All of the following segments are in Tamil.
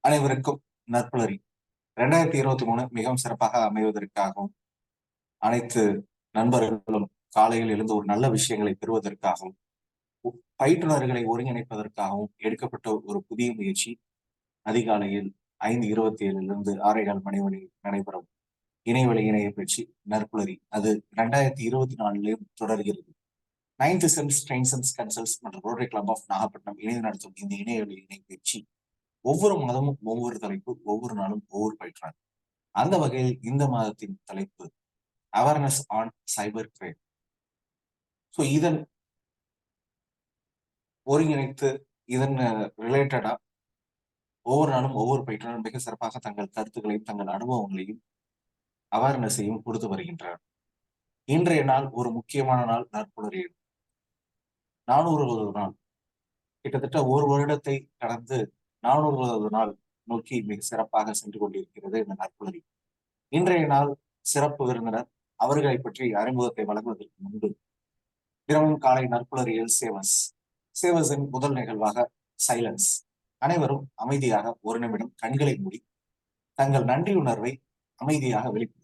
அனைவருக்கும் நற்புலரி 2023 மிகவும் சிறப்பாக அமைவதற்காகவும் அனைத்து நண்பர்களும் காலையில் எழுந்து ஒரு நல்ல விஷயங்களை பெறுவதற்காகவும் பயிற்றுனர்களை ஒருங்கிணைப்பதற்காகவும் எடுக்கப்பட்ட ஒரு புதிய முயற்சி. அதிகாலையில் 5:27 6:15 மணி நடைபெறும் இணையவழி இணைய பயிற்சி நற்புலரி. அது 2024 தொடர்கிறது. 9th சென்ஸ் ட்ரெயின்சன்ஸ் கன்சல்ஸ் மற்றும் ரோட்டரி கிளப் ஆஃப் நாகப்பட்டினம் இணைந்து நடத்தும் இந்த இணையவழி இணை பயிற்சி ஒவ்வொரு மாதமும் ஒவ்வொரு தலைப்பு, ஒவ்வொரு நாளும் ஒவ்வொரு பயிற்றார். அந்த வகையில் இந்த மாதத்தின் தலைப்பு awareness on cyber crime. So இதன் ஒருங்கிணைத்து இதன் ரிலேட்டடா ஒவ்வொரு நாளும் ஒவ்வொரு பயிற்றாளரும் மிக சிறப்பாக தங்கள் கருத்துக்களையும் தங்கள் அனுபவங்களையும் அவேர்னஸையும் கொடுத்து வருகின்றனர். இன்றைய நாள் ஒரு முக்கியமான நாள். நற்புலரி 400வது நாள், கிட்டத்தட்ட ஒரு வருடத்தை கடந்து 400வது நாள் நோக்கி மிக சிறப்பாக சென்று கொண்டிருக்கிறது இந்த நற்புலரி. இன்றைய நாள் சிறப்பு விருந்தினர் அவர்களை பற்றி அறிமுகத்தை வழங்குவதற்கு முன்பு தினமும் காலை நற்புலரியில் சேவஸின் முதல் நிகழ்வாக சைலன்ஸ். அனைவரும் அமைதியாக ஒரு நிமிடம் கண்களை மூடி தங்கள் நன்றியுணர்வை அமைதியாக வெளிப்படுத்தும்.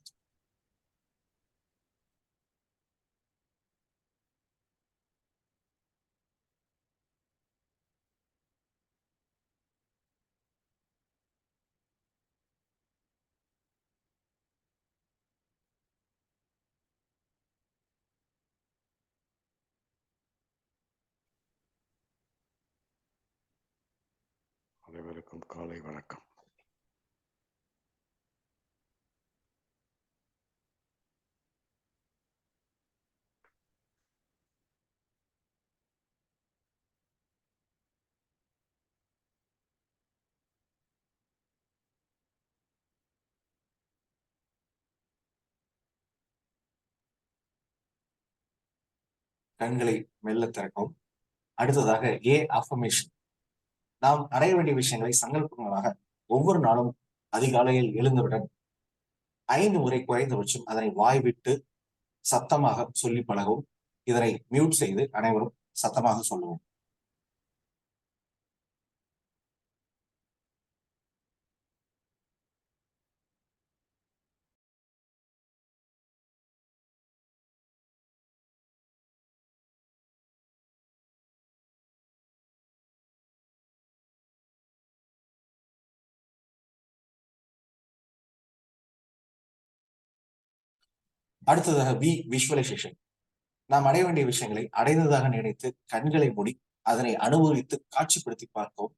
அனைவருக்கும் காலை வணக்கம். கண்களை மெல்ல திறக்கவும். அடுத்ததாக அஃபர்மேஷன். நாம் அடைய வேண்டிய விஷயங்களை சங்கல்பங்களாக ஒவ்வொரு நாளும் அதிகாலையில் எழுந்தவுடன் 5 முறை குறைந்தபட்சம் அதனை வாய்விட்டு சத்தமாக சொல்லி பழகவும். இதனை மியூட் செய்து அனைவரும் சத்தமாக சொல்லுவோம். அடுத்ததாக விஷுவலைசேஷன். நாம் அடைய வேண்டிய விஷயங்களை அடைந்ததாக நினைத்து கண்களை மூடி அதனை அனுபவித்து காட்சிப்படுத்தி பார்க்கவும்.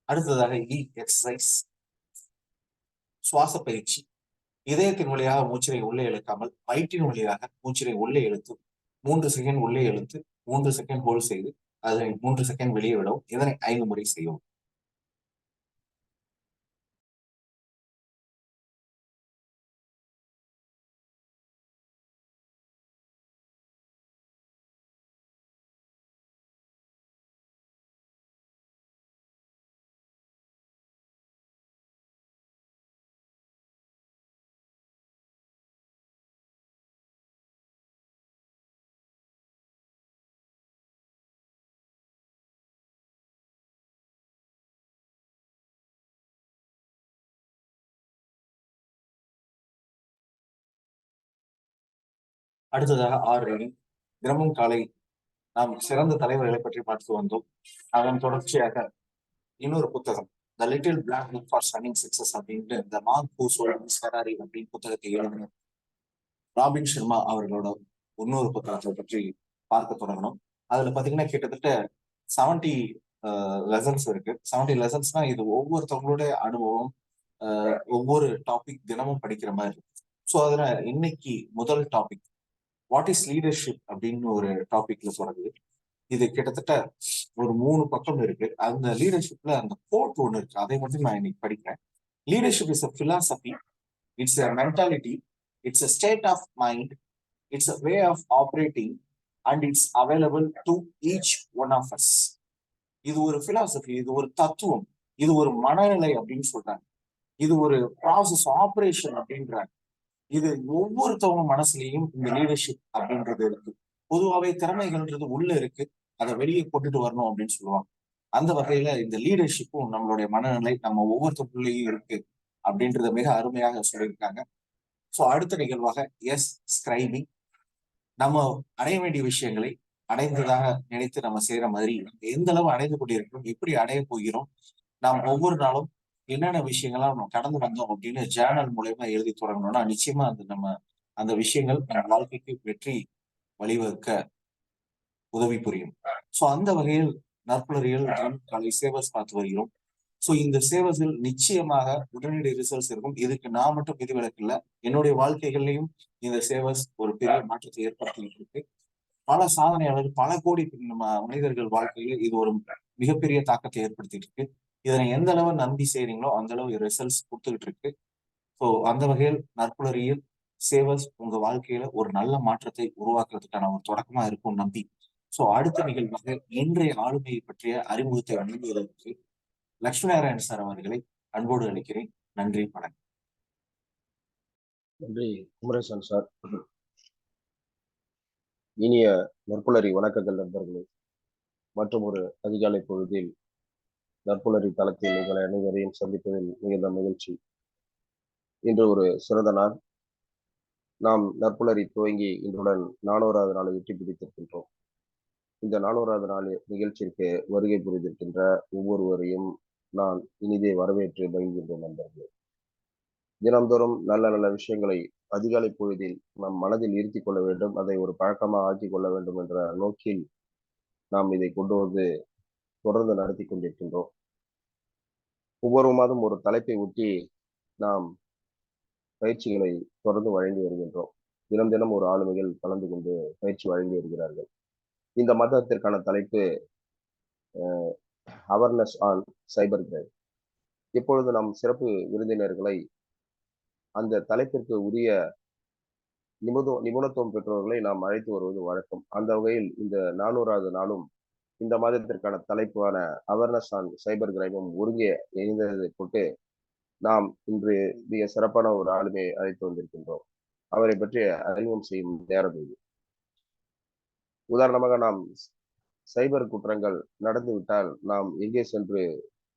அடுத்ததாக எக்ஸசைஸ், சுவாச பயிற்சி. இதயத்தின் வழியாக மூச்சினை உள்ளே இழுக்காமல் வயிற்றின் வழியாக மூச்சினை உள்ளே இழுத்து 3 செகண்ட் உள்ளே இழுத்து 3 செகண்ட் ஹோல்ட் செய்து அதனை 3 செகண்ட் வெளியே விடவும். இதனை 5 முறை செய்யவும். அடுத்ததாக ரீடிங். தினமும் காலை நாம் சிறந்த தலைவர்களை பற்றி பார்த்து வந்தோம். அதன் தொடர்ச்சியாக இன்னொரு புத்தகம், the little black book for stunning success அப்படின்ட்டு இந்த மார்க் ஹூ சோல்ட் ஃபெராரி அப்படின்னு புத்தகத்தை எழுதின ராபின் சர்மா அவர்களோட இன்னொரு புத்தகத்தை பற்றி பார்க்க தொடங்கணும். அதுல பாத்தீங்கன்னா கிட்டத்தட்ட 70 லெசன்ஸ் இருக்கு. 70 லெசன்ஸ்னா இது ஒவ்வொருத்தவங்களுடைய அனுபவம், ஒவ்வொரு டாபிக் தினமும் படிக்கிற மாதிரி இருக்கும். ஸோ அதுல இன்னைக்கு முதல் டாபிக் வாட் இஸ் லீடர்ஷிப் அப்படின்னு ஒரு டாபிக்ல சொல்றது. இது கிட்டத்தட்ட ஒரு 3 பக்கம் இருக்கு. அந்த லீடர்ஷிப்ல அந்த கோட் ஒன்று இருக்கு, அதை மட்டும் நான் இன்னைக்கு படிக்கிறேன். Leadership is a philosophy, it's a mentality, it's a state of mind, it's a way of operating and it's available to each one of us. இது ஒரு பிலாசபி, இது ஒரு தத்துவம், இது ஒரு மனநிலை அப்படின்னு சொல்றாங்க. இது ஒரு ப்ராசஸ் ஆபரேஷன் அப்படின்றாங்க. இது ஒவ்வொருத்தவங்க மனசுலயும் இந்த லீடர்ஷிப் அப்படின்றது இருக்கு. பொதுவாகவே திறமைகள்ன்றது உள்ள இருக்கு, அதை வெளியே கொண்டுட்டு வரணும் அப்படின்னு சொல்லுவாங்க. அந்த வகையில இந்த லீடர்ஷிப்பும் நம்மளுடைய மனநிலை நம்ம ஒவ்வொருத்தருக்குள்ளேயும் இருக்கு அப்படின்றத மிக அருமையாக சொல்லியிருக்காங்க. ஸோ அடுத்த நிகழ்வாக ஸ்கிரைபிங். நம்ம அடைய வேண்டிய விஷயங்களை அடைந்ததாக நினைத்து நம்ம செய்யற மாதிரி எந்த அளவு அடைந்து கொண்டிருக்கிறோம், எப்படி அடைய போகிறோம், நாம் ஒவ்வொரு நாளும் என்னென்ன விஷயங்கள்லாம் நம்ம கடந்து வந்தோம் அப்படின்னு ஜேர்னல் மூலயமா எழுதி தொடங்கணும்னா நிச்சயமா அந்த விஷயங்கள் நம்ம வாழ்க்கைக்கு வெற்றி வழிவகுக்க உதவி புரியும். ஸோ அந்த வகையில் நற்புலரியல் காலை சேவர்ஸ் பார்த்து வருகிறோம். ஸோ இந்த சேவர்ஸில் நிச்சயமாக உடனடி ரிசல்ட்ஸ் இருக்கும். இதுக்கு நான் மட்டும் விதிவிலக்கு இல்லை, என்னுடைய வாழ்க்கைகள்லையும் இந்த சேவர்ஸ் ஒரு பெரிய மாற்றத்தை ஏற்படுத்திட்டு இருக்கு. பல சாதனையாளர், பல கோடி மனிதர்கள் வாழ்க்கையில இது ஒரு மிகப்பெரிய தாக்கத்தை ஏற்படுத்திட்டு இருக்கு. இதனை எந்த அளவு நம்பி செய்றீங்களோ அந்த அளவு ரிசல்ட்ஸ் கொடுத்துக்கிட்டு இருக்கு. ஸோ அந்த வகையில் நற்புலரியல் சேவர்ஸ் உங்க வாழ்க்கையில ஒரு நல்ல மாற்றத்தை உருவாக்குறதுக்கான ஒரு தொடக்கமா இருக்கும் நம்பி. ஸோ அடுத்த நிகழ்வாக இன்றைய ஆளுமையை பற்றிய அறிமுகத்தை வழங்குவதற்கு லட்சுமி நாராயண் சார் அவர்களை அன்போடு அழைக்கிறேன். நன்றி, வணக்கம். நன்றி குமரேசன் சார். இனிய நற்புலரி வணக்கங்கள் நண்பர்களே. மற்றும் ஒரு அதிகாலை பொழுதில் நற்புலரி தளத்தில் உங்களை அனைவரையும் சந்திப்பதில் மிகுந்த மகிழ்ச்சி. இன்று ஒரு சிறந்த நாள். நாம் நற்புலரி துவங்கி இன்றுடன் 400வது நாளை எட்டி பிடித்திருக்கின்றோம். இந்த 400வது நாள் நிகழ்ச்சிக்கு வருகை புரிந்திருக்கின்ற ஒவ்வொருவரையும் நான் இனிதே வரவேற்று மகிழ்கின்றேன் நண்பர்களே. தினம்தோறும் நல்ல நல்ல விஷயங்களை அதிகாலை பொழுதில் நம் மனதில் இருத்திக் கொள்ள வேண்டும், அதை ஒரு பழக்கமாக ஆக்கிக் கொள்ள வேண்டும் என்ற நோக்கில் நாம் இதை கொண்டு வந்து தொடர்ந்து நடத்தி கொண்டிருக்கின்றோம். ஒவ்வொரு மாதம் ஒரு தலைப்பை ஒட்டி நாம் பயிற்சிகளை தொடர்ந்து வழங்கி வருகின்றோம். தினம் தினம் ஒரு ஆளுமைகள் கலந்து கொண்டு பயிற்சி வழங்கி வருகிறார்கள். இந்த மாதத்திற்கான தலைப்பு அவேர்னஸ் ஆன் சைபர் கிரைம். இப்பொழுது நாம் சிறப்பு விருந்தினர்களை அந்த தலைப்பிற்கு உரிய நிபுணத்துவம் பெற்றவர்களை நாம் அழைத்து வருவது வழக்கம். அந்த வகையில் இந்த 400வது நாளும் இந்த மாதத்திற்கான தலைப்பான அவேர்னஸ் ஆன் சைபர் கிரைமும் ஒருங்கே இணைந்ததை கொண்டு நாம் இன்று மிக சிறப்பான ஒரு ஆளுமையை அழைத்து வந்திருக்கின்றோம். அவரை பற்றி அறிமுகம் செய்யும் நேரம் இது. உதாரணமாக, நாம் சைபர் குற்றங்கள் நடந்துவிட்டால் நாம் எங்கே சென்று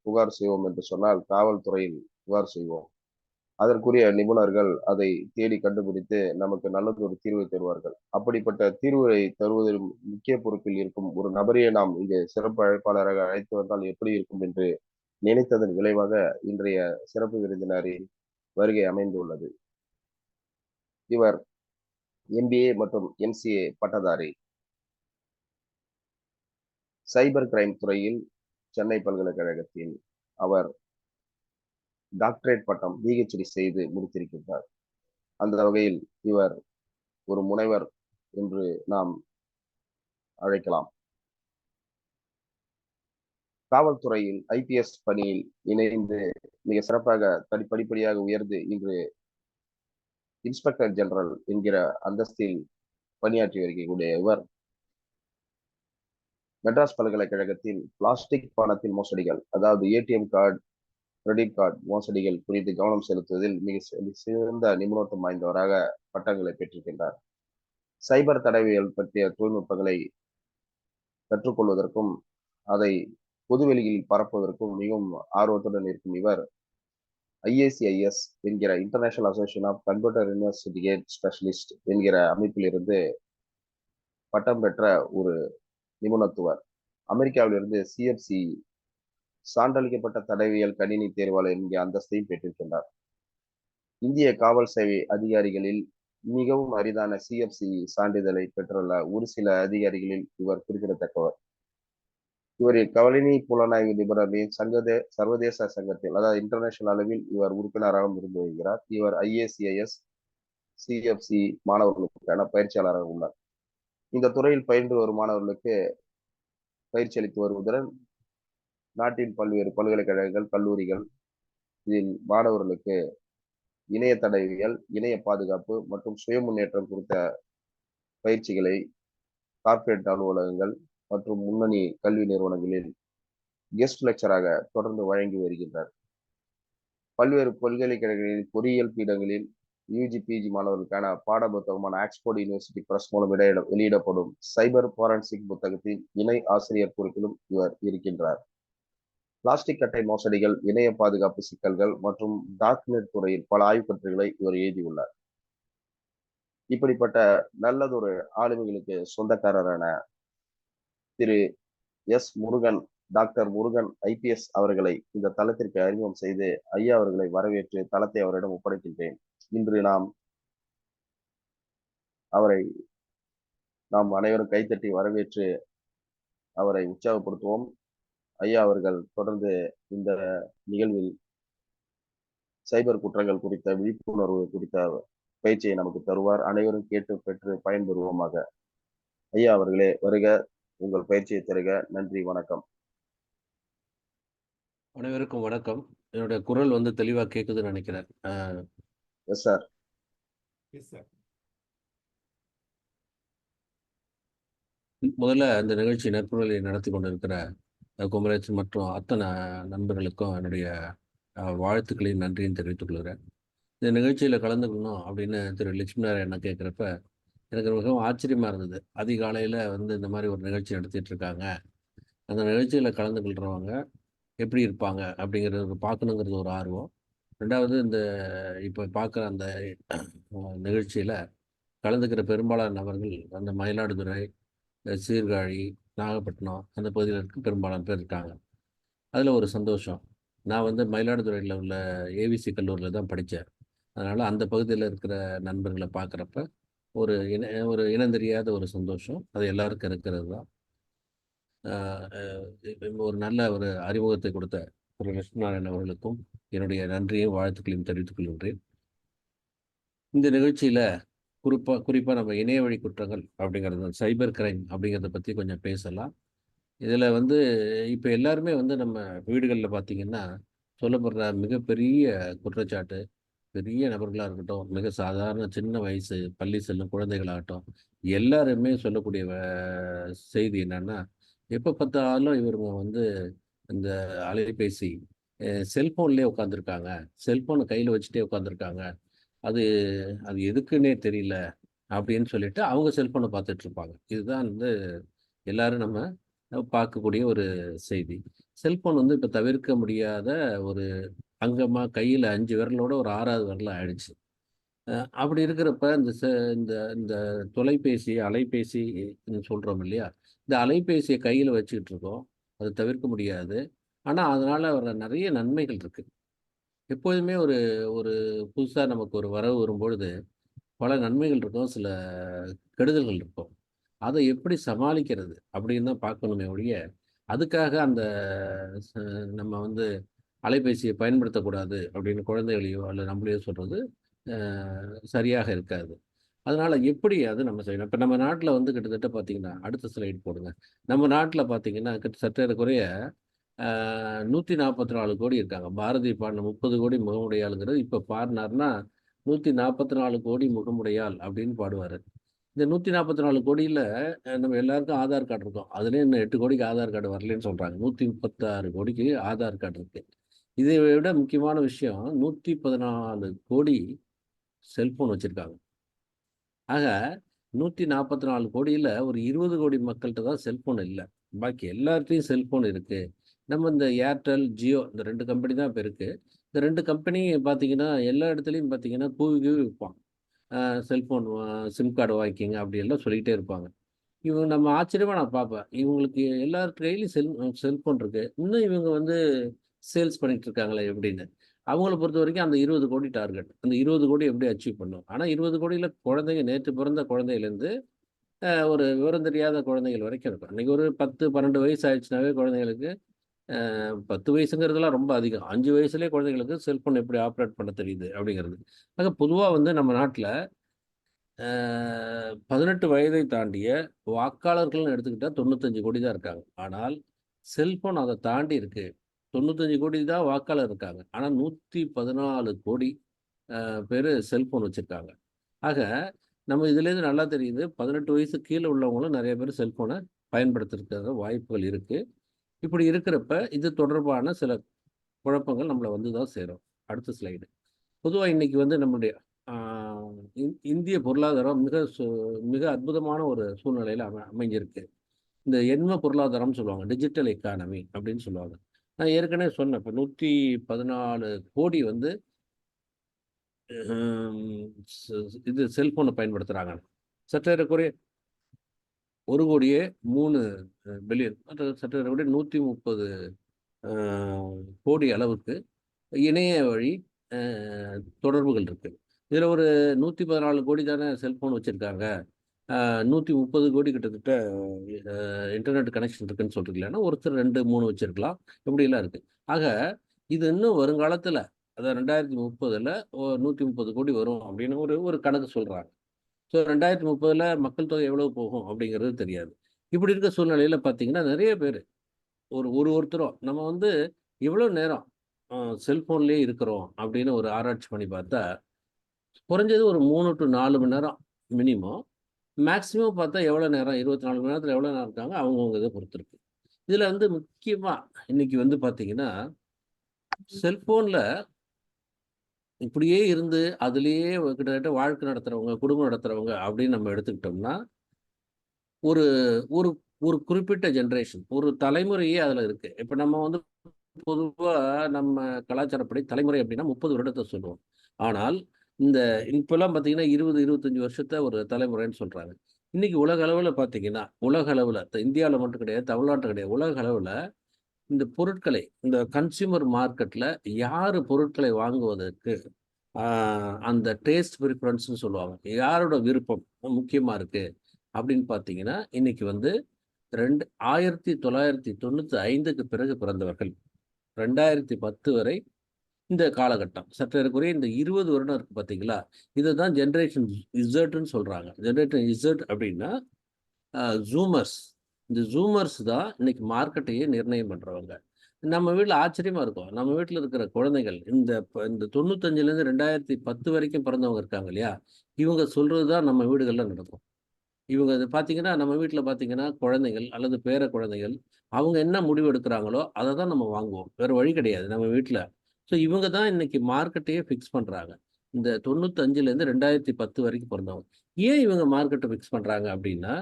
புகார் செய்வோம் என்று சொன்னால் காவல்துறையில் புகார் செய்வோம். அதற்குரிய நிபுணர்கள் அதை தேடி கண்டுபிடித்து நமக்கு நல்லது ஒரு தீர்வை தருவார்கள். அப்படிப்பட்ட தீர்வை தருவதில் முக்கிய பொறுப்பில் இருக்கும் ஒரு நபரையே நாம் இங்கே சிறப்பு அழைப்பாளராக அழைத்து வந்தால் எப்படி இருக்கும் என்று நினைத்ததன் விளைவாக இன்றைய சிறப்பு விருந்தினரின் வருகை அமைந்துள்ளது. இவர் MBA மற்றும் MCA பட்டதாரி. சைபர் கிரைம் துறையில் சென்னை பல்கலைக்கழகத்தில் அவர் டாக்டரேட் பட்டம் PhD செய்து முடித்திருக்கின்றார். அந்த வகையில் இவர் ஒரு முனைவர் என்று நாம் அழைக்கலாம். காவல்துறையில் IPS பணியில் இணைந்து மிக சிறப்பாக படிப்படியாக உயர்ந்து இன்று இன்ஸ்பெக்டர் ஜெனரல் என்கிற அந்தஸ்தில் பணியாற்றி வருகக்கூடிய இவர் மெட்ராஸ் பல்கலைக்கழகத்தில் பிளாஸ்டிக் பணத்தில் மோசடிகள், அதாவது ATM கார்டு, கிரெடிட் கார்டு மோசடிகள் குறித்து கவனம் செலுத்துவதில் மிக சிறந்த நிபுணத்துவம் வாய்ந்தவராக பட்டங்களை பெற்றிருக்கின்றார். சைபர் தடவியல் பற்றிய தொழில்நுட்பங்களை கற்றுக்கொள்வதற்கும் அதை பொதுவெளியில் பரப்புவதற்கும் மிகவும் ஆர்வத்துடன் இருக்கும் இவர் IACIS என்கிற international association of computer investigate specialist என்கிற அமைப்பில் இருந்து பட்டம் பெற்ற ஒரு நிபுணத்துவர். அமெரிக்காவிலிருந்து CFC சான்றளிக்கப்பட்ட தடவியல் கணினி தேர்வாளர் என்கிற அந்தஸ்தையும் பெற்றிருக்கின்றார். இந்திய காவல் சேவை அதிகாரிகளில் மிகவும் அரிதான CFC சான்றிதழை பெற்றுள்ள ஒரு சில அதிகாரிகளில் இவர் குறிப்பிடத்தக்கவர். இவர் கவலினி புலனாய்வு நிபுணர்களின் சர்வதேச சங்கத்தில், அதாவது இன்டர்நேஷனல் அளவில் இவர் உறுப்பினராகவும் இருந்து வருகிறார். இவர் IACIS CFC மாணவர்களுக்கான பயிற்சியாளராக உள்ளார். இந்த துறையில் பயின்று வரும் மாணவர்களுக்கு பயிற்சி அளித்து வருவதுடன் நாட்டின் பல்வேறு பல்கலைக்கழகங்கள், கல்லூரிகள் இதில் மாணவர்களுக்கு இணைய தடவியல், இணைய பாதுகாப்பு மற்றும் சுய முன்னேற்றம் குறித்த பயிற்சிகளை கார்ப்பரேட் அலுவலகங்கள் மற்றும் முன்னணி கல்வி நிறுவனங்களில் கெஸ்ட் லெக்சராக தொடர்ந்து வழங்கி வருகின்றார். பல்வேறு பல்கலைக்கழகங்களில் பொறியியல் பீடங்களில் UG PG மாணவர்களுக்கான பாட புத்தகமான ஆக்ஸ்போர்ட் யூனிவர்சிட்டி பிரஸ் மூலம் வெளியிடப்படும் சைபர் ஃபாரன்சிக் புத்தகத்தின் இணை ஆசிரியர் பொறுப்பிலும் இவர் இருக்கின்றார். பிளாஸ்டிக் கட்டை மோசடிகள், இணைய பாதுகாப்பு சிக்கல்கள் மற்றும் டார்க்நெட் துறையில் பல ஆய்வுக்கட்டுரைகளை இவர் எழுதியுள்ளார். இப்படிப்பட்ட நல்லதொரு ஆளுமைகளுக்கு சொந்தக்காரரான திரு முருகன், டாக்டர் முருகன் IPS அவர்களை இந்த தளத்திற்கு அறிமுகம் செய்து ஐயா அவர்களை வரவேற்று தளத்தை அவரிடம் ஒப்படைக்கின்றேன். இன்று அவரை நாம் அனைவரும் கைத்தட்டி வரவேற்று அவரை உற்சாகப்படுத்துவோம். ஐயா அவர்கள் தொடர்ந்து இந்த நிகழ்வில் சைபர் குற்றங்கள் குறித்த விழிப்புணர்வு குறித்த பயிற்சியை நமக்கு தருவார். அனைவரும் கேட்டு பெற்று பயன்பெறுவோமாக. ஐயா அவர்களே வருக, உங்கள் பயிற்சியை தருக. நன்றி, வணக்கம். அனைவருக்கும் வணக்கம். என்னுடைய குரல் தெளிவா கேக்குதுன்னு நினைக்கிறேன். Yes sir. முதல்ல இந்த நிகழ்ச்சி நற்புறலை நடத்தி கொண்டிருக்கிற குமரேசன் மற்றும் அத்தனை நண்பர்களுக்கும் என்னுடைய வாழ்த்துக்களையும் நன்றியும் தெரிவித்துக் கொள்கிறேன். இந்த நிகழ்ச்சியில் கலந்துக்கணும் அப்படின்னு திரு லட்சுமி நாராயணன் கேட்குறப்ப எனக்கு மிகவும் ஆச்சரியமாக இருந்தது. அதிகாலையில் இந்த மாதிரி ஒரு நிகழ்ச்சி நடத்திட்டு இருக்காங்க, அந்த நிகழ்ச்சியில் கலந்து கொள்கிறவங்க எப்படி இருப்பாங்க அப்படிங்கிறது பார்க்கணுங்கிறது ஒரு ஆர்வம். ரெண்டாவது, இப்போ பார்க்குற அந்த நிகழ்ச்சியில் கலந்துக்கிற பெரும்பாலான நபர்கள் அந்த மயிலாடுதுறை, சீர்காழி, நாகப்பட்டினம் அந்த பகுதியில் இருக்க பெரும்பாலான பேர் இருக்காங்க. அதில் ஒரு சந்தோஷம். நான் மயிலாடுதுறையில் உள்ள ABC கல்லூரியில் தான் படித்தேன். அதனால் அந்த பகுதியில் இருக்கிற நண்பர்களை பார்க்குறப்ப ஒரு இனந்தெரியாத ஒரு சந்தோஷம். அது எல்லாருக்கும் இருக்கிறது தான். ஒரு நல்ல ஒரு அறிமுகத்தை கொடுத்த திரு லட்சுமி நாராயணன் அவர்களுக்கும் என்னுடைய நன்றியும் வாழ்த்துக்களையும் தெரிவித்துக் கொள்கின்றேன். இந்த நிகழ்ச்சியில் குறிப்பாக நம்ம இணைய வழி குற்றங்கள் அப்படிங்கிறது, சைபர் கிரைம் அப்படிங்கிறத பற்றி கொஞ்சம் பேசலாம். இதில் இப்போ எல்லாருமே நம்ம வீடுகளில் பார்த்திங்கன்னா சொல்லப்படுற மிகப்பெரிய குற்றச்சாட்டு, பெரிய நபர்களாக இருக்கட்டும், மிக சாதாரண சின்ன வயசு பள்ளி செல்லும் குழந்தைகளாகட்டும், எல்லாருமே சொல்லக்கூடிய செய்தி என்னன்னா, எப்போ பார்த்தாலும் இவருங்க இந்த அலைபேசி செல்ஃபோன்லேயே உட்காந்துருக்காங்க, செல்ஃபோனை கையில் வச்சுட்டே உட்காந்துருக்காங்க, அது எதுக்குன்னே தெரியல அப்படின்னு சொல்லிட்டு அவங்க செல்ஃபோனை பார்த்துட்டு இருப்பாங்க. இதுதான் எல்லாரும் நம்ம பார்க்கக்கூடிய ஒரு செய்தி. செல்ஃபோன் இப்போ தவிர்க்க முடியாத ஒரு அங்கமாக கையில் 5 விரலோட ஒரு 6வது விரல் ஆயிடுச்சு. அப்படி இருக்கிறப்ப இந்த இந்த தொலைபேசி, அலைபேசி சொல்கிறோம் இல்லையா, இந்த அலைபேசியை கையில் வச்சுக்கிட்டு இருக்கோம், அது தவிர்க்க முடியாது. ஆனால் அதனால் வர நிறைய நன்மைகள் இருக்குது. எப்போதுமே ஒரு ஒரு புதுசாக நமக்கு ஒரு வரவு வரும்பொழுது பல நன்மைகள் இருக்கும், சில கெடுதல்கள் இருக்கும். அதை எப்படி சமாளிக்கிறது அப்படின்னு தான் பார்க்கணுமே ஒழிய, அதுக்காக நம்ம அலைபேசியை பயன்படுத்தக்கூடாது அப்படின்னு குழந்தைகளையோ அல்ல நம்மளையோ சொல்கிறது சரியாக இருக்காது. அதனால் எப்படி அது நம்ம செய்யணும்? இப்போ நம்ம நாட்டில் கிட்டத்தட்ட பார்த்திங்கன்னா, அடுத்த ஸ்லைடு போடுங்க. நம்ம நாட்டில் பார்த்திங்கன்னா சற்றேறக்குறைய 144 கோடி இருக்காங்க. பாரதி பாடின 30 கோடி முகமுடையாளுங்கிறது இப்போ பாடினார்னா 144 கோடி முகமுடையாள் அப்படின்னு பாடுவார். இந்த 144 கோடியில் நம்ம எல்லாருக்கும் ஆதார் கார்டு இருக்கும். அதுலேயும் இன்னும் 8 கோடிக்கு ஆதார் கார்டு வரலன்னு சொல்கிறாங்க. 136 கோடிக்கு ஆதார் கார்டு இருக்குது. இதை விட முக்கியமான விஷயம், 114 கோடி செல்ஃபோன் வச்சுருக்காங்க. ஆக 144 கோடியில் ஒரு 20 கோடி மக்கள்கிட்ட தான் செல்ஃபோன் இல்லை. பாக்கி எல்லார்ட்டையும் செல்ஃபோன் இருக்குது. நம்ம இந்த ஏர்டெல், ஜியோ இந்த 2 கம்பெனி தான் இப்போ இருக்குது. இந்த 2 கம்பெனி பார்த்திங்கன்னா எல்லா இடத்துலையும் பார்த்திங்கன்னா கூவி விற்பான். செல்ஃபோன் சிம் கார்டு வாங்கிக்கிங்க அப்படி எல்லாம் சொல்லிக்கிட்டே இருப்பாங்க. இவங்க நம்ம ஆச்சரியமாக நான் பார்ப்பேன், இவங்களுக்கு எல்லார் கையிலையும் செல்ஃபோன் இருக்குது, இன்னும் இவங்க சேல்ஸ் பண்ணிகிட்டு இருக்காங்களே எப்படின்னு. அவங்கள பொறுத்த வரைக்கும் அந்த 20 கோடி டார்கெட், அந்த 20 கோடி எப்படி அச்சீவ் பண்ணும்? ஆனால் 20 கோடியில் குழந்தைங்க, நேற்று பிறந்த குழந்தையிலேருந்து ஒரு விவரம் தெரியாத குழந்தைகள் வரைக்கும் இருக்கும். இன்னைக்கு ஒரு 10-12 வயசு ஆயிடுச்சுனாவே குழந்தைகளுக்கு 10 வயசுங்கிறதுலாம் ரொம்ப அதிகம். 5 வயசுலேயே குழந்தைகளுக்கு செல்ஃபோன் எப்படி ஆப்ரேட் பண்ண தெரியுது அப்படிங்கிறது. ஆக பொதுவாக வந்து நம்ம நாட்டில் 18 வயதை தாண்டிய வாக்காளர்கள்னு எடுத்துக்கிட்டால் 95 கோடி தான் இருக்காங்க. ஆனால் செல்ஃபோன் அதை தாண்டி இருக்கு. 95 கோடி தான் வாக்காளர் இருக்காங்க. ஆனால் 114 கோடி பேர் செல்ஃபோன் வச்சுருக்காங்க. ஆக நம்ம இதுலேருந்து நல்லா தெரியுது 18 வயசு கீழே உள்ளவங்களும் நிறைய பேர் செல்ஃபோனை பயன்படுத்துறதுக்காக வாய்ப்புகள் இருக்குது. இப்படி இருக்கிறப்ப இது தொடர்பான சில குழப்பங்கள் நம்மளை வந்து தான் சேரும். அடுத்த ஸ்லைடு. பொதுவாக இன்னைக்கு வந்து நம்மளுடைய இந்திய பொருளாதாரம் மிக அற்புதமான ஒரு சூழ்நிலையில் அமைஞ்சிருக்கு. இந்த எண்ம பொருளாதாரம்னு சொல்லுவாங்க, டிஜிட்டல் எக்கானமி அப்படின்னு சொல்லுவாங்க. நான் ஏற்கனவே சொன்னேன், இப்போ 114 கோடி வந்து இது செல்ஃபோனை பயன்படுத்துகிறாங்க. சற்றேறக்குறைய 1,03,00,000,000 சற்றேறக்குறைய 130 கோடி அளவுக்கு இணைய வழி தொடர்புகள் இருக்குது. இதில் ஒரு 114 கோடி தானே செல்ஃபோன் வச்சுருக்காங்க, 130 கோடி கிட்டத்தட்ட இன்டர்நெட் கனெக்ஷன் இருக்குன்னு சொல்கிறீங்களா? ஒருத்தர் 2-3 வச்சுருக்கலாம், இப்படிலாம் இருக்குது. ஆக இது இன்னும் வருங்காலத்தில், அதாவது 2030 130 கோடி வரும் அப்படின்னு ஒரு கணக்கு சொல்கிறாங்க. ஸோ 2030 மக்கள் தொகை எவ்வளோ போகும் அப்படிங்கிறது தெரியாது. இப்படி இருக்க சூழ்நிலையில் பார்த்தீங்கன்னா நிறைய பேர் ஒருத்தரும் நம்ம வந்து எவ்வளோ நேரம் செல்ஃபோன்லேயே இருக்கிறோம் அப்படின்னு ஒரு ஆராய்ச்சி பண்ணி பார்த்தா குறைஞ்சது ஒரு 3 to 4 மணி நேரம் மினிமம். மேக்ஸிமம் பார்த்தா எவ்வளோ நேரம், 24 மணி நேரத்தில் எவ்வளோ நேரம் இருக்காங்க அவங்கவுங்க இதை பொறுத்திருக்கு. இதில் வந்து முக்கியமாக இன்னைக்கு வந்து பார்த்தீங்கன்னா செல்ஃபோனில் இப்படியே இருந்து அதுலேயே கிட்டத்தட்ட வாழ்க்கை நடத்துகிறவங்க, குடும்பம் நடத்துகிறவங்க அப்படின்னு நம்ம எடுத்துக்கிட்டோம்னா ஒரு ஒரு ஒரு குறிப்பிட்ட ஜென்ரேஷன், ஒரு தலைமுறையே அதில் இருக்குது. இப்போ நம்ம வந்து பொதுவாக நம்ம கலாச்சாரப்படி தலைமுறை அப்படின்னா 30 வருடத்தை சொல்லுவோம். ஆனால் இந்த இப்போல்லாம் பார்த்தீங்கன்னா 20-25 வருஷத்தை ஒரு தலைமுறைன்னு சொல்கிறாங்க. இன்னைக்கு உலக அளவில் பார்த்தீங்கன்னா, உலக அளவில் இந்தியாவில் மட்டும் கிடையாது, தமிழ்நாட்டில் கிடையாது, உலக அளவில் இந்த பொருட்களை, இந்த கன்சியூமர் மார்க்கெட்டில் யார் பொருட்களை வாங்குவதற்கு அந்த டேஸ்ட் ப்ரிஃபரன்ஸ்னு சொல்லுவாங்க, யாரோட விருப்பம் முக்கியமாக இருக்குது அப்படின்னு பார்த்தீங்கன்னா, இன்னைக்கு வந்து 1995க்கு பிறகு பிறந்தவர்கள் 2010 வரை இந்த காலகட்டம், சற்றேறக்குறைய இந்த 20 வருடம் இருக்குது பார்த்தீங்களா, இதை தான் ஜென்ரேஷன் இசட்னு சொல்கிறாங்க. ஜென்ரேஷன் இசட் அப்படின்னா ஜூமர்ஸ். இந்த ஜூமர்ஸ் தான் இன்னைக்கு மார்க்கெட்டையே நிர்ணயம் பண்ணுறவங்க. நம்ம வீட்டில் ஆச்சரியமாக இருக்கும், நம்ம வீட்டில் இருக்கிற குழந்தைகள் இந்த 95லேருந்து 2010 வரைக்கும் பிறந்தவங்க இருக்காங்க இல்லையா, இவங்க சொல்கிறது தான் நம்ம வீடுகளில் நடக்கும். இவங்க அது பார்த்தீங்கன்னா நம்ம வீட்டில் பார்த்தீங்கன்னா குழந்தைகள் அல்லது பேர குழந்தைகள் அவங்க என்ன முடிவு எடுக்கிறாங்களோ அதை தான் நம்ம வாங்குவோம், வேறு வழி கிடையாது நம்ம வீட்டில். ஸோ இவங்க தான் இன்னைக்கு மார்க்கெட்டையே ஃபிக்ஸ் பண்ணுறாங்க. இந்த 95லேருந்து 2010 வரைக்கும் பிறந்தவங்க. ஏன் இவங்க மார்க்கெட்டை ஃபிக்ஸ் பண்ணுறாங்க அப்படின்னா,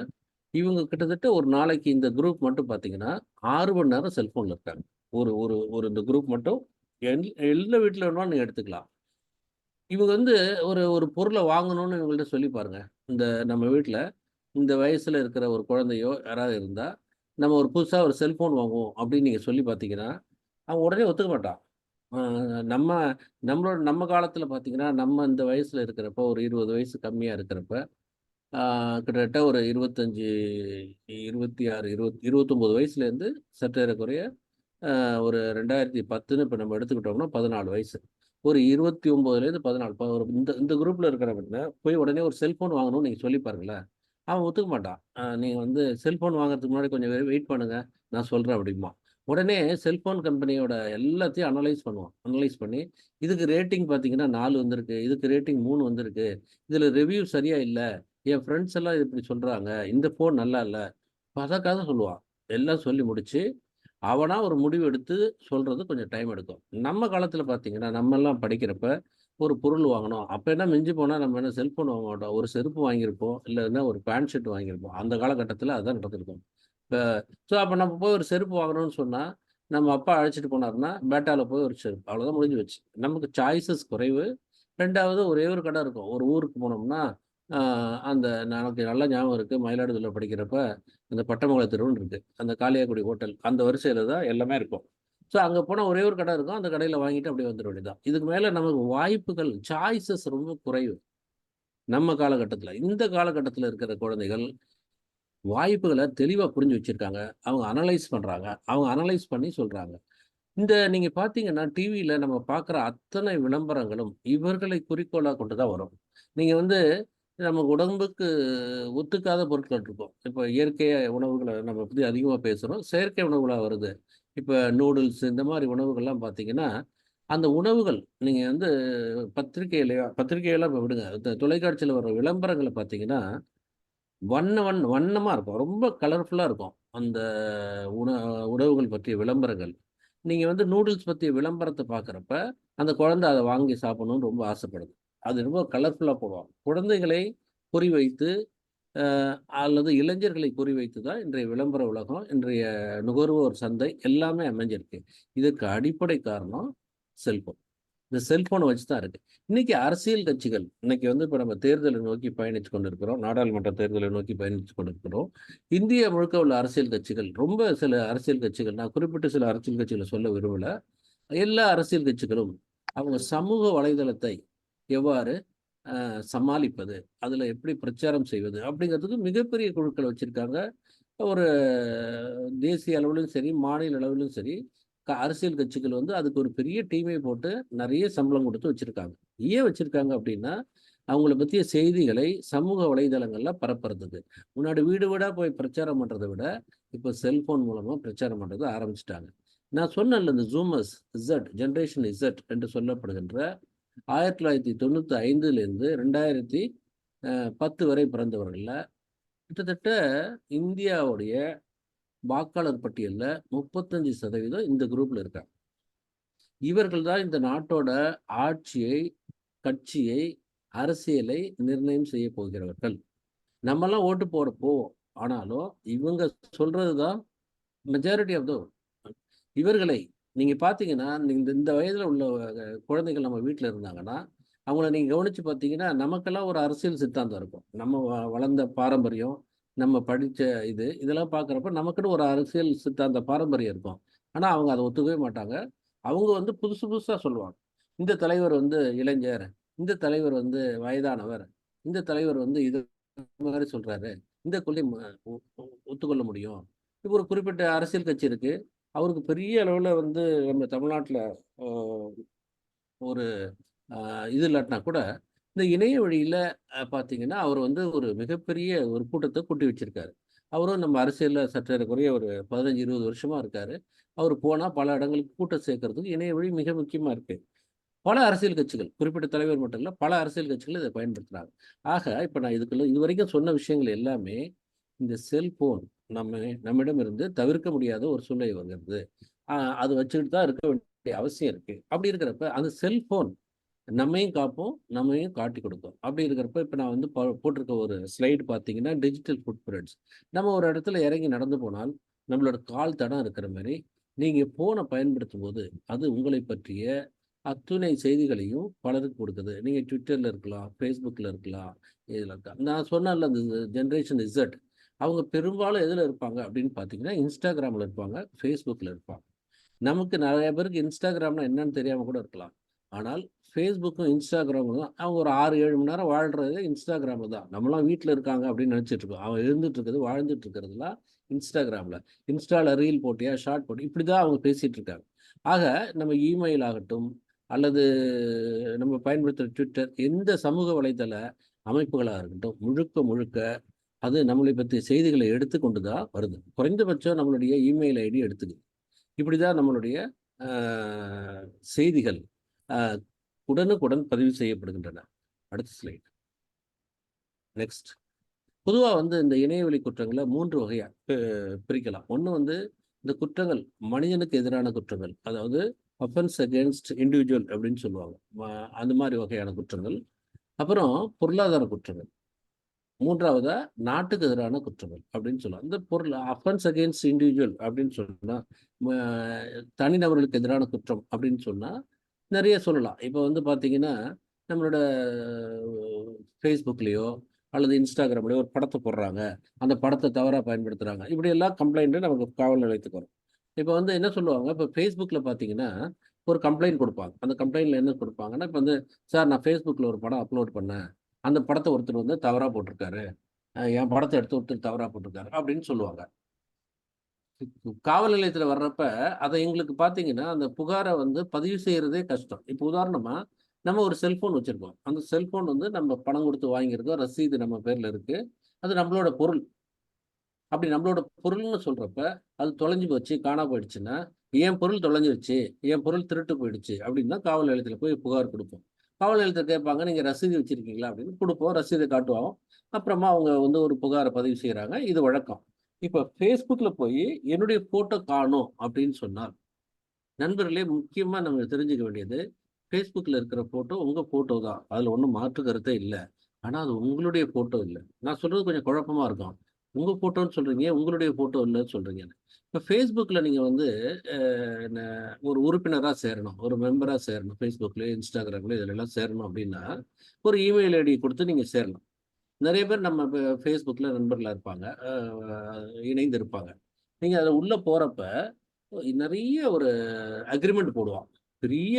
இவங்க கிட்டத்தட்ட ஒரு நாளைக்கு இந்த குரூப் மட்டும் பார்த்தீங்கன்னா 6 மணி நேரம் செல்ஃபோனில் இருக்காங்க. ஒரு ஒரு ஒரு இந்த குரூப் மட்டும் எல்லா வீட்டில் வேணாலும் நீங்கள் எடுத்துக்கலாம். இவங்க வந்து ஒரு ஒரு பொருளை வாங்கணும்னு இவங்கள்ட்ட சொல்லி பாருங்க. இந்த நம்ம வீட்டில் இந்த வயசில் இருக்கிற ஒரு குழந்தையோ யாராவது இருந்தால் நம்ம ஒரு புதுசாக ஒரு செல்ஃபோன் வாங்குவோம் அப்படின்னு நீங்கள் சொல்லி பார்த்தீங்கன்னா அவன் உடனே ஒத்துக்க மாட்டான். நம்ம காலத்தில் பார்த்தீங்கன்னா நம்ம இந்த வயசில் இருக்கிறப்ப ஒரு 20 வயசு கம்மியாக இருக்கிறப்ப கிட்டத்தட்ட ஒரு 25, 26, 29 வயசுலேருந்து சற்றேறக்குறைய ஒரு 2010ன்னு இப்போ நம்ம எடுத்துக்கிட்டோம்னா 14 வயசு, ஒரு 29லேருந்து 14 ஒரு இந்த குரூப்பில் இருக்கிறவங்க போய் உடனே ஒரு செல்ஃபோன் வாங்கணும்னு நீங்கள் சொல்லி பாருங்களேன், அவன் ஒத்துக்க மாட்டான். நீங்கள் வந்து செல்ஃபோன் வாங்குறதுக்கு முன்னாடி கொஞ்சம் வெயிட் பண்ணுங்கள், நான் சொல்கிறேன் அப்படிமா. உடனே செல்ஃபோன் கம்பெனியோட எல்லாத்தையும் அனலைஸ் பண்ணி இதுக்கு ரேட்டிங் பார்த்தீங்கன்னா 4 வந்திருக்கு, இதுக்கு ரேட்டிங் 3 வந்திருக்கு, இதில் ரிவ்யூ சரியாக இல்லை, என் ஃப்ரெண்ட்ஸ் எல்லாம் இப்படி சொல்கிறாங்க, இந்த ஃபோன் நல்லா இல்லை, பதக்காக சொல்லுவான். எல்லாம் சொல்லி முடிச்சு அவனா ஒரு முடிவு எடுத்து சொல்கிறது கொஞ்சம் டைம் எடுக்கும். நம்ம காலத்தில் பார்த்தீங்கன்னா நம்மெல்லாம் படிக்கிறப்ப ஒரு பொருள் வாங்கணும், அப்போ என்ன மிஞ்சி போனால் நம்ம என்ன செல்ஃபோன் வாங்க மாட்டோம், ஒரு செருப்பு வாங்கியிருப்போம், இல்லைன்னா ஒரு பேண்ட் ஷர்ட் வாங்கியிருப்போம். அந்த காலகட்டத்தில் அதான் நடந்திருக்கும். இப்போ ஸோ அப்போ நம்ம போய் ஒரு செருப்பு வாங்கணும்னு சொன்னால் நம்ம அப்பா அழைச்சிட்டு போனாருன்னா பேட்டாவில் போய் ஒரு செருப்பு, அவ்வளோதான் முடிஞ்சு வச்சு. நமக்கு சாய்ஸஸ் குறைவு. ரெண்டாவது ஒரே ஒரு கடை இருக்கும். ஒரு ஊருக்கு போனோம்னா அந்த எனக்கு நல்லா ஞாபகம் இருக்குது, மயிலாடுதுறையில் படிக்கிறப்ப அந்த பட்டமங்கல தெருவுன்னு இருக்குது, அந்த காளியாக்குடி ஹோட்டல் அந்த வரிசையில் தான் எல்லாமே இருக்கும். ஸோ அங்கே போனால் ஒரே ஒரு கடை இருக்கும், அந்த கடையில் வாங்கிட்டு அப்படியே வந்துட வேண்டியதுதான். இதுக்கு மேலே நமக்கு வாய்ப்புகள், சாய்ஸஸ் ரொம்ப குறைவு நம்ம காலகட்டத்தில். இந்த காலகட்டத்தில் இருக்கிற குழந்தைகள் வாய்ப்புகளை தெளிவாக புரிஞ்சு வச்சுருக்காங்க. அவங்க அனலைஸ் பண்ணுறாங்க. அவங்க அனலைஸ் பண்ணி சொல்கிறாங்க. இந்த நீங்கள் பார்த்தீங்கன்னா டிவியில் நம்ம பார்க்குற அத்தனை விளம்பரங்களும் இவர்களை குறிக்கோளாக கொண்டு தான் வரும். நீங்கள் வந்து நம்ம உடம்புக்கு ஒத்துக்காத பொருட்கள் இருக்கும். இப்போ இயற்கை உணவுகளை நம்ம பற்றி அதிகமாக பேசுகிறோம். செயற்கை உணவுகளாக வருது. இப்போ நூடுல்ஸ் இந்த மாதிரி உணவுகள்லாம் பார்த்தீங்கன்னா, அந்த உணவுகள் நீங்கள் வந்து பத்திரிகையெல்லாம் இப்போ விடுங்க. தொலைக்காட்சியில் வர விளம்பரங்களை பார்த்தீங்கன்னா வண்ணமா இருக்கும். ரொம்ப கலர்ஃபுல்லா இருக்கும். அந்த உண உணவுகள் பற்றிய விளம்பரங்கள். நீங்க வந்து நூடுல்ஸ் பத்திய விளம்பரத்த பார்க்குறப்ப, அந்த குழந்தை அத வாங்கி சாப்பிடணும்னு ரொம்ப ஆசைப்படுது. அது ரொம்ப கலர்ஃபுல்லா போடுவாங்க. குழந்தைகளை குறிவைத்து, அ அல்லது இளைஞர்களை குறிவைத்து தான் இன்றைய விளம்பர உலகம், இன்றைய நுகர்வோர் சந்தை எல்லாமே அமைஞ்சிருக்கு. இதற்கு அடிப்படை காரணம் செல்போன். இந்த செல்போனை வச்சு தான் இருக்கு. இன்னைக்கு அரசியல் கட்சிகள் இன்னைக்கு வந்து இப்போ நம்ம தேர்தலை நோக்கி பயணித்து கொண்டிருக்கிறோம். நாடாளுமன்ற தேர்தலை நோக்கி பயணித்து கொண்டிருக்கிறோம். இந்தியா முழுக்க உள்ள அரசியல் கட்சிகள், ரொம்ப சில அரசியல் கட்சிகள், நான் குறிப்பிட்டு சில அரசியல் கட்சிகளை சொல்ல விரும்பல. எல்லா அரசியல் கட்சிகளும் அவங்க சமூக வலைதளத்தை எவ்வாறு சமாளிப்பது, அதுல எப்படி பிரச்சாரம் செய்வது அப்படிங்கிறதுக்கு மிகப்பெரிய குழுக்களை வச்சிருக்காங்க. ஒரு தேசிய அளவிலும் சரி, மாநில அளவிலும் சரி, அரசியல் கட்சிகள் வந்து அதுக்கு ஒரு பெரிய டீமே போட்டு நிறைய சம்பளம் கொடுத்து வச்சிருக்காங்க. ஏன் வச்சிருக்காங்க அப்படின்னா, அவங்கள பத்திய செய்திகளை சமூக வலைதளங்கள்ல பரப்புறதுக்கு. முன்னாடி வீடு வீடா போய் பிரச்சாரம் பண்றத விட, இப்ப செல்போன் மூலமா பிரச்சாரம் பண்றத ஆரம்பிச்சுட்டாங்க. நான் சொன்னேன்ல இந்த ஜூமர்ஸ் ஜெனரேஷன் இசட் என்று சொல்லப்படுகின்ற 1995லிருந்து 2010 வரை பிறந்தவர்கள்ல கிட்டத்தட்ட இந்தியாவுடைய வாக்காளர் பட்டியல்ல 35% இந்த குரூப்ல இருக்காங்க. இவர்கள் தான் இந்த நாட்டோட ஆட்சியை, கட்சியை, அரசியலை நிர்ணயம் செய்ய போகிறவர்கள். நம்மலாம் ஓட்டு போட போவோம். ஆனாலும் இவங்க சொல்றது தான் மெஜாரிட்டி ஆஃப் த இவர்களை நீங்க பார்த்தீங்கன்னா, இந்த இந்த வயதில உள்ள குழந்தைகள் நம்ம வீட்ல இருந்தாங்கன்னா, அவங்கள நீங்க கவனிச்சு பார்த்தீங்கன்னா, நமக்கெல்லாம் ஒரு அரசியல் சித்தாந்தம் இருக்கும். நம்ம வளர்ந்த பாரம்பரியம், நம்ம படிச்ச இதெல்லாம் பார்க்குறப்ப நமக்குன்னு ஒரு அரசியல் சித்தாந்த பாரம்பரியம் இருக்கும். ஆனா, அவங்க அத ஒத்துக்கவே மாட்டாங்க. அவங்க வந்து புதுசு புதுசா சொல்லுவாங்க. இந்த தலைவர் வந்து இளைஞர், இந்த தலைவர் வந்து வயதானவர், இந்த தலைவர் வந்து இது மாரி சொல்றாரு. இந்த கொள்கை ஒத்துக்கொள்ள முடியும். இப்போ ஒரு குறிப்பிட்ட அரசியல் கட்சி இருக்கு. அவருக்கு பெரிய அளவுல வந்து நம்ம தமிழ்நாட்டுல அ ஒரு இது இல்லாட்டினா கூட, இந்த இணைய வழியில பார்த்தீங்கன்னா, அவர் வந்து ஒரு மிகப்பெரிய ஒரு கூட்டத்த கூட்டி வச்சிருக்காரு. அவரும் நம்ம அரசியல்ல சற்றேறக்குறைய ஒரு 15, 20 வருஷமா இருக்காரு. அவரு போனா பல இடங்களுக்கு கூட்டம் சேர்க்கறதுக்கு இணைய வழி மிக முக்கியமா இருக்கு. பல அரசியல் கட்சிகள், குறிப்பிட்ட தலைவர் மட்டும் இல்ல, பல அரசியல் கட்சிகள் இத பயன்படுத்துறாங்க. ஆக, இப்ப நான் இதுவரைக்கும் சொன்ன விஷயங்கள் எல்லாமே, இந்த செல்போன் நம்மிடம் இருந்து தவிர்க்க முடியாத ஒரு சூழ்நிலை வருகிறது. அ அது வச்சுக்கிட்டு தான் இருக்க வேண்டிய அவசியம் இருக்கு. அப்படி இருக்கிறப்ப, அந்த செல்போன் நம்மையும் காப்போம், நம்மையும் காட்டிக் கொடுக்கும். அப்படி இருக்கிறப்ப, இப்ப நான் வந்து போட்டிருக்க ஒரு ஸ்லைடு பார்த்தீங்கன்னா, டிஜிட்டல் ஃபுட் பிரிண்ட்ஸ். நம்ம ஒரு இடத்துல இறங்கி நடந்து போனால், நம்மளோட கால் தடம் இருக்கிற மாரி, நீங்க ஃபோன பயன்படுத்தும்போது, அது உங்களை பற்றிய அத்துணை செய்திகளையும் பலருக்கு கொடுக்குது. நீங்க Twitterல இருக்கலாம், Facebookல இருக்கலாம், இதுல இருக்கலாம். நான் சொன்னேன்ல இந்த ஜெனரேஷன் இசட். அவங்க பெரும்பாலும் எதுல இருப்பாங்க அப்படின்னு பார்த்தீங்கன்னா, Instagramல இருப்பாங்க, Facebookல இருப்பாங்க. நமக்கு நெறைய பேருக்கு Instagramனா என்னன்னு தெரியாம கூட இருக்கலாம். ஆனால் Facebookம், Instagramம் தான் அவங்க ஒரு 6, 7 மணி நேரம் வாழ்றதே Instagramல தான். நம்மலாம் வீட்ல இருக்காங்க அப்படின்னு நெனச்சுட்டு இருக்கோம். அவன் இருந்துட்டு இருக்கிறது, வாழ்ந்துட்டு இருக்கிறதுலாம் Instagramல. இன்ஸ்டால ரீல் போட்டியா, ஷார்ட் போட்டு இப்படிதான் அவங்க பேசிட்டு இருக்காங்க. ஆக நம்ம இமெயில் ஆகட்டும், அல்லது நம்ம பயன்படுத்துற Twitter, எந்த சமூக வலைதள அமைப்புகளா இருக்கட்டும், முழுக்க முழுக்க அது நம்மளை பத்திய செய்திகளை எடுத்துக்கொண்டு தான் வருது. குறைந்தபட்சம் நம்மளுடைய இமெயில் ஐடி எடுத்துக்குது. இப்படிதான் நம்மளுடைய அ செய்திகள் அ உடனுக்குடன் பதிவு செய்யப்படுகின்றன. அடுத்த ஸ்லைட். நெக்ஸ்ட். பொதுவா வந்து இந்த இணையவழி குற்றங்கள 3 வகையா பிரிக்கலாம். ஒண்ணு வந்து இந்த குற்றங்கள் மனிதனுக்கு எதிரான குற்றங்கள். அதாவது அஃபென்ஸ் அகைன்ஸ்ட் இண்டிவிஜுவல் அப்படின்னு சொல்லுவாங்க. அந்த மாரி வகையான குற்றங்கள். அப்புறம் பொருளாதார குற்றங்கள். 3வதா நாட்டுக்கு எதிரான குற்றங்கள் அப்படின்னு சொல்லலாம். இந்த அஃபென்ஸ் அகைன்ஸ்ட் இண்டிவிஜுவல் அப்படின்னு சொன்னா, ம தனிநபர்களுக்கு எதிரான குற்றம் அப்படின்னு சொன்னா, நெறைய சொல்லலாம். இப்ப வந்து பார்த்தீங்கன்னா, நம்மளோட Facebookலயோ அல்லது Instagramலயோ ஒரு படத்த போடுறாங்க. அந்த படத்த தவறா பயன்படுத்துறாங்க. இப்படியெல்லாம் கம்ப்ளைண்ட் நமக்கு காவல் நிலையத்துக்கு வரும். இப்ப வந்து என்ன சொல்லுவாங்க, இப்ப Facebookல பார்த்தீங்கன்னா, ஒரு கம்ப்ளைண்ட் குடுப்பாங்க. அந்த கம்ப்ளைண்ட்ல என்ன குடுப்பாங்கன்னா, இப்ப வந்து, "சார் நான் Facebookல ஒரு படம் அப்லோட் பண்ணேன். அந்த படத்த ஒருத்தர் வந்து தவறா போட்டிருக்காரு. என் படத்தை எடுத்து ஒருத்தர் தவறா போட்டிருக்காரு அப்படின்னு சொல்லுவாங்க. காவல் நிலையத்துல வர்றப்ப அதை எங்களுக்கு பார்த்தீங்கன்னா, அந்த புகாரை வந்து பதிவு செய்யறதே கஷ்டம். இப்போ உதாரணமா, நம்ம ஒரு செல்போன் வச்சிருக்கோம். அந்த செல்போன் வந்து நம்ம பணம் கொடுத்து வாங்கியிருக்கோம். ரசீது நம்ம பேர்ல இருக்கு. அது நம்மளோட பொருள். அப்படி நம்மளோட பொருள்னு சொல்றப்ப, அது தொலைஞ்சு போச்சு, காணாம போயிடுச்சுன்னா, என் பொருள் தொலைஞ்சிருச்சு, என் பொருள் திருட்டு போயிடுச்சு அப்படின்னு தான் காவல் நிலையத்துல போய் புகார் குடுப்போம். காவல் நிலையத்துல கேட்பாங்க, "நீங்க ரசீது வச்சிருக்கீங்களா?" அப்படின்னு குடுப்போம். ரசீத காட்டுவோம். அப்புறமா அவங்க வந்து ஒரு புகார பதிவு செய்றாங்க. இது வழக்கம். இப்ப Facebookல போயி என்னுடைய ஃபோட்டோ காணோம் அப்படின்னு சொன்னால், நண்பர்களே முக்கியமா நம்ம தெரிஞ்சுக்க வேண்டியது, Facebookல இருக்கிற ஃபோட்டோ உங்க ஃபோட்டோ தான். அதுல ஒண்ணும் மாற்று கருத்தே இல்ல. ஆனா அது உங்களுடைய ஃபோட்டோ இல்ல. நான் சொல்றது கொஞ்சம் குழப்பமா இருக்கும். உங்க ஃபோட்டோன்னு சொல்றீங்க, உங்களுடைய ஃபோட்டோ இல்லன்னு சொல்றீங்க. இப்ப Facebookல நீங்க வந்து அ ந ஒரு உறுப்பினரா சேரணும். ஒரு மெம்பரா சேரணும். Facebookலயோ, Instagramலயோ இதுலலாம் சேரணும் அப்படின்னா, ஒரு இமெயில் ஐடி குடுத்து நீங்க சேரணும். நெறைய பேர் நம்ம Facebookல நண்பர்களா இருப்பாங்க. இணைந்து இருப்பாங்க. நீங்க அதுல உள்ள போறப்ப, நெறைய ஒரு அக்ரீமெண்ட் போடுவான். பெரிய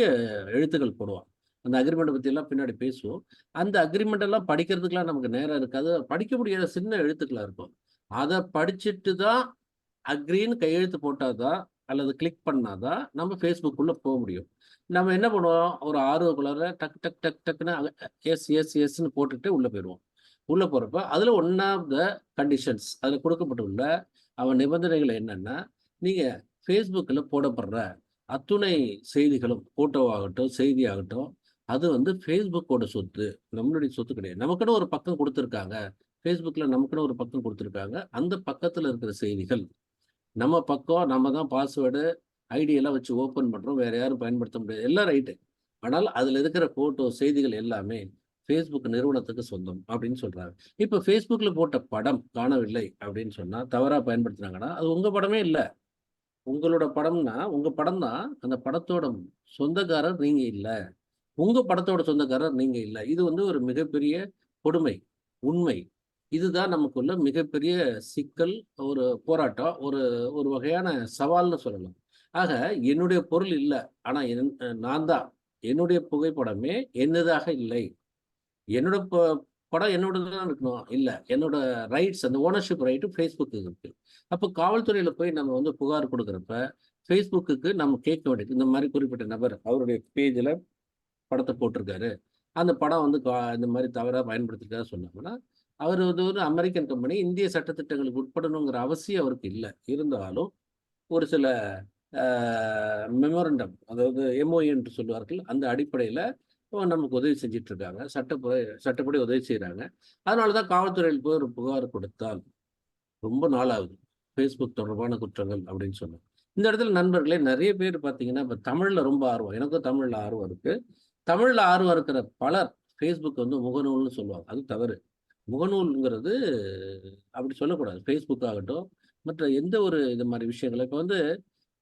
எழுத்துக்கள் போடுவான். அந்த அக்ரீமெண்ட்ட பத்தியெல்லாம் பின்னாடி பேசுவோம். அந்த அக்ரீமெண்ட் எல்லாம் படிக்கிறதுக்குலாம் நமக்கு நேரம் இருக்காது. படிக்க முடியாத சின்ன எழுத்துக்களா இருக்கும். அத படிச்சுட்டு தான் அக்ரீன்னு கையெழுத்து போட்டா தான், அல்லது கிளிக் பண்ணா தான் நம்ம Facebookக்குள்ள போ முடியும். நம்ம என்ன பண்ணுவோம், ஒரு ஆர்வ கோளாறுல டக் டக் டக் டக்ன்னு எஸ் எஸ் எஸ்ன்னு போட்டுட்டு உள்ள போயிருவோம். உள்ள போறப்ப, அதுல ஒன் ஆஃப் த கண்டிஷன்ஸ் அதுல கொடுக்கப்பட்டுள்ள நிபந்தனைகள் என்னன்னா, நீங்க Facebookல போடப்படுற அத்துணை செய்திகளும், ஃபோட்டோவாகட்டும், செய்தியாகட்டும், அது வந்து Facebookஓட சொத்து. நம்மளுடைய சொத்து கிடையாது. நமக்குன்னு ஒரு பக்கம் குடுத்துருக்காங்க. Facebookல நமக்குன்னு ஒரு பக்கம் குடுத்துருக்காங்க. அந்த பக்கத்துல இருக்கிற செய்திகள், நம்ம பக்கம், நம்ம தான் பாஸ்வேர்டு, ஐடி எல்லாம் வச்சு ஓப்பன் பண்றோம். வேற யாரும் பயன்படுத்த முடியாது. எல்லாம் ரைட்டு. ஆனால் அதுல இருக்கிற ஃபோட்டோ, செய்திகள் எல்லாமே Facebook நிறுவனத்துக்கு சொந்தம் அப்படின்னு சொல்றாங்க. இப்ப Facebookல போட்ட படம் காணவில்லை அப்படின்னு சொன்னா, தவறா பயன்படுத்துனாங்கன்னா, அது உங்க படமே இல்ல. உங்களோட படம்னா, உங்க படம் தான். அந்த படத்தோட சொந்தக்காரர் நீங்க இல்ல. உங்க படத்தோட சொந்தக்காரர் நீங்க இல்ல. இது வந்து ஒரு மிகப்பெரிய கொடுமை. உண்மை. இதுதான் நமக்குள்ள மிகப்பெரிய சிக்கல், ஒரு போராட்டம், ஒரு ஒரு வகையான சவால்ன்னு சொல்லலாம். ஆக என்னுடைய பொருள் இல்ல. ஆனா நான் தான். என்னுடைய புகைப்படமே என்னதாக இல்லை. என்னோட படம் என்னோடது தான் இருக்கணும். இல்ல. என்னோட ரைட்ஸ் அந்த ஓனர்ஷிப் ரைட் Facebookக்கு இருக்கு. அப்போ காவல்துறையில போய் நம்ம வந்து புகார் குடுக்குறப்ப, Facebookக்கு நம்ம கேட்க வேண்டியது, இந்த மாரி குறிப்பிட்ட நபர் அவருடைய பேஜ்ல படத்த போட்டிருக்காரு. அந்த படம் வந்து இந்த மாரி தவறா பயன்படுத்திருக்காரு சொன்னாங்கன்னா, அவரு வந்து ஒரு அமெரிக்கன் கம்பெனி. இந்திய சட்டதிட்டங்களுக்கு உட்படணுங்கிற அவசியம் அவருக்கு இல்ல. இருந்தாலும் ஒரு சில அ மெமோரண்டம் அதாவது எம்ஓயு என்று சொல்லுவார்கள். அந்த அடிப்படையில நமக்கு உதவி செஞ்சுட்டு இருக்காங்க. சட்டப்படி உதவி செய்றாங்க. அதனால தான் காவல்துறையில் போய் ஒரு புகார் கொடுத்தால் ரொம்ப நாள் ஆகுது. Facebook தொடர்பான குற்றங்கள் அப்படின்னு சொன்னா. இந்த இடத்துல நண்பர்களே நெறைய பேர் பார்த்தீங்கன்னா, இப்ப தமிழ்ல ரொம்ப ஆர்வம். எனக்கும் தமிழ்ல ஆர்வம் இருக்கு. தமிழ்ல ஆர்வம் இருக்கிற பலர் Facebook வந்து முகநூல்னு சொல்லுவாங்க. அது தவறு. முகநூல்ங்கிறது அப்படி சொல்லக்கூடாது. Facebook ஆகட்டும், மற்ற எந்த ஒரு இது மாரி விஷயங்கள் இப்ப வந்து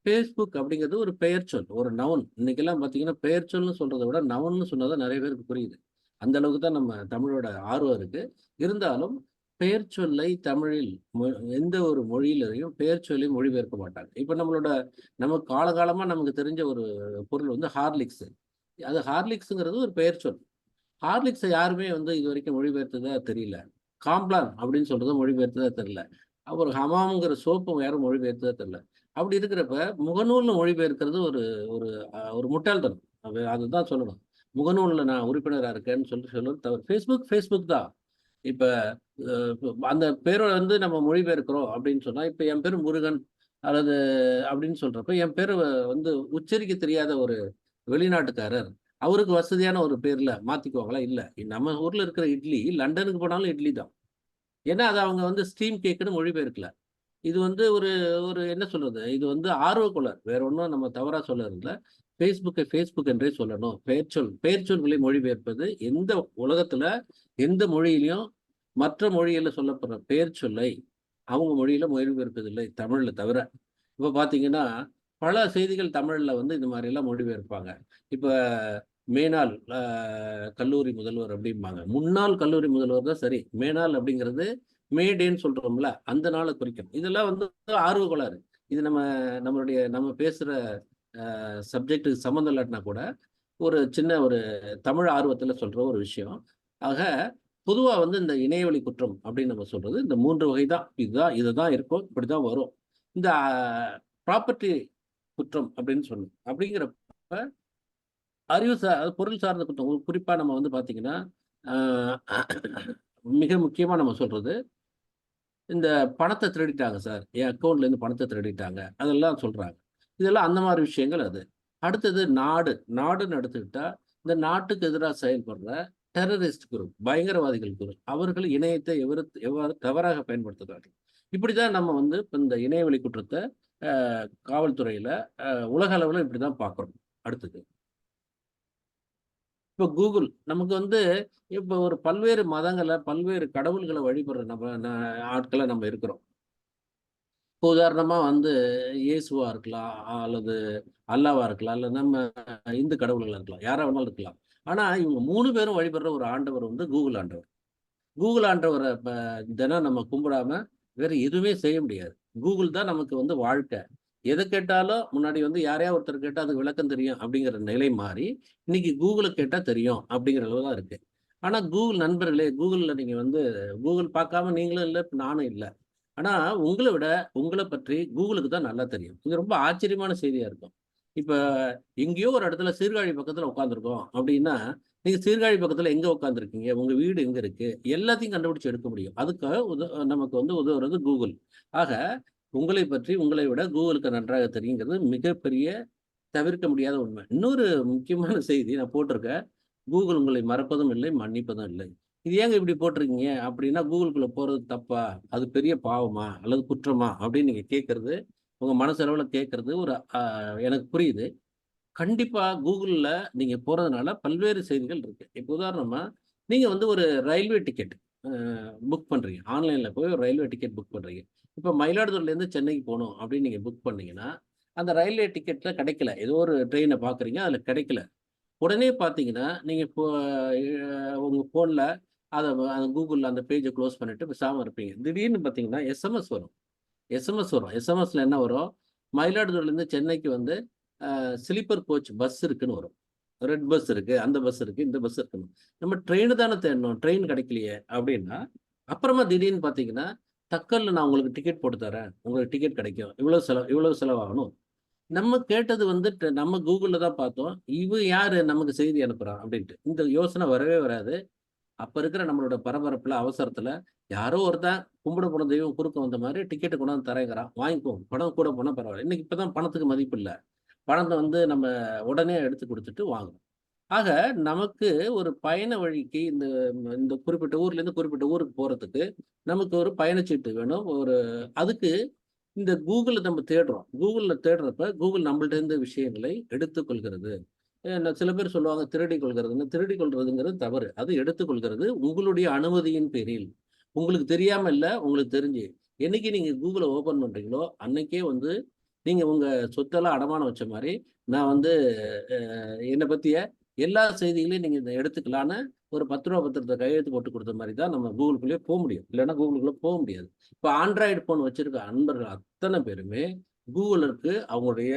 Facebook அப்படிங்கிறது ஒரு பெயர்ச்சொல். ஒரு நவுன். இன்னைக்கெல்லாம் பார்த்தீங்கன்னா, பெயர்ச்சொல்னு சொல்றத விட நவுன்னு சொன்னா தான் நெறைய பேருக்கு புரியுது. அந்த அளவுக்கு தான் நம்ம தமிழோட ஆர்வம் இருக்கு. இருந்தாலும் பெயர்ச்சொல்லை தமிழில் எந்த ஒரு மொழியிலயும் பெயர்ச்சொல்லை மொழிபெயர்க்க மாட்டாங்க. இப்ப நமக்கு காலகாலமா நமக்கு தெரிஞ்ச ஒரு பொருள் வந்து ஹார்லிக்ஸ். அது ஹார்லிக்ஸ்ங்கிறது ஒரு பெயர்ச்சொல். ஹார்லிக்ஸ யாருமே வந்து இதுவரைக்கும் மொழிபெயர்த்ததா தெரியல. காம்ப்ளான் அப்படின்னு சொல்றத மொழிபெயர்த்ததா தெரியல. அப்புறம் ஹமாம்ங்கிற சோப்பும் யாரும் மொழிபெயர்த்ததா தெரியல. அப்படி இருக்கிறப்ப, முகநூல்னு மொழிபெயர்க்கிறது ஒரு ஒரு ஒரு முட்டாள்தனம். அதுதான் சொல்லணும். முகநூல்ல நான் உறுப்பினரா இருக்கேன்னு சொல்றது தவறு. Facebook தான். இப்ப அந்த பேர வந்து நம்ம மொழிபெயர்க்கிறோம் அப்படின்னு சொன்னா, இப்ப என் பேரு முருகன் அல்லது அப்படின்னு சொல்றப்ப, என் பேரு வந்து உச்சரிக்க தெரியாத ஒரு வெளிநாட்டுக்காரர், அவருக்கு வசதியான ஒரு பேர்ல மாத்திக்குவாங்களா? இல்ல. நம்ம ஊர்ல இருக்கிற இட்லி, லண்டனுக்கு போனாலும் இட்லி தான். ஏன்னா, அத அவங்க வந்து ஸ்டீம் கேக்குன்னு மொழிபெயர்க்கல. இது வந்து ஒரு ஒரு என்ன சொல்றது? இது வந்து ஆர்வக்கோளாறு. வேற ஒண்ணும் நம்ம தவறா சொல்ல வரல. Facebookஐ Facebook என்றே சொல்லணும். பெயர்ச்சொல்களை மொழிபெயர்ப்பது உலகத்துல எந்த மொழியிலயும் மற்ற மொழியில சொல்லப்படுற பெயர்ச்சொல்லை அவங்க மொழியில மொழிபெயர்ப்பதில்லை. தமிழ்ல தவிர. இப்ப பார்த்தீங்கன்னா, பல செய்திகள் தமிழ்ல வந்து இந்த மாரிலாம் மொழிபெயர்ப்பாங்க. இப்ப மேனாள் கல்லூரி முதல்வர் அப்படிம்பாங்க. முன்னாள் கல்லூரி முதல்வர் தான் சரி. மேனாள் அப்படிங்கிறது மே டேன்னு சொல்றோம்ல, அந்த நாள குறிக்கும். இதெல்லாம் வந்து ஆர்வ கோளாறு. இது நம்ம பேசுற சப்ஜெக்ட்டுக்கு சம்மந்தம் இல்லாட்டினா கூட, ஒரு சின்ன ஒரு தமிழ் ஆர்வத்துல சொல்ற ஒரு விஷயம். ஆக பொதுவா வந்து இந்த இணையவழி குற்றம் அப்படின்னு நம்ம சொல்றது இந்த 3 வகை தான். இதுதான் இருக்கும், இப்படிதான் வரும். இந்த ப்ராப்பர்ட்டி குற்றம் அப்படின்னு சொல்லணும். அப்படிங்கிறப்ப அது பொருள் சார்ந்த குற்றம். குறிப்பா நம்ம வந்து பார்த்தீங்கன்னா, ஆ மிக முக்கியமா நம்ம சொல்றது, இந்த பணத்த திருடிட்டாங்க சார். என் அக்கவுண்ட்லேருந்து பணத்த திருடிட்டாங்க. அதெல்லாம் சொல்றாங்க. இதெல்லாம் அந்த மாரி விஷயங்கள் அது. அடுத்தது நாடுன்னு எடுத்துக்கிட்டா, இந்த நாட்டுக்கு எதிரா செயல்படுற டெரரிஸ்ட் குரூப், பயங்கரவாதிகள் குரூப். அவர்கள் இணையத்தை எவ்வாறு தவறாக பயன்படுத்துகிறார்கள். இப்படிதான் நம்ம வந்து இப்ப இந்த இணையவழி குற்றத்த அ காவல்துறையில உலக அளவுல இப்படிதான் பார்க்குறோம். அடுத்தது. இப்ப கூகுள் நமக்கு வந்து இப்ப ஒரு பல்வேறு மதங்கள, பல்வேறு கடவுள்கள வழிபடுற ஆட்களா நம்ம இருக்கிறோம். இப்போ உதாரணமா வந்து இயேசுவா இருக்கலாம், அல்லது அல்லாவா இருக்கலாம், இல்ல நம்ம இந்து கடவுள்களா இருக்கலாம். யாரா வேணாலும் இருக்கலாம். ஆனா இவங்க 3 பேரும் வழிபடுற ஒரு ஆண்டவர் வந்து கூகுள் ஆண்டவர். கூகுள் ஆண்டவர தினம் நம்ம கும்பிடாம வேற எதுவுமே செய்ய முடியாது. கூகுள் தான் நமக்கு வந்து வாழ்க்கை. எத கேட்டாலும் முன்னாடி வந்து யாரையா ஒருத்தர் கேட்டா அதுக்கு விளக்கம் தெரியும் அப்படிங்கிற நிலை மாறி, இன்னைக்கு கூகுள கேட்டா தெரியும் அப்படிங்கிற அளவு தான் இருக்கு. ஆனா கூகுள் நண்பர்களே, கூகுள்ல நீங்க வந்து கூகுள் பார்க்காம நீங்களும் இல்ல, நானும் இல்ல. ஆனா உங்கள விட உங்கள பற்றி கூகுளுக்கு தான் நல்லா தெரியும். இது ரொம்ப ஆச்சரியமான செய்தியா இருக்கும். இப்ப எங்கேயோ ஒரு இடத்துல சீர்காழி பக்கத்துல உட்கார்ந்துருக்கோம் அப்படின்னா, நீங்க சீர்காழி பக்கத்துல எங்க உட்கார்ந்துருக்கீங்க? உங்க வீடு எங்க இருக்கு? எல்லாத்தையும் கண்டுபிடிச்சு எடுக்க முடியும். அதுக்கு நமக்கு வந்து உதவுறது கூகுள். ஆக உங்களை பற்றி உங்களை விட கூகுளுக்கு நன்றாக தெரியுங்கிறது மிகப்பெரிய தவிர்க்க முடியாத உண்மை. இன்னொரு முக்கியமான செய்தி நான் போட்டிருக்கேன். கூகுள் உங்களை மறப்பதும் இல்லை, மன்னிப்பதும் இல்லை. இது ஏங்க இப்படி போட்டிருக்கீங்க? அப்படின்னா கூகுள்குள்ள போறது தப்பா? அது பெரிய பாவமா? அல்லது குற்றமா? அப்படின்னு நீங்க கேட்கறது, உங்க மனசளவுல கேட்கறது ஒரு எனக்கு புரியுது. கண்டிப்பா கூகுள்ல நீங்க போறதுனால பல்வேறு செய்திகள் இருக்கு. இப்போ உதாரணமா, நீங்க வந்து ஒரு ரயில்வே டிக்கெட் அ புக் பண்றீங்க. ஆன்லைன்ல போய் ஒரு ரயில்வே டிக்கெட் புக் பண்றீங்க. இப்ப மயிலாடுதுறையிலேருந்து சென்னைக்கு போணும் அப்படின்னு நீங்க புக் பண்ணீங்கன்னா, அந்த ரயில்வே டிக்கெட்ல கிடைக்கல. ஏதோ ஒரு ட்ரெயின பார்க்குறீங்க, அதுல கிடைக்கல. உடனே பார்த்தீங்கன்னா, நீங்க இப்போ உங்க ஃபோன்ல அத அந்த கூகுள்ல அந்த பேஜ குளோஸ் பண்ணிட்டு பேசாம இருப்பீங்க. திடீர்னு பார்த்தீங்கன்னா, எஸ்எம்எஸ் வரும். எஸ்எம்எஸ்ல என்ன வரும்? மயிலாடுதுறையிலேருந்து சென்னைக்கு வந்து ஸ்லீப்பர் கோச் பஸ் இருக்குன்னு வரும். ரெட் பஸ் இருக்கு, அந்த பஸ் இருக்கு, இந்த பஸ் இருக்குன்னு. நம்ம ட்ரெயின் தானே தேடணும். ட்ரெயின் கிடைக்கலையே அப்படின்னா, அப்புறமா திடீர்னு பார்த்தீங்கன்னா, தக்கல்ல நான் உங்களுக்கு டிக்கெட் போட்டு தரேன். உங்களுக்கு டிக்கெட் கிடைக்கும். இவ்வளவு செலவாகணும். நம்ம கேட்டது வந்து நம்ம கூகுள்ல தான் பார்த்தோம். இவன் யாரு நமக்கு செய்தி அனுப்புறான் அப்படின்ட்டு. இந்த யோசனை வரவே வராது. அப்ப இருக்கிற நம்மளோட பரபரப்புல, அவசரத்துல யாரோ ஒருத்தன் கும்பிட போன தெய்வம் குறுக்க வந்த மாரி டிக்கெட்ட கொண்டாந்து தரேங்கிறான். வாங்கிக்கோ. பணம் கூட போனா பரவாயில்ல. இன்னைக்கு இப்பதான் பணத்துக்கு மதிப்பு இல்ல. பணத்த வந்து நம்ம உடனே எடுத்து குடுத்துட்டு வாங்குறோம். ஆக நமக்கு ஒரு பயண வழிக்கு இந்த இந்த குறிப்பிட்ட ஊர்லேருந்து குறிப்பிட்ட ஊருக்கு போறதுக்கு நமக்கு ஒரு பயணச்சீட்டு வேணும். அதுக்கு இந்த கூகுள்ல நம்ம தேடுறோம். கூகுள்ல தேடுறப்ப கூகுள் நம்மள்ட்ட இருந்து விஷயங்களை எடுத்துக்கொள்கிறது. சில பேர் சொல்லுவாங்க திருடிக் கொள்கிறதுன்னு. திருடிக் கொள்றதுங்கிறது தவறு. அது எடுத்துக்கொள்கிறது உங்களுடைய அனுமதியின் பேரில். உங்களுக்கு தெரியாம இல்ல, உங்களுக்கு தெரிஞ்சு. என்னைக்கு நீங்க கூகுள ஓப்பன் பண்றீங்களோ, அன்னைக்கே வந்து நீங்க உங்க சொத்தெல்லாம் அடமானம் வச்ச மாரி, நான் வந்து என்ன பத்திய எல்லா செய்திகளையும் நீங்க இத எடுத்துக்கலான்னு ஒரு ரூ. 10 பத்திரத்த கையெழுத்து போட்டு குடுத்த மாரி தான் நம்ம கூகுள்குள்ளயே முடியும். இல்லன்னா கூகுள்குள்ள முடியாது. இப்ப ஆண்ட்ராய்டு ஃபோன் வச்சிருக்க அன்பர்கள் அத்தன பேருமே கூகுளுக்கு அவங்களுடைய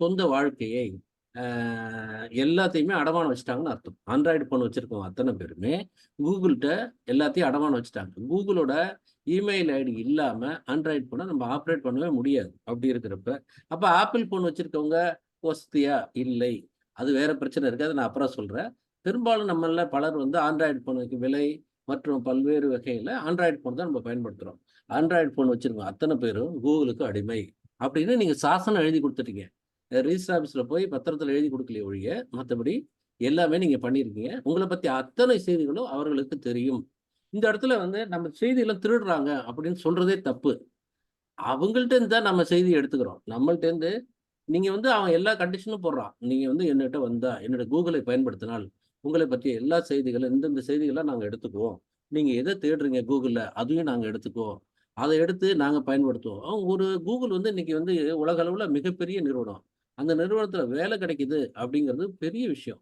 சொந்த வாழ்க்கையை, அ எல்லாத்தையுமே அடமானம் வச்சுட்டாங்கன்னு அர்த்தம். ஆண்ட்ராய்டு ஃபோன் வச்சிருக்கவங்க அத்தன பேருமே கூகுள்ட்ட எல்லாத்தையும் அடமானம் வச்சுட்டாங்க. கூகுளோட இமெயில் ஐடி இல்லாம ஆண்ட்ராய்டு ஃபோன நம்ம ஆப்பரேட் பண்ணவே முடியாது. அப்படி இருக்கிறப்ப, அப்ப ஆப்பிள் ஃபோன் வச்சிருக்கவங்க வசதியா? இல்லை. அது வேற பிரச்சனை இருக்கு. அத நான் அப்புறம் சொல்றேன். பெரும்பாலும் நம்மள்ல பலர் வந்து ஆண்ட்ராய்டு ஃபோனுக்கு விலை மற்றும் பல்வேறு வகையில ஆண்ட்ராய்டு ஃபோன் தான் நம்ம பயன்படுத்துறோம். ஆண்ட்ராய்டு ஃபோன் வச்சிருக்கவங்க அத்தன பேரும் கூகுளுக்கு அடிமை. அப்படின்னு நீங்க சாசனம் எழுதி குடுத்துட்டீங்க. ரிஜிஸ்டர் ஆபீஸ்ல போய் பத்திரத்துல எழுதி குடுக்கலையே ஒழிய, மத்தபடி எல்லாமே நீங்க பண்ணியிருக்கீங்க. உங்கள பத்தி அத்தனை செய்திகளும் அவர்களுக்கு தெரியும். இந்த இடத்துல வந்து நம்ம செய்தியெல்லாம் திருடுறாங்க அப்படின்னு சொல்றதே தப்பு. அவங்கள்ட்ட இருந்து தான் நம்ம செய்திய எடுத்துக்கிறோம். நம்மள்ட்ட இருந்து நீங்க வந்து அவன் எல்லா கண்டிஷனும் போடுறான். நீங்க வந்து என்னட்ட வந்தா, என்னோட கூகுளை பயன்படுத்தினால், உங்களை பற்றிய எல்லா செய்திகளும் இந்தந்த செய்திகள நாங்க எடுத்துக்குவோம். நீங்க எத தேடுறீங்க கூகுள்ல, அதையும் நாங்க எடுத்துக்குவோம். அத எடுத்து நாங்க பயன்படுத்துவோம். ஒரு கூகுள் வந்து இன்னைக்கு வந்து உலக அளவுல மிகப்பெரிய நிறுவனம். அந்த நிறுவனத்துல வேலை கிடைக்குது அப்படிங்கிறது பெரிய விஷயம்.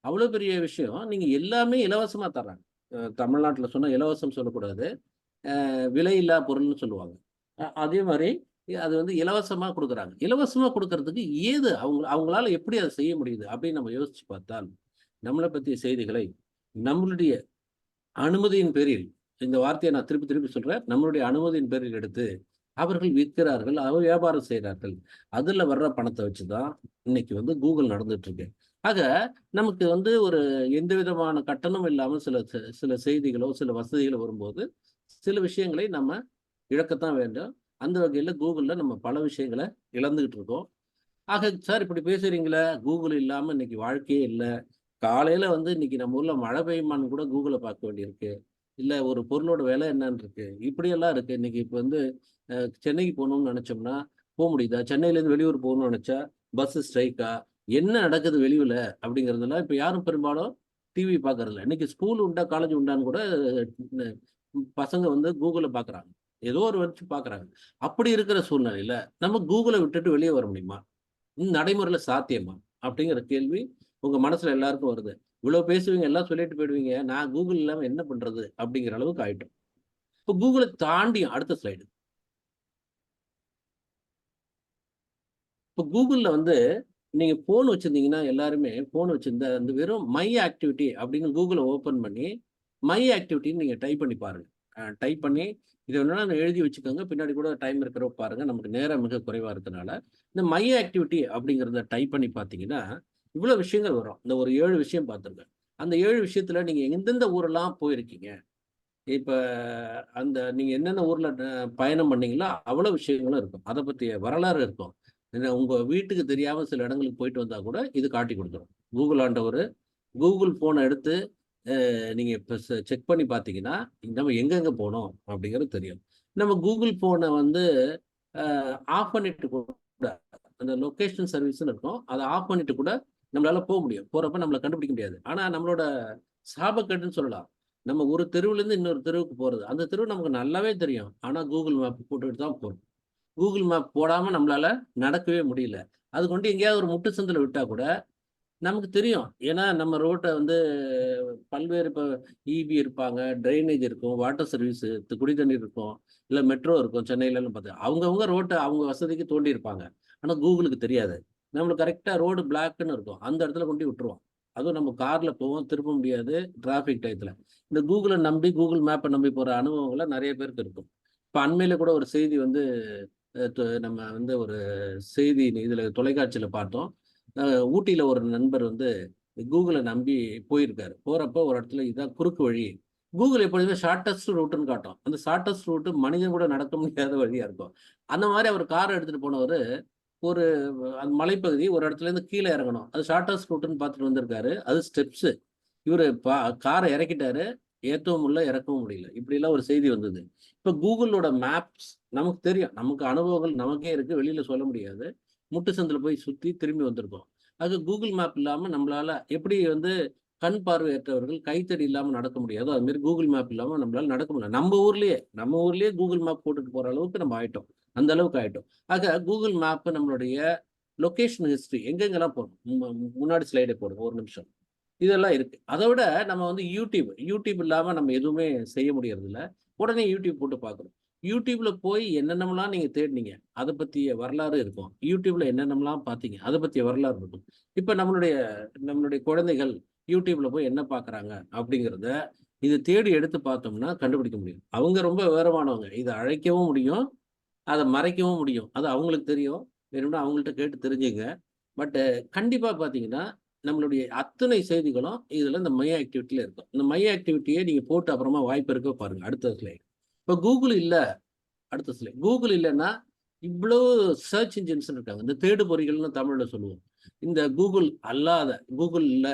அவ்வளோ பெரிய விஷயம். நீங்க எல்லாமே இலவசமா தர்றாங்க. தமிழ்நாட்டுல சொன்னா இலவசம் சொல்லக்கூடாது. விலையில்லா பொருள்னு சொல்லுவாங்க. அதே மாரி அது வந்து இலவசமா குடுக்குறாங்க. இலவசமா குடுக்குறதுக்கு ஏது அவங்களால எப்படி அத செய்ய முடியுது? அப்படின்னு நம்ம யோசிச்சு பார்த்தால், நம்மள பத்திய செய்திகளை நம்மளுடைய அனுமதியின் பேரில், இந்த வார்த்தையை நான் திருப்பி திருப்பி சொல்றேன், நம்மளுடைய அனுமதியின் பேரில் எடுத்து அவர்கள் விற்கிறார்கள், அவர் வியாபாரம் செய்கிறார்கள். அதுல வர்ற பணத்தை வச்சுதான் இன்னைக்கு வந்து கூகுள் நடந்துட்டு இருக்கு. ஆக நமக்கு வந்து ஒரு எந்த விதமான கட்டணம் இல்லாம சில செய்திகளோ சில வசதிகளோ வரும்போது சில விஷயங்களை நம்ம இழக்கத்தான் வேண்டும். அந்த வகையில கூகுள்ல நம்ம பல விஷயங்களை இழந்துகிட்டு இருக்கோம். ஆக சார் இப்படி பேசுறீங்களே, கூகுள் இல்லாம இன்னைக்கு வாழ்க்கையே இல்ல. காலையில வந்து இன்னைக்கு நம்ம ஊர்ல மழை பெய்யுமான்னு கூட கூகுள பார்க்க வேண்டியிருக்கு. இல்ல ஒரு பொருளோட விலை என்னன்னு இருக்கு. இப்படியெல்லாம் இருக்கு. இன்னைக்கு இப்ப வந்து சென்னைக்கு போகணும்னு நினைச்சோம்னா முடியுதா? சென்னையிலேருந்து வெளியூர் போகணும்னு நினைச்சா பஸ் ஸ்ட்ரைக்கா? என்ன நடக்குது வெளியூர்ல அப்படிங்கிறதெல்லாம் இப்ப யாரும் பெரும்பாலும் டிவி பார்க்கறதில்ல. இன்னைக்கு ஸ்கூல் உண்டா, காலேஜ் உண்டான்னு கூட அ பசங்க வந்து கூகுள பார்க்குறாங்க. ஏதோ ஒரு வச்சு பார்க்குறாங்க. அப்படி இருக்கிற சூழ்நிலையில நம்ம கூகுள விட்டுட்டு வெளிய வர முடியுமா? நடைமுறையில சாத்தியமா? அப்படிங்கிற கேள்வி உங்க மனசுல எல்லாருக்கும் வருது. இவ்வளவு பேசுவீங்க, எல்லாம் சொல்லிட்டு போயிடுவீங்க. நான் கூகுள் இல்லாம என்ன பண்றது? அப்படிங்கிற அளவுக்கு ஆயிட்டோம். இப்ப கூகுள தாண்டி அடுத்த ஸ்லைடு. இப்ப கூகுள்ல வந்து நீங்க ஃபோன் வச்சிருந்தீங்கன்னா, எல்லாருமே ஃபோன் வச்சிருந்தா அந்த வெறும் மை ஆக்டிவிட்டி அப்படின்னு கூகுள ஓப்பன் பண்ணி, மை ஆக்டிவிட்டின்னு நீங்க டைப் பண்ணி பாருங்க. டைப் பண்ணி இத வேணும்னா எழுதி வச்சுக்கோங்க. பின்னாடி கூட டைம் இருக்கிறப்ப பாருங்க. நமக்கு நேரம் மிக குறைவா இருக்கனால. இந்த மை ஆக்டிவிட்டி அப்படிங்கிறத டைப் பண்ணி பார்த்தீங்கன்னா, இவ்வளோ விஷயங்கள் வரும். இந்த ஒரு 7 விஷயம் பார்த்துருக்கேன். அந்த 7 விஷயத்துல நீங்க எந்தெந்த ஊரெல்லாம் போயிருக்கீங்க? இப்ப அந்த நீங்க என்னென்ன ஊர்ல பயணம் பண்ணீங்களோ, அவ்வளோ விஷயங்களும் இருக்கும். அத பத்திய வரலாறு இருக்கும். ஏன்னா உங்க வீட்டுக்கு தெரியாம சில இடங்களுக்கு போயிட்டு வந்தா கூட இது காட்டிக் குடுத்துரும். கூகுள் ஆண்டவரு கூகுள் ஃபோன எடுத்து நீங்க இப்ப செக் பண்ணி பார்த்தீங்கன்னா, நம்ம எங்கெங்க போனோம் அப்படிங்கிறது தெரியும். நம்ம கூகுள் ஃபோன வந்து அ ஆஃப் பண்ணிட்டு கூட அந்த லொகேஷன் சர்வீஸ்ன்னு இருக்கும். அத ஆஃப் பண்ணிட்டு கூட நம்மளால முடியும். போறப்ப நம்மள கண்டுபிடிக்க முடியாது. ஆனா நம்மளோட சாபக்கேடுன்னு சொல்லலாம். நம்ம ஒரு தெருவுலேருந்து இன்னொரு தெருவுக்கு போறது. அந்த தெரு நமக்கு நல்லாவே தெரியும். ஆனா கூகுள் மேப் போட்டுட்டு தான் போறோம். கூகுள் மேப் போடாம நம்மளால நடக்கவே முடியல. அது கொண்டு எங்கேயாவது ஒரு முட்டு சந்துல விட்டா கூட நமக்கு தெரியும். ஏன்னா நம்ம ரோட்ட வந்து பல்வேறு இப்ப ஈபி இருப்பாங்க, ட்ரைனேஜ் இருக்கும், வாட்டர் சர்வீஸ், குடி தண்ணீர் இருக்கும், இல்ல மெட்ரோ இருக்கும் சென்னையிலலாம் பார்த்தா. அவங்கவங்க ரோட்ட அவங்க வசதிக்கு தோண்டியிருப்பாங்க. ஆனா கூகுளுக்கு தெரியாது. நம்மளுக்கு கரெக்ட்டா ரோடு பிளாக்ன்னு இருக்கும். அந்த இடத்துல கொண்டு விட்டுருவோம். அதுவும் நம்ம கார்ல போவோம், திருப்ப முடியாது டிராஃபிக் டயத்துல. இந்த கூகுள நம்பி, கூகுள் மேப்ப நம்பி போற அனுபவங்கள்லாம் நெறைய பேருக்கு இருக்கும். இப்ப அண்மையில கூட ஒரு செய்தி வந்து நம்ம வந்து ஒரு செய்தி இதுல தொலைக்காட்சியில பார்த்தோம். அ ஊட்டியில ஒரு நண்பர் வந்து கூகுள நம்பி போயிருக்காரு. போறப்போ ஒரு இடத்துல இதான் குறுக்கு வழி. கூகுள் எப்பொழுதுமே ஷார்ட்டஸ்ட் ரூட்ன்னு காட்டும். அந்த ஷார்ட்டஸ்ட் ரூட் மனிதன் கூட நடக்க முடியாத வழியா இருக்கும். அந்த மாரி அவர் கார் எடுத்துட்டு போனவரு, ஒரு அந்த மலைப்பகுதி ஒரு இடத்துலேருந்து கீழ இறங்கணும். அது ஷார்ட்டஸ்ட் ரூட்ன்னு பார்த்துட்டு வந்திருக்காரு. அது ஸ்டெப்ஸ். இவரு கார இறக்கிட்டாரு. ஏத்தவும் முடியல, இறக்கவும் முடியல. இப்படிலாம் ஒரு செய்தி வந்தது. இப்ப கூகுளோட மேப்ஸ் நமக்கு தெரியும். நமக்கு அனுபவங்கள் நமக்கே இருக்கு. வெளியில சொல்ல முடியாது. முட்டு சந்துல போய் சுத்தி திரும்பி வந்திருக்கோம். அது கூகுள் மேப் இல்லாம நம்மளால எப்படி வந்து கண் பார்வையற்றவர்கள் கைத்தடி இல்லாம நடக்க முடியாதோ, அது மாரி கூகுள் மேப் இல்லாம நம்மளால நடக்க முடியல. நம்ம ஊர்லயே கூகுள் மேப் போட்டுட்டு போற அளவுக்கு நம்ம ஆயிட்டோம். அந்த அளவுக்கு ஆயிட்டோம். ஆக கூகுள் மேப் நம்மளுடைய லொகேஷன் ஹிஸ்டரி எங்கெங்கெல்லாம் போறோம். முன்னாடி ஸ்லைடே போடுங்க. ஒரு நிமிஷம். இதெல்லாம் இருக்கு. அத விட நம்ம வந்து யூடியூப் இல்லாம நம்ம எதுவுமே செய்ய முடியறதில்ல. உடனே யூடியூப் போட்டு பார்க்குறோம். யூடியூப்ல போய் என்னென்னலாம் நீங்க தேடுனீங்க? அத பத்திய வரலாறு இருக்கும். யூடியூப்ல என்னென்னலாம் பார்த்தீங்க? அத பத்திய வரலாறு இருக்கும். இப்ப நம்மளுடைய குழந்தைகள் யூடியூப்ல போய் என்ன பார்க்குறாங்க? அப்படிங்கிறத இத தேடி எடுத்து பார்த்தோம்னா கண்டுபிடிக்க முடியும். அவங்க ரொம்ப விவரமானவங்க. இத அழைக்கவும் முடியும். அத மறைக்கவும் முடியும். அது அவங்களுக்கு தெரியும். வேணும்னா அவங்கள்ட்ட கேட்டு தெரிஞ்சுங்க. பட் கண்டிப்பா பார்த்தீங்கன்னா, நம்மளுடைய அத்தனை செய்திகளும் இதுல இந்த மை ஆக்டிவிட்டில இருக்கும். இந்த மை ஆக்டிவிட்டிய நீங்க போட்டு அப்புறமா வாய்ப்பு இருக்க பாருங்க. அடுத்த ஸ்லைடு. இப்ப கூகுள் இல்ல. அடுத்த ஸ்லைடு. கூகுள் இல்லன்னா, இவ்ளோ சர்ச் என்ஜின்ஸ் இருக்காங்க. இந்த தேடு பொறிகள்னு தமிழ்ல சொல்லுவோம். இந்த கூகுள் அல்லாத, கூகுள் இல்ல,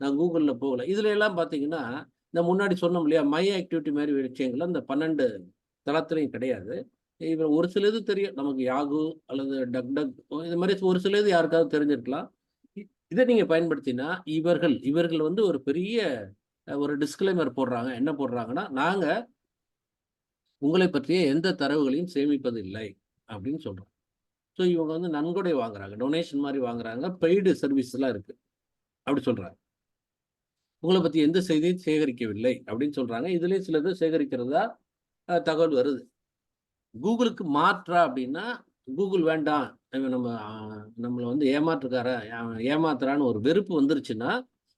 நான் கூகுள்ல போகல. இதுல எல்லாம் பார்த்தீங்கன்னா, இந்த முன்னாடி சொன்னோம் இல்லையா? மை ஆக்டிவிட்டி மாரி விஷயங்கள் அந்த 12 தளத்திலயும் கிடையாது. இப்ப ஒரு சிலது தெரியும். நமக்கு யாகு அல்லது டக் இது மாரி ஒரு சிலது யாருக்காவது தெரிஞ்சிருக்கலாம். இ இத நீங்க பயன்படுத்தினா, இவர்கள் வந்து ஒரு பெரிய ஒரு டிஸ்க்ளைமர் போடுறாங்க. என்ன போடுறாங்கன்னா, "நாங்க உங்களைப் பற்றிய எந்த தரவுகளையும் சேமிப்பதில்லை." அப்படின்னு சொல்றாங்க. ஸோ இவங்க வந்து நன்கொடை வாங்குறாங்க. டொனேஷன் மாரி வாங்குறாங்க. பெய்டு சர்வீஸ்லாம் இருக்கு. அப்படி சொல்றாங்க. "உங்கள பத்தி எந்த செய்தியும் சேகரிக்கவில்லை." அப்படின்னு சொல்றாங்க. இதுலயும் சிலது சேகரிக்கிறதா தகவல் வருது. கூகுளுக்கு மாற்றா அப்படின்னா, கூகுள் வேண்டாம். இவன் நம்மள வந்து ஏமாற்றுக்காரன், ஏமாத்துறான்னு ஒரு வெறுப்பு வந்துருச்சுன்னா,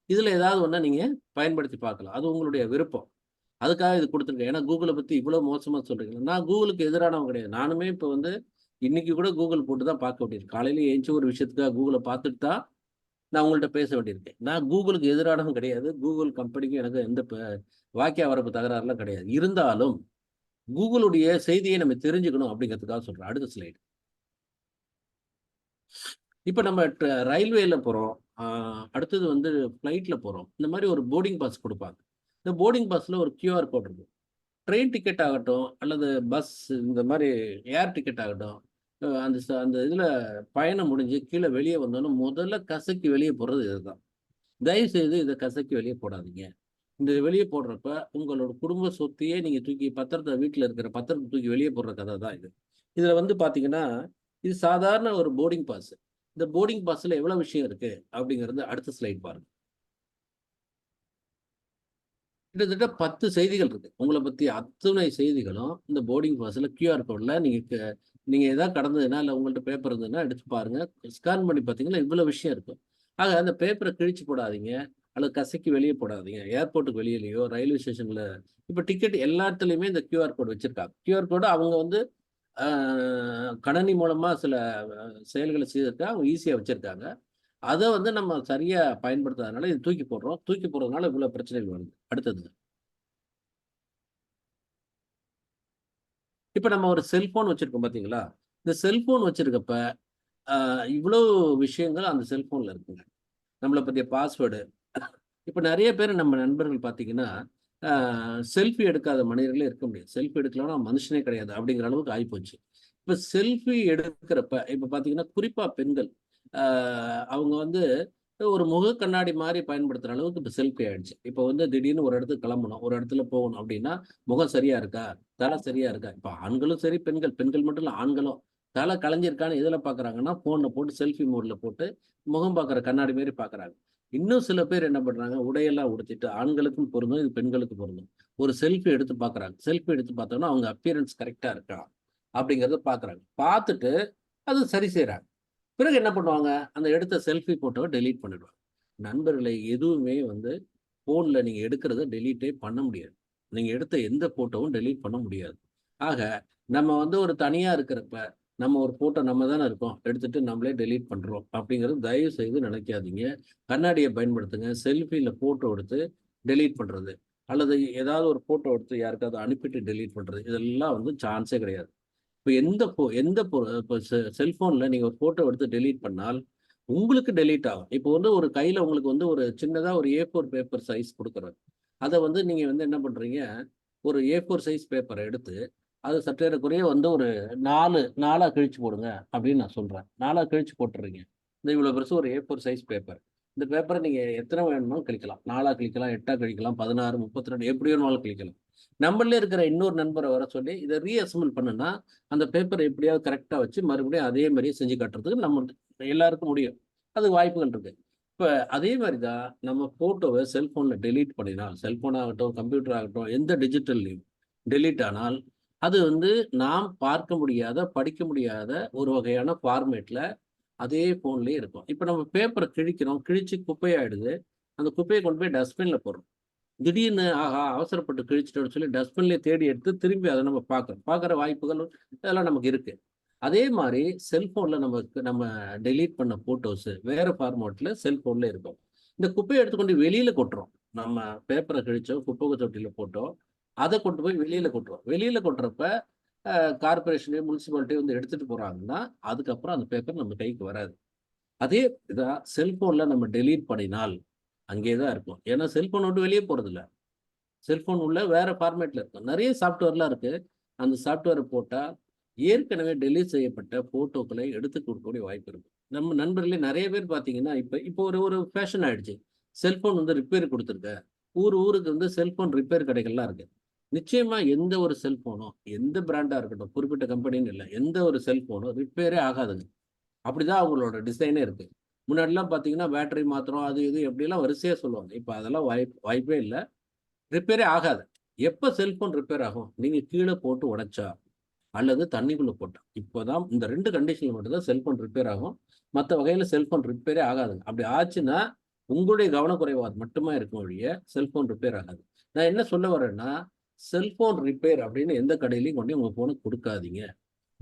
இதுல ஏதாவது ஒண்ண நீங்க பயன்படுத்தி பார்க்கலாம். அது உங்களுடைய விருப்பம். அதுக்காக இது கொடுத்துருக்கேன். ஏன்னா கூகுளை பற்றி இவ்வளோ மோசமாக சொல்கிறீங்க. நான் கூகுளுக்கு எதிரானவங்க கிடையாது. நானுமே இப்போ வந்து இன்னைக்கு கூட கூகுள் போட்டு தான் பார்க்க வேண்டியிருக்கு. காலையில் எழுந்துச்சி ஒரு விஷயத்துக்காக கூகுளை பார்த்துட்டு தான் நான் உங்கள்கிட்ட பேச வேண்டியிருக்கேன். நான் கூகுளுக்கு எதிரானவங்க கிடையாது. கூகுள் கம்பெனிக்கும் எனக்கு எந்த வாக்கிய வரப்பு தகராறுலாம் கிடையாது. இருந்தாலும் கூகுளுடைய செய்தியை நம்ம தெரிஞ்சுக்கணும் அப்படிங்கிறதுக்காக சொல்கிறேன். அடுத்த ஸ்லைடு. இப்போ நம்ம ரயில்வேல போகிறோம், அடுத்தது வந்து ஃப்ளைட்டில் போகிறோம். இந்த மாதிரி ஒரு போர்டிங் பாஸ் கொடுப்பாங்க. இந்த போர்டிங் பாஸில் ஒரு QR கோட் இருக்கும். ட்ரெயின் டிக்கெட் ஆகட்டும் அல்லது பஸ் இந்த மாதிரி ஏர் டிக்கெட் ஆகட்டும், அந்த இதில் பயணம் முடிஞ்சு கீழே வெளியே வந்தோன்னா முதல்ல கசக்கி வெளியே போடுறது இதுதான். தயவுசெய்து இதை கசக்கி வெளியே போடாதீங்க. இந்த வெளியே போடுறப்ப உங்களோட குடும்ப சொத்தையே நீங்கள் தூக்கி பத்திரத்தை, வீட்டில் இருக்கிற பத்திரத்தை தூக்கி வெளியே போடுற கதை தான் இது. இதில் வந்து பார்த்தீங்கன்னா இது சாதாரண ஒரு போர்டிங் பாஸ். இந்த போர்டிங் பாஸில் எவ்வளோ விஷயம் இருக்கு அப்படிங்கிறது அடுத்த ஸ்லைட் பாருங்க. கிட்டத்தட்ட 10 செய்திகள் இருக்கு. உங்களை பற்றி அத்தனை செய்திகளும் இந்த போர்டிங் பாஸில் QR கோடில் நீங்கள் எதாவது கடந்ததுன்னா இல்லை உங்கள்கிட்ட பேப்பர் இருந்ததுன்னா எடுத்து பாருங்க. ஸ்கேன் பண்ணி பார்த்தீங்கன்னா இவ்வளோ விஷயம் இருக்கும். ஆக அந்த பேப்பரை கிழிச்சு போடாதீங்க அல்லது கசக்கி வெளியே போடாதீங்க. ஏர்போர்ட்டுக்கு வெளியிலையோ ரயில்வே ஸ்டேஷனில் இப்போ டிக்கெட் எல்லா இடத்துலையுமே இந்த QR கோடு வச்சுருக்காங்க. QR கோடு அவங்க வந்து கணனி மூலமாக சில செயல்களை செய்திருக்காங்க. அவங்க ஈஸியாக வச்சுருக்காங்க. அதை வந்து நம்ம சரியாக பயன்படுத்தாதனால இது தூக்கி போடுறோம். தூக்கி போடுறதுனால இவ்வளோ பிரச்சனைகள் வருது. அடுத்தது, இப்போ நம்ம ஒரு செல்ஃபோன் வச்சுருக்கோம் பார்த்தீங்களா? இந்த செல்ஃபோன் வச்சுருக்கப்ப இவ்வளோ விஷயங்கள் அந்த செல்ஃபோனில் இருக்குங்க. நம்மளை பற்றிய பாஸ்வேர்டு. இப்போ நிறைய பேர் நம்ம நண்பர்கள் பார்த்தீங்கன்னா செல்ஃபி எடுக்காத மனிதர்களே இருக்க முடியாது. செல்ஃபி எடுக்கலன்னா மனுஷனே கிடையாது அப்படிங்கிற அளவுக்கு ஆகிப்போச்சு. இப்போ செல்ஃபி எடுக்கிறப்ப இப்போ பார்த்தீங்கன்னா குறிப்பாக பெண்கள் அவங்க வந்து ஒரு முக கண்ணாடி மாதிரி பயன்படுத்துகிற அளவுக்கு இப்போ செல்ஃபி ஆயிடுச்சு. இப்போ வந்து திடீர்னு ஒரு இடத்துக்கு கிளம்பணும், ஒரு இடத்துல போகணும் அப்படின்னா முகம் சரியா இருக்கா, தலை சரியா இருக்கா. இப்போ ஆண்களும் சரி பெண்கள் மட்டும் இல்லை, ஆண்களும் தலை கலைஞ்சிருக்கான்னு எதில் பார்க்குறாங்கன்னா ஃபோனில் போட்டு செல்ஃபி மோடில் போட்டு முகம் பார்க்குற கண்ணாடி மாரி பார்க்குறாங்க. இன்னும் சில பேர் என்ன பண்ணுறாங்க, உடையெல்லாம் உடுத்திட்டு ஆண்களுக்கும் பொருந்தும், இது பெண்களுக்கு பொருந்தும், ஒரு செல்ஃபி எடுத்து பார்க்குறாங்க. செல்ஃபி எடுத்து பார்த்தோன்னா அவங்க அப்பியரன்ஸ் கரெக்டாக இருக்கா அப்படிங்கிறத பார்க்குறாங்க. பார்த்துட்டு அது சரி செய்கிறாங்க. பிறகு என்ன பண்ணுவாங்க, அந்த எடுத்த செல்ஃபி போட்டோவை டெலீட் பண்ணிடுவாங்க. நண்பர்களை எதுவுமே வந்து ஃபோனில் நீங்கள் எடுக்கிறத டெலீட்டே பண்ண முடியாது. நீங்கள் எடுத்த எந்த ஃபோட்டோவும் டெலீட் பண்ண முடியாது. ஆக நம்ம வந்து ஒரு தனியாக இருக்கிறப்ப நம்ம ஒரு ஃபோட்டோ நம்ம தானே இருக்கோம், எடுத்துட்டு நம்மளே டெலீட் பண்ணுறோம் அப்படிங்கிறது தயவு செய்து நினைக்காதீங்க. கண்ணாடியை பயன்படுத்துங்க. செல்ஃபியில் ஃபோட்டோ எடுத்து டெலீட் பண்ணுறது அல்லது ஏதாவது ஒரு ஃபோட்டோ எடுத்து யாருக்காவது அனுப்பிட்டு டெலீட் பண்ணுறது, இதெல்லாம் வந்து சான்ஸே கிடையாது. இப்போ இப்போ செல்ஃபோனில் நீங்கள் ஒரு ஃபோட்டோ எடுத்து டெலீட் பண்ணால் உங்களுக்கு டெலீட் ஆகும். இப்போ வந்து ஒரு கையில் உங்களுக்கு வந்து ஒரு சின்னதாக ஒரு A4 பேப்பர் சைஸ் கொடுக்குறாரு. அதை வந்து நீங்கள் வந்து என்ன பண்ணுறீங்க, ஒரு A4 சைஸ் பேப்பரை எடுத்து அது சற்றேறக்குறைய வந்து ஒரு 4 கிழிச்சு போடுங்க அப்படின்னு நான் சொல்கிறேன். 4 கிழிச்சு போட்டுறீங்க. இந்த இவ்வளோ பெருசு ஒரு A4 சைஸ் பேப்பர். இந்த பேப்பரை நீங்கள் எத்தனை வேணுமாலும் கிழிக்கலாம். 4 கிழிக்கலாம், 8 கிழிக்கலாம், 16, 32 எப்படி வேணுமாலும் கிழிக்கலாம். நம்மளே இருக்கிற இன்னொரு நண்பரை வர சொல்லி இதை ரீஅசம்பிள் பண்ணுன்னா அந்த பேப்பரை எப்படியாவது கரெக்டாக வச்சு மறுபடியும் அதே மாதிரியே செஞ்சு காட்டுறதுக்கு நம்ம எல்லாருக்கும் முடியும். அது வாய்ப்புகள் இருக்கு. இப்போ அதே மாதிரி தான் நம்ம ஃபோட்டோவை செல்ஃபோனில் டெலீட் பண்ணினால், செல்ஃபோன் ஆகட்டும், கம்ப்யூட்டர் ஆகட்டும், எந்த டிஜிட்டல்லையும் டெலீட் ஆனால் அது வந்து நாம் பார்க்க முடியாத, படிக்க முடியாத ஒரு வகையான ஃபார்மேட்டில் அதே ஃபோன்லேயே இருக்கும். இப்போ நம்ம பேப்பரை கிழிக்கிறோம், கிழிச்சு குப்பையாயிடுது. அந்த குப்பையை கொண்டு போய் டஸ்ட்பினில் போடுறோம். திடீர்னு ஆஹா அவசரப்பட்டு கிழிச்சிட்டோம்னு சொல்லி டஸ்ட்பின்லேயே தேடி எடுத்து திரும்பி அதை நம்ம பார்க்குற வாய்ப்புகள் இதெல்லாம் நமக்கு இருக்கு. அதே மாதிரி செல்ஃபோனில் நம்ம டெலீட் பண்ண ஃபோட்டோஸு வேறு ஃபார்மேட்டில் செல்ஃபோனில் இருக்கும். இந்த குப்பையை எடுத்துக்கொண்டு வெளியில் கொட்டுறோம். நம்ம பேப்பரை கிழிச்சோ குப்பை தொட்டியில் போட்டோம், அதை கொண்டு போய் வெளியில் கொட்டுறோம். வெளியில் கொட்டுறப்ப கார்பரேஷனே முனிசிபாலிட்டி வந்து எடுத்துகிட்டு போகிறாங்கன்னா அதுக்கப்புறம் அந்த பேப்பர் நம்ம கைக்கு வராது. அதே இதாக செல்ஃபோனில் நம்ம டெலீட் பண்ணினால் அங்கே தான் இருக்கும். ஏன்னா செல்ஃபோன் விட்டு வெளியே போகிறதில்ல. செல்ஃபோன் உள்ள வேற ஃபார்மேட்டில் இருக்கும். நிறைய சாஃப்ட்வேர்லாம் இருக்குது. அந்த சாஃப்ட்வேரை போட்டால் ஏற்கனவே டெலீட் செய்யப்பட்ட ஃபோட்டோக்களை எடுத்து கொடுக்கக்கூடிய வாய்ப்பு இருக்குது. நம்ம நண்பர்களே நிறைய பேர் பார்த்தீங்கன்னா இப்போ ஒரு ஃபேஷன் ஆகிடுச்சு. செல்ஃபோன் வந்து ரிப்பேர் கொடுத்துருக்க. ஊருக்கு வந்து செல்ஃபோன் ரிப்பேர் கடைகள்லாம் இருக்குது. நிச்சயமாக எந்த ஒரு செல்ஃபோனோ எந்த பிராண்டாக இருக்கட்டும், குறிப்பிட்ட கம்பெனின்னு இல்லை, எந்த ஒரு செல்ஃபோனோ ரிப்பேரே ஆகாதுங்க. அப்படிதான் அவங்களோட டிசைனே இருக்குது. முன்னாடிலாம் பார்த்தீங்கன்னா பேட்டரி மாத்திரம் அது இது எப்படிலாம் வரிசையாக சொல்லுவாங்க. இப்போ அதெல்லாம் வாய்ப்பே இல்லை. ரிப்பேரே ஆகாது. எப்போ செல்ஃபோன் ரிப்பேர் ஆகும், நீங்கள் கீழே போட்டு உடைச்சா அல்லது தண்ணிக்குள்ளே போட்டா. இப்போதான் இந்த 2 கண்டிஷனில் மட்டும்தான் செல்ஃபோன் ரிப்பேர் ஆகும். மற்ற வகையில் செல்ஃபோன் ரிப்பேரே ஆகாதுங்க. அப்படி ஆச்சுன்னா உங்களுடைய கவனக்குறைவாக மட்டுமே இருக்கும் ஒழிய செல்ஃபோன் ரிப்பேர் ஆகாது. நான் என்ன சொல்ல வரேன்னா, செல்போன் ரிப்பேர் அப்படின்னு எந்த கடையிலையும் கொண்டு உங்கள் ஃபோனை கொடுக்காதீங்க.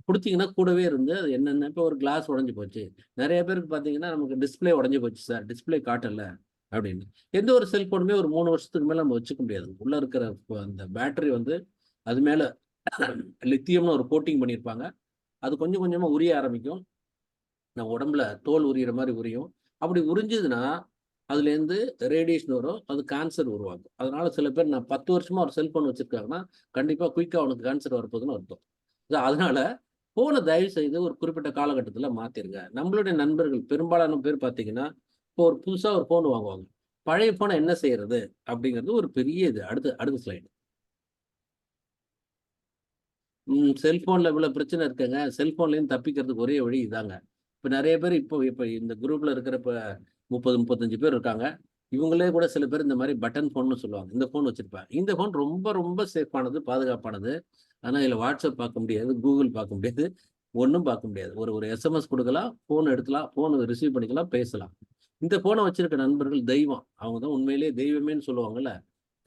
கொடுத்தீங்கன்னா கூடவே இருந்து அது என்னென்ன இப்போ ஒரு கிளாஸ் உடஞ்சி போச்சு, நிறைய பேருக்கு பார்த்தீங்கன்னா நமக்கு டிஸ்பிளே உடஞ்சி போச்சு சார், டிஸ்பிளே காட்டலை அப்படின்னு. எந்த ஒரு செல்போனுமே ஒரு 3 வருஷத்துக்கு மேலே நம்ம வச்சுக்க முடியாது. உள்ளே இருக்கிற அந்த பேட்டரி வந்து அது மேலே லித்தியம்னு ஒரு கோட்டிங் பண்ணியிருப்பாங்க. அது கொஞ்சம் கொஞ்சமாக உரிய ஆரம்பிக்கும். நம்ம உடம்புல தோல் உரியிற மாதிரி உரியும். அப்படி உறிஞ்சுதுன்னா அதுலேருந்து ரேடியேஷன் வரும், அது கேன்சர் உருவாகும். அதனால சில பேர் நான் 10 வருஷமா ஒரு செல்போன் வச்சிருக்காங்கன்னா கண்டிப்பாக குயிக்காக அவனுக்கு கேன்சர் வரப்போகுதுன்னு அர்த்தம். அதனால போனை தயவு செய்து ஒரு குறிப்பிட்ட காலகட்டத்தில் மாற்றிருங்க. நம்மளுடைய நண்பர்கள் பெரும்பாலான பேர் பார்த்தீங்கன்னா இப்போ ஒரு புதுசாக ஒரு ஃபோன் வாங்குவாங்க. பழைய ஃபோனை என்ன செய்யறது அப்படிங்கிறது ஒரு பெரிய இது. அடுத்த ஸ்லைடு. செல்போனில் இவ்வளோ பிரச்சனை இருக்குங்க, செல்போன்லேருந்து தப்பிக்கிறதுக்கு ஒரே வழி இதாங்க. இப்போ நிறைய பேர் இப்போ இந்த குரூப்பில் இருக்கிற இப்போ 30-35 பேர் இருக்காங்க. இவங்களே கூட சில பேர் இந்த மாதிரி பட்டன் ஃபோன்னு சொல்லுவாங்க. இந்த ஃபோன் வச்சுருப்பாங்க. இந்த ஃபோன் ரொம்ப ரொம்ப சேஃபானது, பாதுகாப்பானது. ஆனால் இதில் வாட்ஸ்அப் பார்க்க முடியாது, கூகுள் பார்க்க முடியாது, ஒன்றும் பார்க்க முடியாது. ஒரு எஸ்எம்எஸ் கொடுக்கலாம், ஃபோன் எடுக்கலாம், ஃபோனை ரிசீவ் பண்ணிக்கலாம், பேசலாம். இந்த ஃபோனை வச்சிருக்க நண்பர்கள் தெய்வம். அவங்க தான் உண்மையிலேயே தெய்வமேன்னு சொல்லுவாங்கல்ல.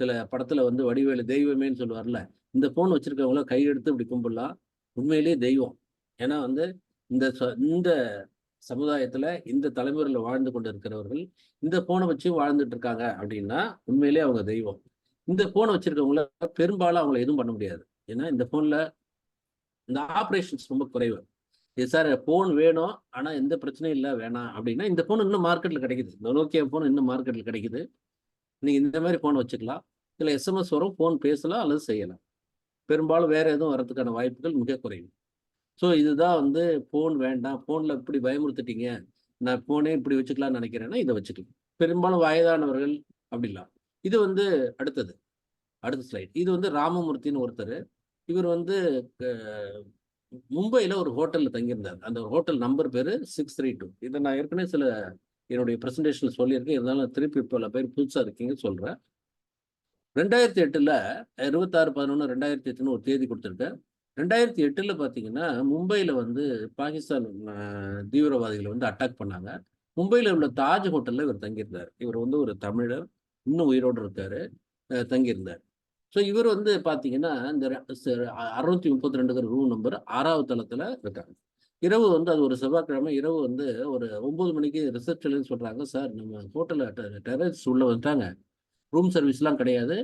சில படத்தில் வந்து வடிவேலு தெய்வமேன்னு சொல்லுவார்ல. இந்த ஃபோன் வச்சிருக்கவங்கள கையெடுத்து இப்படி கும்பிடலாம். உண்மையிலேயே தெய்வம். ஏன்னா வந்து இந்த சமுதாயத்தில் இந்த தலைமுறையில் வாழ்ந்து கொண்டு இருக்கிறவர்கள் இந்த ஃபோனை வச்சு வாழ்ந்துட்டு இருக்காங்க அப்படின்னா உண்மையிலேயே அவங்க தெய்வம். இந்த ஃபோனை வச்சிருக்கவங்கள பெரும்பாலும் அவங்கள எதுவும் பண்ண முடியாது. ஏன்னா இந்த ஃபோனில் இந்த ஆப்ரேஷன்ஸ் ரொம்ப குறைவு. இது சார் ஃபோன் வேணும் ஆனால் எந்த பிரச்சனையும் இல்லை வேணாம் அப்படின்னா இந்த ஃபோன் இன்னும் மார்க்கெட்டில் கிடைக்குது. இந்த நோக்கியா ஃபோன் இன்னும் மார்க்கெட்டில் கிடைக்குது. நீங்கள் இந்த மாதிரி ஃபோன் வச்சுக்கலாம். இதில் எஸ்எம்எஸ் வரும், ஃபோன் பேசலாம் அல்லது செய்யலாம். பெரும்பாலும் வேறு எதுவும் வரதுக்கான வாய்ப்புகள் மிக குறைவு. ஸோ இதுதான் வந்து ஃபோன் வேண்டாம், ஃபோனில் இப்படி பயமுறுத்திட்டீங்க, நான் ஃபோனே இப்படி வச்சுக்கலாம்னு நினைக்கிறேன்னா இதை வச்சுக்கலாம். பெரும்பாலும் வயதானவர்கள் அப்படிலாம். இது வந்து அடுத்த ஸ்லைட். இது வந்து ராமமூர்த்தின்னு ஒருத்தர். இவர் வந்து மும்பையில் ஒரு ஹோட்டலில் தங்கியிருந்தார். அந்த ஹோட்டல் நம்பர் பேர் 632. இதை நான் ஏற்கனவே சில என்னுடைய ப்ரெசன்டேஷனில் சொல்லியிருக்கேன். இருந்தாலும் திருப்பி பல பேர் புதுசாக இருக்கீங்க சொல்கிறேன். 2008 26/11/2008 ஒரு தேதி கொடுத்துருக்கேன். 2008 பார்த்தீங்கன்னா மும்பையில் வந்து பாகிஸ்தான் தீவிரவாதிகளை வந்து அட்டாக் பண்ணாங்க. மும்பையில் உள்ள தாஜ் ஹோட்டலில் இவர் தங்கியிருந்தார். இவர் வந்து ஒரு தமிழர், இன்னும் உயிரோடு இருக்கார், தங்கியிருந்தார். ஸோ இவர் வந்து பார்த்தீங்கன்னா இந்த 632 ரூம் நம்பர் 6வது தளத்தில் இருக்காங்க. இரவு வந்து அது ஒரு செவ்வாய்க்கிழமை இரவு வந்து ஒரு 9 மணிக்கு ரிசப்ஷன்லேருந்து சொல்கிறாங்க, சார் நம்ம ஹோட்டலில் டெரரிஸ்ட் உள்ளே வந்துட்டாங்க, ரூம் சர்வீஸ்லாம் கிடையாது,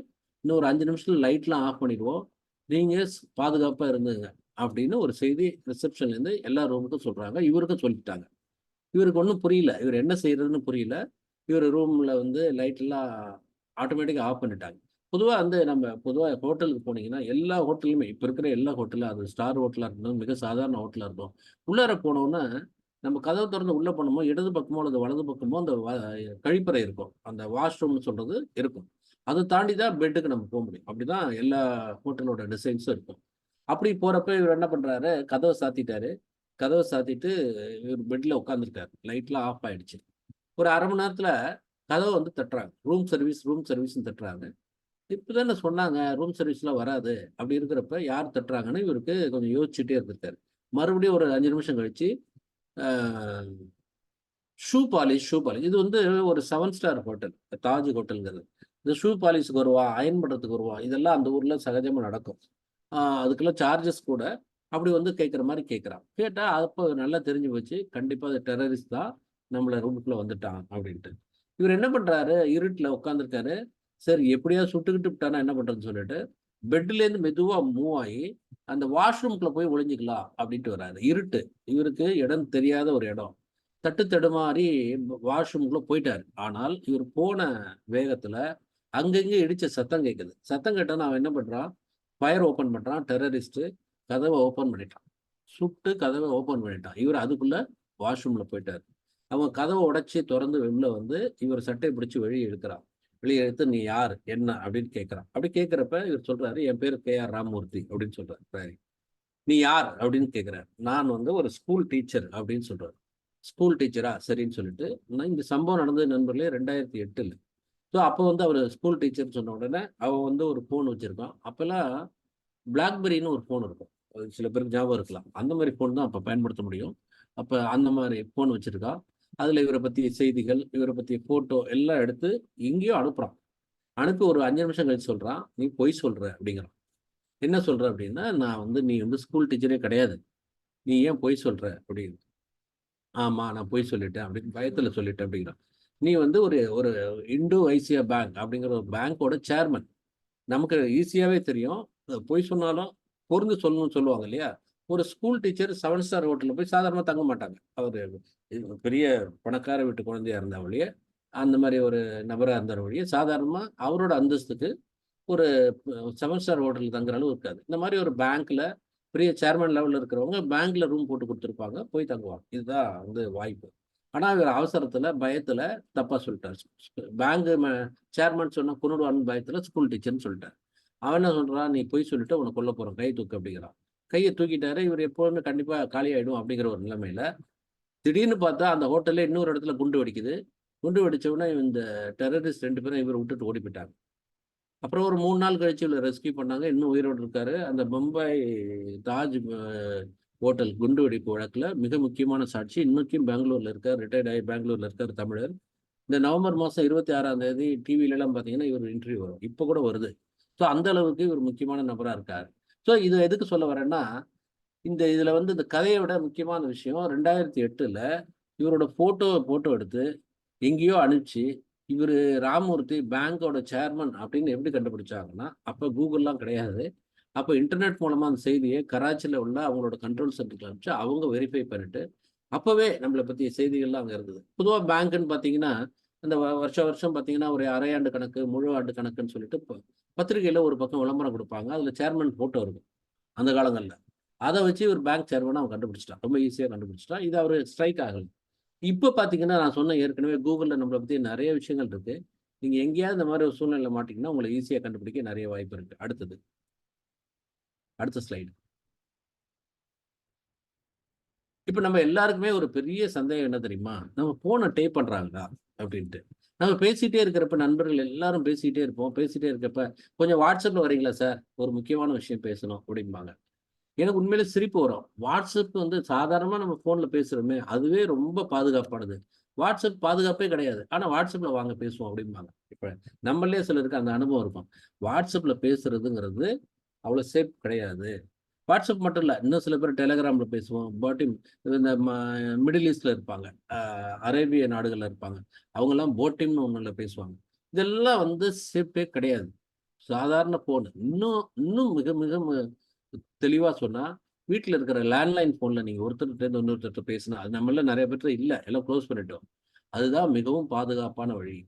இன்னும் ஒரு 5 நிமிஷத்தில் லைட்லாம் ஆஃப் பண்ணிடுவோம், நீங்கள் பாதுகாப்பாக இருந்துங்க அப்படின்னு ஒரு செய்தி ரிசப்ஷன்லேருந்து எல்லா ரூமுக்கும் சொல்கிறாங்க. இவருக்கும் சொல்லிட்டாங்க. இவருக்கு ஒன்றும் புரியல, இவர் என்ன செய்யறதுன்னு புரியல. இவர் ரூமில் வந்து லைட்டெல்லாம் ஆட்டோமேட்டிக்காக ஆஃப் பண்ணிட்டாங்க. பொதுவாக நம்ம பொதுவாக ஹோட்டலுக்கு போனீங்கன்னா எல்லா ஹோட்டலுமே இப்போ இருக்கிற எல்லா ஹோட்டலும், அது ஸ்டார் ஹோட்டலாக இருக்கணும், மிக சாதாரண ஹோட்டலாக இருக்கும், உள்ளார போனோன்னா நம்ம கதவை திறந்து உள்ளே போனோமோ இடது பக்கமோ அல்லது வலது பக்கமோ அந்த கழிப்பறை இருக்கும், அந்த வாஷ்ரூம்னு சொல்கிறது இருக்கும். அதை தாண்டி தான் பெட்டுக்கு நம்ம போக முடியும். அப்படி தான் எல்லா ஹோட்டலோட டிசைன்ஸும் இருக்கும். அப்படி போகிறப்ப இவர் என்ன பண்ணுறாரு, கதவை சாத்திட்டாரு. கதவை சாத்திட்டு இவர் பெட்டில் உட்காந்துருக்காரு. லைட்லாம் ஆஃப் ஆகிடுச்சு. ஒரு 1/2 மணி நேரத்தில் கதவை வந்து தட்டுறாங்க. ரூம் சர்வீஸ்ன்னு தட்டுறாங்க. இப்போ தானே சொன்னாங்க ரூம் சர்வீஸ்லாம் வராது. அப்படி இருக்கிறப்ப யார் தட்டுறாங்கன்னு இவருக்கு கொஞ்சம் யோசிச்சுட்டே இருந்திருக்காரு. மறுபடியும் ஒரு 5 நிமிஷம் கழிச்சு ஷூ பாலிஷ் இது வந்து ஒரு 7 ஸ்டார் ஹோட்டல், தாஜ் ஹோட்டலுங்கிறது. இந்த ஷூ பாலிஷுக்கு வருவான், அயன் பண்ணுறதுக்கு வருவான், இதெல்லாம் அந்த ஊரில் சகஜமாக நடக்கும். அதுக்கெல்லாம் சார்ஜஸ் கூட. அப்படி வந்து கேட்குற மாதிரி கேட்குறான். கேட்டால் அப்போ நல்லா தெரிஞ்சு போச்சு, கண்டிப்பாக அது டெரரிஸ்ட் தான் நம்மளை ரூமுக்குள்ளே வந்துட்டான் அப்படின்ட்டு. இவர் என்ன பண்ணுறாரு, இருட்டில் உட்காந்துருக்காரு. சரி எப்படியாவது சுட்டுக்கிட்டு விட்டானா என்ன பண்ணுறதுன்னு சொல்லிட்டு பெட்லேருந்து மெதுவாக மூவ் ஆகி அந்த வாஷ்ரூம்குள்ளே போய் ஒளிஞ்சிக்கலாம் அப்படின்ட்டு வர்றாரு. இருட்டு, இவருக்கு இடம் தெரியாத ஒரு இடம். தடுமாறி வாஷ்ரூம்குள்ளே போயிட்டார். ஆனால் இவர் போன வேகத்தில் அங்கங்கே இடித்த சத்தம் கேட்குது. சத்தம் கேட்டால் அவன் என்ன பண்ணுறான், ஃபயர் ஓப்பன் பண்ணுறான். டெரரிஸ்ட்டு கதவை ஓப்பன் பண்ணிட்டான், சுட்டு கதவை ஓப்பன் பண்ணிட்டான். இவர் அதுக்குள்ளே வாஷ்ரூமில் போயிட்டார். அவன் கதவை உடைச்சி திறந்து வெளில வந்து இவர் சட்டையை பிடிச்சி வெளியே எடுக்கிறான். வெளியே எடுத்து நீ யார் என்ன அப்படின்னு கேட்குறான். அப்படி கேட்குறப்ப இவர் சொல்கிறாரு, என் பேர் KR ராமமூர்த்தி அப்படின்னு சொல்கிறார். நீ யார் அப்படின்னு கேட்குறாரு. நான் வந்து ஒரு ஸ்கூல் டீச்சர் அப்படின்னு சொல்கிறார். ஸ்கூல் டீச்சரா, சரின்னு சொல்லிட்டு நான் இந்த சம்பவம் நடந்தது நண்பர்களே 2008. ஸோ அப்போ வந்து அவர் ஸ்கூல் டீச்சர்னு சொன்ன உடனே அவன் வந்து ஒரு ஃபோன் வச்சுருக்கான். அப்போல்லாம் பிளாக்பெரின்னு ஒரு ஃபோன் இருக்கும், சில பேருக்கு ஞாபகம் இருக்கலாம். அந்த மாதிரி ஃபோன் தான் அப்போ பயன்படுத்த முடியும். அப்போ அந்த மாதிரி ஃபோன் வச்சுருக்கான். அதில் இவரை பற்றிய செய்திகள், இவரை பற்றிய ஃபோட்டோ எல்லாம் எடுத்து எங்கேயோ அனுப்புகிறான். அனுப்பி ஒரு 5 நிமிஷம் கழிச்சு சொல்றான், நீ பொய் சொல்ற அப்படிங்கிறான். என்ன சொல்ற அப்படின்னா, நான் வந்து நீ வந்து ஸ்கூல் டீச்சரே கிடையாது. நீ ஏன் பொய் சொல்ற அப்படின்னு. ஆமா நான் பொய் சொல்லிட்டேன் அப்படின்னு பயத்துல சொல்லிட்டேன் அப்படிங்கிறான். நீ வந்து ஒரு ஒரு இண்டோ ஐசியா பேங்க் அப்படிங்கிற ஒரு பேங்கோட சேர்மன். நமக்கு ஈஸியாவே தெரியும். பொய் சொன்னாலும் பொருந்து சொல்லணும்னு சொல்லுவாங்க இல்லையா? ஒரு ஸ்கூல் டீச்சர் 7 ஸ்டார் ஹோட்டல்ல போய் சாதாரணமா தங்க மாட்டாங்க. அவரு பெரிய பணக்கார வீட்டு குழந்தையா இருந்தா ஒழிய, அந்த மாரி ஒரு நபரா இருந்தா ஒழிய, சாதாரணமா அவரோட அந்தஸ்துக்கு ஒரு 7 ஸ்டார் ஹோட்டல்ல தங்குற அளவு இருக்காது. இந்த மாரி ஒரு பேங்க்ல பெரிய சேர்மன் லெவல்ல இருக்கிறவங்க பேங்க்ல ரூம் போட்டு குடுத்துருப்பாங்க. போய் தங்குவாங்க. இதுதான் வந்து வாய்ப்பு. ஆனா, இவர் அவசரத்துல, பயத்துல தப்பா சொல்லிட்டாரு. பேங்க் சேர்மன் சொன்னா கொன்னுடுவான்னு பயத்துல ஸ்கூல் டீச்சர்ன்னு சொல்லிட்டாரு. அவன் என்ன சொல்றான், "நீ பொய் சொல்லிட்ட, உன்ன கொல்ல போறோம். கைய தூக்கு" அப்படிங்கிறான். கைய தூக்கிட்டாரு. இவர் எப்பவுமே கண்டிப்பா காலியாயிடும் அப்படிங்கிற ஒரு நிலைமையில, திடீர்னு பார்த்தா அந்த ஹோட்டல்ல இன்னொரு இடத்துல குண்டு வெடிக்குது. குண்டு வெடிச்ச உடனே இந்த டெரரிஸ்ட் 2 பேரும் இவர விட்டுட்டு ஓடி போய்ட்டாங்க. அப்புறம் ஒரு 3 நாள் கழிச்சு இவர ரெஸ்க்யூ பண்ணாங்க. இன்னும் உயிரோட இருக்காரு. அந்த பம்பாய் தாஜ் ஹோட்டல் குண்டுவெடிப்பு வழக்குல மிக முக்கியமான சாட்சி. இன்னைக்கும் பெங்களூர்ல இருக்கார். ரிட்டயர்ட் ஆகி பெங்களூர்ல இருக்காரு தமிழர். இந்த நவம்பர் மாசம் 26ஆம் தேதி டிவிலலாம் பார்த்தீங்கன்னா, இவர் இன்டர்வியூ வரும். இப்ப கூட வருது. ஸோ அந்த அளவுக்கு இவர் முக்கியமான நபரா இருக்காரு. ஸோ இது எதுக்கு சொல்ல வரேன்னா, இதுல வந்து இந்த கதைய விட முக்கியமான விஷயம் 2008ல இவரோட ஃபோட்டோ எடுத்து எங்கேயோ அனுப்பிச்சு, இவரு ராமமூர்த்தி பேங்கோட சேர்மன் அப்படின்னு எப்படி கண்டுபிடிச்சாங்கன்னா, அப்ப கூகுள்லாம் கிடையாது. அப்ப இன்டர்நெட் மூலமா அந்த செய்திய கராச்சில உள்ள அவங்களோட கண்ட்ரோல் சென்டருக்கு அனுப்பிச்சு, அவங்க வெரிஃபை பண்ணிட்டு, அப்பவே நம்மள பத்திய செய்திகள்லாம் அங்க இருந்தது. பொதுவா பேங்க்ன்னு பார்த்தீங்கன்னா, அந்த வருஷம் வருஷம் பார்த்தீங்கன்னா, ஒரு அரையாண்டு கணக்கு, முழு ஆண்டு கணக்குன்னு சொல்லிட்டு பத்திரிகையில ஒரு பக்கம் விளம்பரம் குடுப்பாங்க. அதுல சேர்மன் ஃபோட்டோ இருக்கும். அந்த காலங்கள்ல. அத வச்சு ஒரு பேங்க் சேர்மன அவன் கண்டுபிடிச்சுட்டான். ரொம்ப ஈஸியா கண்டுபிடிச்சுட்டான். இது அவரு ஸ்ட்ரைக் ஆகல. இப்ப பார்த்தீங்கன்னா, நான் சொன்னேன் ஏற்கனவே கூகுள்ல நம்மள பத்தி நெறைய விஷயங்கள் இருக்கு. நீங்க எங்கேயாவது இந்த மாரி ஒரு சூழ்நிலையில மாட்டீங்கன்னா, உங்கள ஈஸியா கண்டுபிடிக்க நெறைய வாய்ப்பு இருக்கு. அடுத்த ஸ்லைடு. இப்ப நம்ம எல்லாருக்குமே ஒரு பெரிய சந்தேகம் என்ன தெரியுமா? நம்ம ஃபோன டேப் பண்றாங்களா? அப்படின்ட்டு. நம்ம பேசிட்டே இருக்கிறப்ப நண்பர்கள் எல்லாரும் பேசிட்டே இருப்போம். பேசிட்டே இருக்கப்ப, "கொஞ்சம் WhatsAppல வரீங்களா சார்? ஒரு முக்கியமான விஷயம் பேசணும்" அப்படிம்பாங்க. எனக்கு உண்மையிலே சிரிப்பு வரும். WhatsApp வந்து சாதாரணமா நம்ம ஃபோன்ல பேசுறோமே, அதுவே ரொம்ப பாதுகாப்பானது. WhatsApp பாதுகாப்பே கிடையாது. ஆனா WhatsAppல வாங்க பேசுவோம் அப்படிம்பாங்க. இப்ப நம்மளே சிலருக்கு அந்த அனுபவம் இருக்கும். WhatsAppல பேசுறதுங்கிறது அவ்வளோ சேஃப் கிடையாது. WhatsApp மட்டும் இல்ல. இன்னும் சில பேர் Telegramல பேசுவோம். பாட்டிம் இந்த மிடில் ஈஸ்ட்ல இருப்பாங்க. அ அரேபிய நாடுகள்ல இருப்பாங்க. அவங்கலாம் போட்டிம்னு ஒண்ணுல பேசுவாங்க. இதெல்லாம் வந்து சேஃபே கிடையாது. சாதாரண ஃபோன். இன்னும் இன்னும் மிக மிக தெளிவா சொன்னா, வீட்ல இருக்கிற லேண்ட்லைன் ஃபோன்ல நீங்க ஒருத்தர்ட்ட இருந்து இன்னொருத்தர்ட்ட பேசினா, அது நம்மள்ல நெறைய பேர்ட்ட இல்ல. எல்லாம் குளோஸ் பண்ணிட்டோம். அதுதான் மிகவும் பாதுகாப்பான வழி.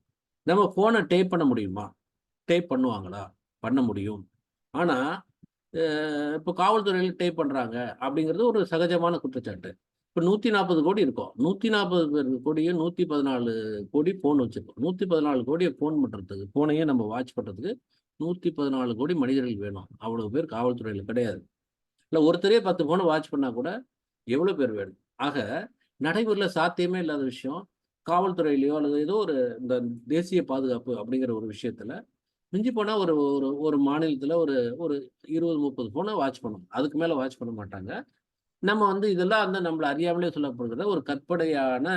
நம்ம ஃபோன டேப் பண்ண முடியுமா? டேப் பண்ணுவாங்களா? பண்ண முடியும். ஆனா, அ இப்போ காவல்துறையில டேப் பண்றாங்க அப்படிங்கிறது ஒரு சகஜமான குற்றச்சாட்டு. இப்ப 140 கோடி இருக்கோம். 140 கோடியும் 114 கோடி ஃபோன் வச்சிருக்கோம். 114 கோடிய ஃபோன் பண்றதுக்கு ஃபோனையே நம்ம வாட்ச் பண்றதுக்கு 114 கோடி மனிதர்கள் வேணும். அவ்வளவு பேர் காவல்துறையில கிடையாது. இல்ல ஒருத்தரே 10 ஃபோன வாட்ச் பண்ணா கூட எவ்வளோ பேர் வேணும்? ஆக நடைமுறையில சாத்தியமே இல்லாத விஷயம். காவல்துறையிலயோ அல்லது ஏதோ ஒரு இந்த தேசிய பாதுகாப்பு அப்படிங்கிற ஒரு விஷயத்துல, மிஞ்சி போனா ஒரு ஒரு ஒரு மாநிலத்துல ஒரு ஒரு 20, 30 ஃபோன வாட்ச் பண்ணும். அதுக்கு மேல வாட்ச் பண்ண மாட்டாங்க. நம்ம வந்து இதெல்லாம் வந்து நம்மள அறியாமலே சொல்லப்படுகிற ஒரு கற்பனையான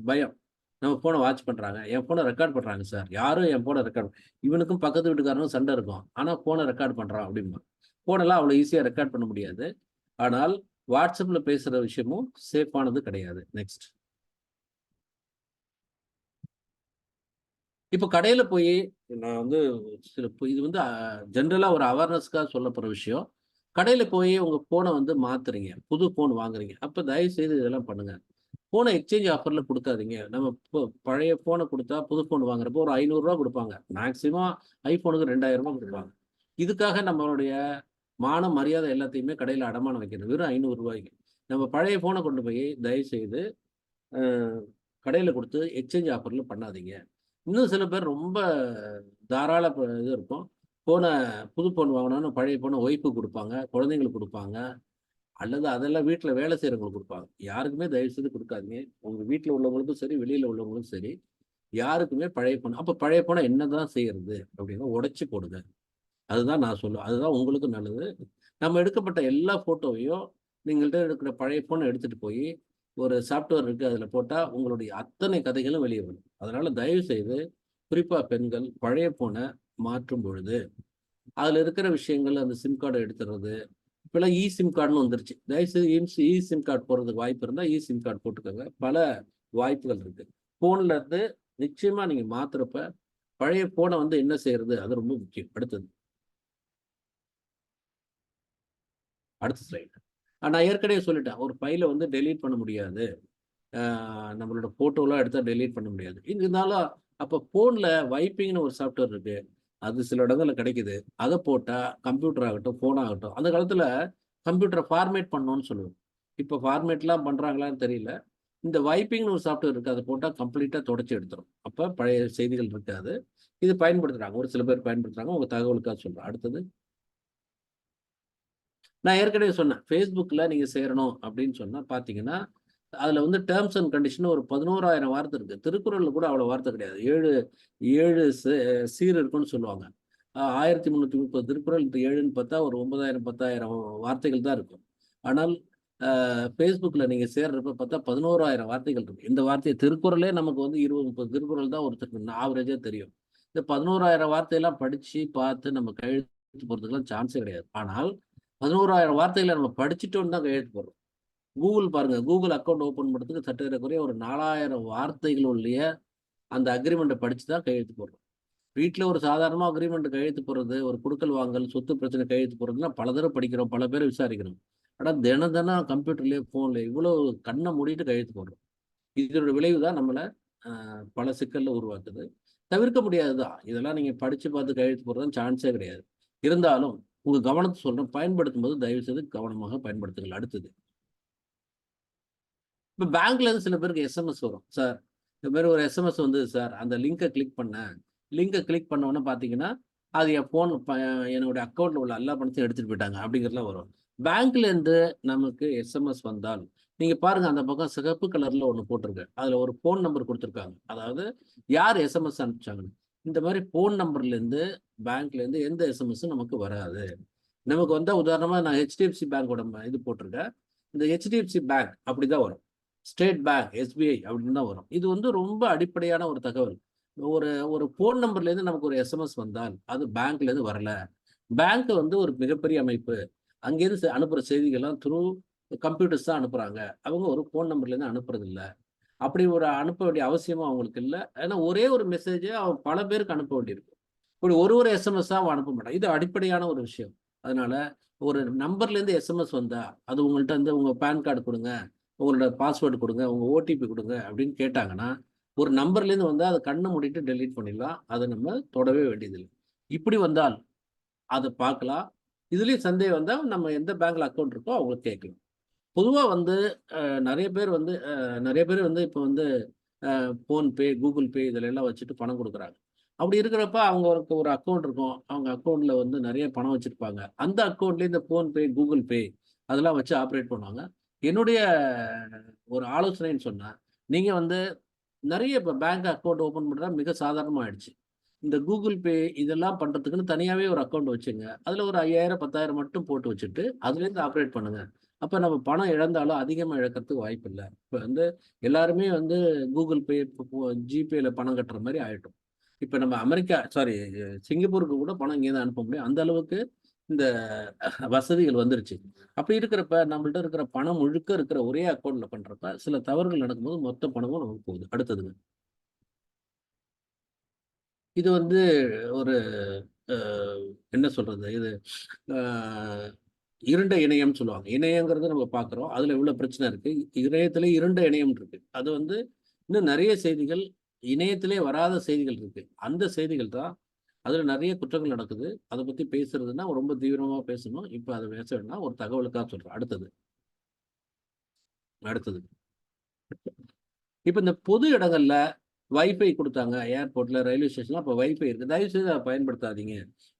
பயம். நம்ம ஃபோன வாட்ச் பண்றாங்க. என் ஃபோன ரெக்கார்ட் பண்றாங்க சார். யாரும் என் ஃபோன ரெக்கார்ட் இவனுக்கும் பக்கத்து வீட்டுக்காரனுக்கும் சண்டை இருக்கும். ஆனா ஃபோன ரெக்கார்ட் பண்றான் அப்படிம்பான். ஃபோனெல்லாம் அவ்வளோ ஈஸியா ரெக்கார்ட் பண்ண முடியாது. ஆனால் WhatsAppல பேசுற விஷயமும் சேஃபானது கிடையாது. நெக்ஸ்ட். இப்ப கடையில போயி நான் வந்து இது வந்து ஜெனரலா ஒரு அவேர்னஸ்க்காக சொல்லப்படுற விஷயம். கடையில போயி உங்க ஃபோன வந்து மாத்துறீங்க. புது ஃபோன் வாங்குறீங்க. அப்ப தயவு செய்து இதெல்லாம் பண்ணுங்க. ஃபோன எக்ஸ்சேஞ்ச் ஆஃபர்ல குடுக்காதீங்க. நம்ம பழைய ஃபோன குடுத்தா புது ஃபோன் வாங்குறப்போ ஒரு ரூ. 500 குடுப்பாங்க. மேக்ஸிமம் ஐஃபோனுக்கு ரூ. 2000 குடுப்பாங்க. இதுக்காக நம்மளுடைய மான, மரியாதை எல்லாத்தையுமே கடையில அடமானம் வைக்கணும். வெறும் ரூ. 500 நம்ம பழைய ஃபோன கொண்டு போய் தயவு செய்து அ கடையில குடுத்து எக்ஸ்சேஞ்ச் ஆஃபர்ல பண்ணாதீங்க. இன்னும் சில பேர் ரொம்ப தாராள இது இருக்கும். ஃபோன புது ஃபோன் வாங்குனோனே பழைய ஃபோன ஒய்ஃப்க்கு குடுப்பாங்க, குழந்தைங்களுக்கு குடுப்பாங்க. அல்லது அதெல்லாம் வீட்ல வேலை செய்றவங்களுக்கு குடுப்பாங்க. யாருக்குமே தயவு செய்து குடுக்காதீங்க. உங்க வீட்ல உள்ளவங்களுக்கும் சரி, வெளியில உள்ளவங்களுக்கும் சரி, யாருக்குமே பழைய ஃபோன் அப்ப பழைய ஃபோன என்னதான் செய்யறது? அப்படின்னா உடைச்சு போடுங்க. அதுதான் நான் சொல்லுவேன். அதுதான் உங்களுக்கும் நல்லது. நம்ம எடுக்கப்பட்ட எல்லா ஃபோட்டோவையும் நீங்கள்ட்ட இருக்கிற பழைய ஃபோன எடுத்துட்டு போயி, ஒரு சாஃப்ட்வேர் இருக்கு. அதுல போட்டா உங்களுடைய அத்தனை கதைகளும் வெளிய வரும். அதனால தயவு செய்து குறிப்பா பெண்கள் பழைய ஃபோன மாற்றும் பொழுது அதில் இருக்கிற விஷயங்கள் அந்த சிம் கார்டை எடுத்துறது. இப்போல்லாம் இ சிம் கார்டுன்னு வந்துருச்சு. தயவுசெய்து இ சிம் கார்டு போடுறதுக்கு வாய்ப்பு இருந்தால் இ சிம் கார்டு போட்டுக்கோங்க. பல வாய்ப்புகள் இருக்கு. ஃபோனில் இருந்து நிச்சயமாக நீங்கள் மாத்துறப்ப பழைய ஃபோனை வந்து என்ன செய்யறது, அது ரொம்ப முக்கியம். அடுத்த ஸ்லைடு. நான் ஏற்கனவே சொல்லிட்டேன், ஒரு ஃபைலை வந்து டெலீட் பண்ண முடியாது. நம்மளோட ஃபோட்டோலாம் எடுத்தால் டெலீட் பண்ண முடியாது. இருந்தாலும் அப்போ ஃபோனில் வைப்பிங்னு ஒரு சாஃப்ட்வேர் இருக்கு. அது சில இடங்களில் கிடைக்குது. அதை போட்டால் கம்ப்யூட்டர் ஆகட்டும், ஃபோன் ஆகட்டும், அந்த காலத்தில் கம்ப்யூட்டரை ஃபார்மேட் பண்ணணும்னு சொல்லுவோம். இப்போ ஃபார்மேட்லாம் பண்ணுறாங்களான்னு தெரியல. இந்த வைப்பிங்னு ஒரு சாஃப்ட்வேர் இருக்குது. அதை போட்டால் கம்ப்ளீட்டாக தொடச்சி எடுத்துரும். அப்போ பழைய செய்திகள் இருக்காது. இது பயன்படுத்துகிறாங்க, ஒரு சில பேர் பயன்படுத்துகிறாங்க. உங்கள் தகவலுக்காக சொல்கிறேன். அடுத்தது, நான் ஏற்கனவே சொன்னேன், ஃபேஸ்புக்கில் நீங்கள் சேரணும் அப்படின்னு சொன்னால் பார்த்தீங்கன்னா, அதில் வந்து டேர்ம்ஸ் அண்ட் கண்டிஷன் ஒரு 11,000 வார்த்தை இருக்குது. திருக்குறளில் கூட அவ்வளோ வார்த்தை கிடையாது. 7 சீர் இருக்குன்னு சொல்லுவாங்க. 1330 திருக்குறள், 7ன்னு பார்த்தா ஒரு 9,000 10,000 வார்த்தைகள் தான் இருக்கும். ஆனால் ஃபேஸ்புக்கில் நீங்கள் சேர்றப்ப பார்த்தா 11,000 வார்த்தைகள் இருக்குது. இந்த வார்த்தையை திருக்குறளே நமக்கு வந்து 20-30 திருக்குறள் தான் ஒருத்தருக்கு ஆவரேஜாக தெரியும். இந்த 11,000 வார்த்தையெல்லாம் படித்து பார்த்து நம்ம கையெழுத்து போகிறதுக்கெல்லாம் சான்ஸே கிடையாது. ஆனால் 11,000 வார்த்தைகளை நம்ம படிச்சுட்டோன்னு தான் கையெழுத்து போடுறோம். கூகுள் பாருங்க, கூகுள் அக்கௌண்ட் ஓப்பன் பண்ணுறதுக்கு சற்றேறக்குறைய ஒரு 4,000 வார்த்தைகளுடைய அந்த அக்ரிமெண்ட்டை படித்து தான் கையெழுத்து போடுறோம். வீட்டில் ஒரு சாதாரணமாக அக்ரிமெண்ட் கையெழுத்து போடுறது, ஒரு குடுக்கல் வாங்கல், சொத்து பிரச்சனை கையெழுத்து போடுறதுன்னா பல தடவை படிக்கிறோம், பல பேர் விசாரிக்கிறோம். ஆனால் தினம் கம்ப்யூட்டர்லேயே, ஃபோன்லேயே இவ்வளோ கண்ணை மூடிட்டு கையெழுத்து போடுறோம். இதோட விளைவு தான் நம்மளை பல சிக்கலில் உருவாக்குது. தவிர்க்க முடியாது தான். இதெல்லாம் நீங்கள் படித்து பார்த்து கையெழுத்து போடுறதுன்னு சான்ஸே கிடையாது. இருந்தாலும் உங்கள் கவனத்தை சொல்கிறேன், பயன்படுத்தும் போது தயவு செய்து கவனமாக பயன்படுத்துங்கள். அடுத்தது, இப்போ பேங்க்லேருந்து சில பேருக்கு எஸ்எம்எஸ் வரும். சார், இந்த மாதிரி ஒரு எஸ்எம்எஸ் வந்து சார், அந்த லிங்கை கிளிக் பண்ணோன்னே பார்த்தீங்கன்னா, அது என் ஃபோன் என்னுடைய அக்கௌண்ட்டில் உள்ள எல்லா பணத்தையும் எடுத்துகிட்டு போயிட்டாங்க அப்படிங்கிறதுலாம் வரும். பேங்க்லேருந்து நமக்கு எஸ்எம்எஸ் வந்தால் நீங்கள் பாருங்கள், அந்த பக்கம் சிகப்பு கலரில் ஒன்று போட்டிருக்கு. அதில் ஒரு ஃபோன் நம்பர் கொடுத்துருக்காங்க. அதாவது யார் எஸ்எம்எஸ் அனுப்பிச்சாங்கன்னு. இந்த மாதிரி ஃபோன் நம்பர்லேருந்து பேங்க்லேருந்து எந்த எஸ்எம்எஸும் நமக்கு வராது. நமக்கு வந்தால் உதாரணமாக நான் ஹெச்டிஎஃப்சி பேங்கோட இது போட்டிருக்கேன். இந்த ஹெச்டிஎஃப்சி பேங்க் அப்படி தான் வரும். ஸ்டேட் பேங்க், எஸ்பிஐ அப்படின்னு தான் வரும். இது வந்து ரொம்ப அடிப்படையான ஒரு தகவல். ஒரு ஃபோன் நம்பர்லேருந்து நமக்கு ஒரு எஸ்எம்எஸ் வந்தால் அது பேங்க்லேருந்து வரல. பேங்க் வந்து ஒரு மிகப்பெரிய அமைப்பு. அங்கேருந்து அனுப்புகிற செய்திகள்லாம் த்ரூ கம்ப்யூட்டர்ஸ் தான் அனுப்புகிறாங்க. அவங்க ஒரு ஃபோன் நம்பர்லேருந்து அனுப்புறது இல்லை. அப்படி ஒரு அனுப்ப வேண்டிய அவசியமும் அவங்களுக்கு இல்லை. ஏன்னா ஒரே ஒரு மெசேஜை அவன் பல பேருக்கு அனுப்ப வேண்டியிருக்கும். இப்படி ஒரு எஸ்எம்எஸ்ஸாக அவன் அனுப்ப மாட்டான். இது அடிப்படையான ஒரு விஷயம். அதனால ஒரு நம்பர்லேருந்து எஸ்எம்எஸ் வந்தா அது உங்கள்கிட்ட வந்து உங்கள் பேன் கார்டு கொடுங்க, உங்களோட பாஸ்வேர்டு கொடுங்க, உங்கள் ஓடிபி கொடுங்க அப்படின்னு கேட்டாங்கன்னா, ஒரு நம்பர்லேருந்து வந்தால் அதை கண்ணை மூடிட்டு டெலீட் பண்ணிடலாம். அதை நம்ம தொடவே வேண்டியதில்லை. இப்படி வந்தால் அதை பார்க்கலாம். இதுலேயும் சந்தேகம் வந்தால் நம்ம எந்த பேங்க்ல அக்கௌண்ட் இருக்கோ அவங்களுக்கு கேட்கலாம். பொதுவாக வந்து நிறைய பேர் வந்து இப்போ வந்து ஃபோன்பே, கூகுள் பே இதில் எல்லாம் வச்சுட்டு பணம் கொடுக்குறாங்க. அப்படி இருக்கிறப்ப அவங்களுக்கு ஒரு அக்கௌண்ட் இருக்கும். அவங்க அக்கௌண்ட்டில் வந்து நிறைய பணம் வச்சுருப்பாங்க. அந்த அக்கௌண்ட்லேயே இந்த ஃபோன்பே, கூகுள் பே அதெல்லாம் வச்சு ஆப்ரேட் பண்ணுவாங்க. என்னுடைய ஒரு ஆலோசனைன்னு சொன்னால், நீங்கள் வந்து நிறைய இப்போ பேங்க் அக்கௌண்ட் ஓப்பன் பண்ணுறா மிக சாதாரணமாக ஆயிடுச்சு. இந்த கூகுள் பே இதெல்லாம் பண்ணுறதுக்குன்னு தனியாகவே ஒரு அக்கௌண்ட் வச்சுங்க. அதில் ஒரு 5,000 10,000 மட்டும் போட்டு வச்சுட்டு அதுலேருந்து ஆப்ரேட் பண்ணுங்கள். அப்போ நம்ம பணம் இழந்தாலும் அதிகமாக இழக்கிறதுக்கு வாய்ப்பு இல்லை. இப்போ வந்து எல்லாருமே வந்து கூகுள் பே, ஜிபேயில் பணம் கட்டுற மாதிரி ஆகிட்டோம். இப்போ நம்ம சிங்கப்பூருக்கு கூட பணம் இங்கேருந்து அனுப்ப முடியும். அந்த அளவுக்கு இந்த வசதிகள் வந்துருச்சு. அப்படி இருக்கிறப்ப நம்மள்ட்ட இருக்கிற பணம் முழுக்க இருக்கிற ஒரே அக்கௌண்ட்ல பண்றப்ப சில தவறுகள் நடக்கும்போது மொத்த பணமும் நமக்கு போகுது. அடுத்ததுங்க, இது வந்து ஒரு என்ன சொல்றது, இது இருண்ட இணையம் சொல்லுவாங்க. இணையங்கிறது நம்ம பார்க்குறோம், அதுல இவ்வளவு பிரச்சனை இருக்கு. இணையத்திலே இருண்ட இணையம் இருக்கு. அது வந்து இன்னும் நிறைய செய்திகள், இணையத்திலே வராத செய்திகள் இருக்கு. அந்த செய்திகள் தான், அதுல நிறைய குற்றங்கள் நடக்குது. அதை பத்தி பேசுறதுன்னா ரொம்ப தீவிரமா பேசணும். இப்ப அதை பேச வேண்டாம், ஒரு தகவலுக்காக சொல்றேன். அடுத்தது இப்ப இந்த பொது இடங்கள்ல வைஃபை கொடுத்தாங்க. ஏர்போர்ட்ல, ரயில்வே ஸ்டேஷன்ல அப்போ வைஃபை இருக்கு. தயவு செய்து அதை பயன்படுத்தாதீங்க.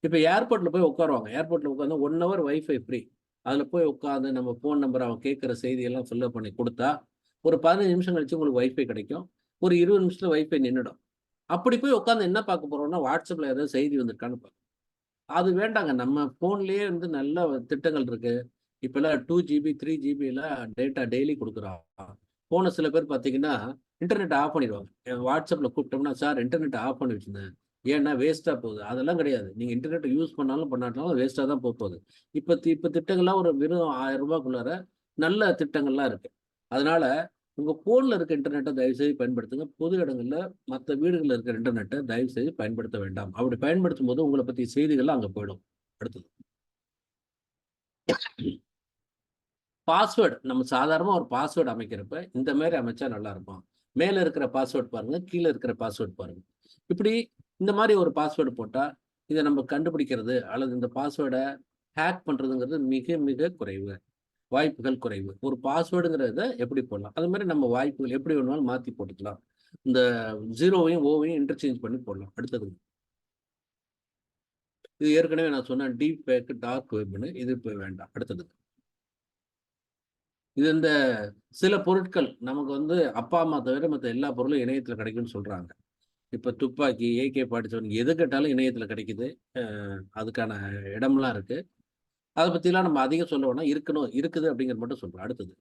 இப்ப ஏர்போர்ட்ல போய் உட்காருவாங்க. ஏர்போர்ட்ல உட்காந்து 1 hour வைஃபை ஃப்ரீ. அதுல போய் உட்காந்து நம்ம ஃபோன் நம்பர், அவன் கேட்குற செய்தியெல்லாம் ஃபில்அப் பண்ணி கொடுத்தா ஒரு 15 நிமிஷம் கழிச்சு உங்களுக்கு வைஃபை கிடைக்கும். ஒரு 20 நிமிஷத்துல வைஃபை நின்றுடும். அப்படி போய் உட்காந்து என்ன பார்க்க போறோம்னா, வாட்ஸ்அப்ல ஏதாவது செய்தி வந்திருக்கான்னு பார்க்கணும். அது வேண்டாங்க. நம்ம ஃபோன்லேயே வந்து நல்ல திட்டங்கள் இருக்கு. இப்பெல்லாம் 2 GB 3 GB டேட்டா டெய்லி கொடுக்குறான். ஃபோனை சில பேர் பார்த்தீங்கன்னா இன்டர்நெட் ஆஃப் பண்ணிடுவாங்க. வாட்ஸ்அப்ல கூப்பிட்டோம்னா, சார் இன்டர்நெட் ஆஃப் பண்ணி வச்சிருந்தேன், ஏன்னா வேஸ்ட்டாக போகுது. அதெல்லாம் கிடையாது. நீங்கள் இன்டர்நெட்டை யூஸ் பண்ணாலும் பண்ணாட்டாலும் வேஸ்ட்டாக தான் போகுது. இப்போ திட்டங்கள்லாம் ஒரு வெறும் ரூ. 1000க்குள்ளார நல்ல திட்டங்கள்லாம் இருக்கு. அதனால உங்க ஃபோன்ல இருக்க இன்டர்நெட்டை தயவுசெய்து பயன்படுத்துங்க. பொது இடங்கள்ல மத்த வீடுகள்ல இருக்கிற இன்டர்நெட்டை தயவுசெய்து பயன்படுத்த வேண்டாம். அப்படி பயன்படுத்தும்போது உங்கள பத்திய செய்திகள்லாம் அங்க போயிடும். அடுத்தது. பாஸ்வேர்ட் நம்ம சாதாரணமா ஒரு பாஸ்வேர்ட் அமைக்கிறப்ப இந்த மாரி அமைச்சா நல்லா இருக்கும். மேல இருக்கிற பாஸ்வேர்ட் பாருங்க, கீழ இருக்கிற பாஸ்வேர்ட் பாருங்க. இப்படி இந்த மாரி ஒரு பாஸ்வேர்டு போட்டா, இத நம்ம கண்டுபிடிக்கிறது அல்லது இந்த பாஸ்வேர்ட ஹேக் பண்றதுங்கிறது மிக மிக குறைவு. வாய்ப்புகள் குறைவு. ஒரு பாஸ்வேர்டுங்கிறத எப்படி போடலாம்? அது மாரி நம்ம வாய்ப்புகள் எப்படி வேணுமானாலும் மாத்தி போட்டுக்கலாம். இந்த 0வையும் ஓவையும் இன்டர்சேஞ்ச் பண்ணி போடலாம். அடுத்தது. இது ஏற்கனவே நான் சொன்னேன் டீப் ஃபேக், டார்க் வெப்ன்னு. இது இப்ப வேண்டாம். அடுத்தது. இது இந்த சில பொருட்கள் நமக்கு வந்து அப்பா, அம்மா தவிர மத்த எல்லா பொருளும் இணையத்தில கிடைக்கும்னு சொல்றாங்க. இப்ப துப்பாக்கி, AK-47 எது கேட்டாலும் இணையத்தில கிடைக்குது. அதுக்கான இடம்லாம் இருக்கு. அத பத்திலாம் நம்ம அதிகம் சொல்ல வேணாம். இருக்குது அப்படிங்கிறது மட்டும் சொல்றேன். அடுத்தது.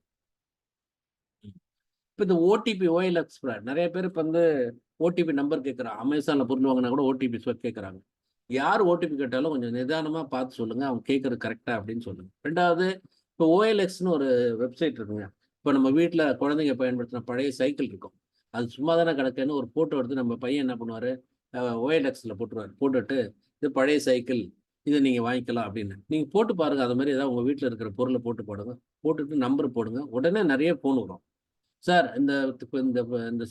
இப்ப இந்த ஓடிபி, OLX நெறைய பேர் இப்ப வந்து ஓடிபி நம்பர் கேட்குறான். Amazonல பொருள் வாங்குனா கூட ஓடிபி கேட்குறாங்க. யார் ஓடிபி கேட்டாலும் கொஞ்சம் நிதானமா பார்த்து சொல்லுங்க. அவங்க கேட்கறது கரெக்ட்டா அப்படின்னு சொல்லுங்க. 2வது இப்போ OLXன்னு ஒரு வெப்சைட் இருக்குங்க. இப்ப நம்ம வீட்ல குழந்தைங்க பயன்படுத்தின பழைய சைக்கிள் இருக்கும். அது சும்மா தானே கிடக்குன்னு ஒரு ஃபோட்டோ எடுத்து நம்ம பையன் என்ன பண்ணுவாரு, OLXல போட்டுருவாரு. போட்டுட்டு இது பழைய சைக்கிள். இத நீங்க வாங்கிக்கலாம் அப்படின்னு. நீங்க போட்டு பாருங்க. அது மாரி ஏதாவது உங்க வீட்ல இருக்கிற பொருள போட்டு பாருங்க. போட்டுட்டு நம்பர் போடுங்க. உடனே நெறைய ஃபோன் வரும். சார் இந்த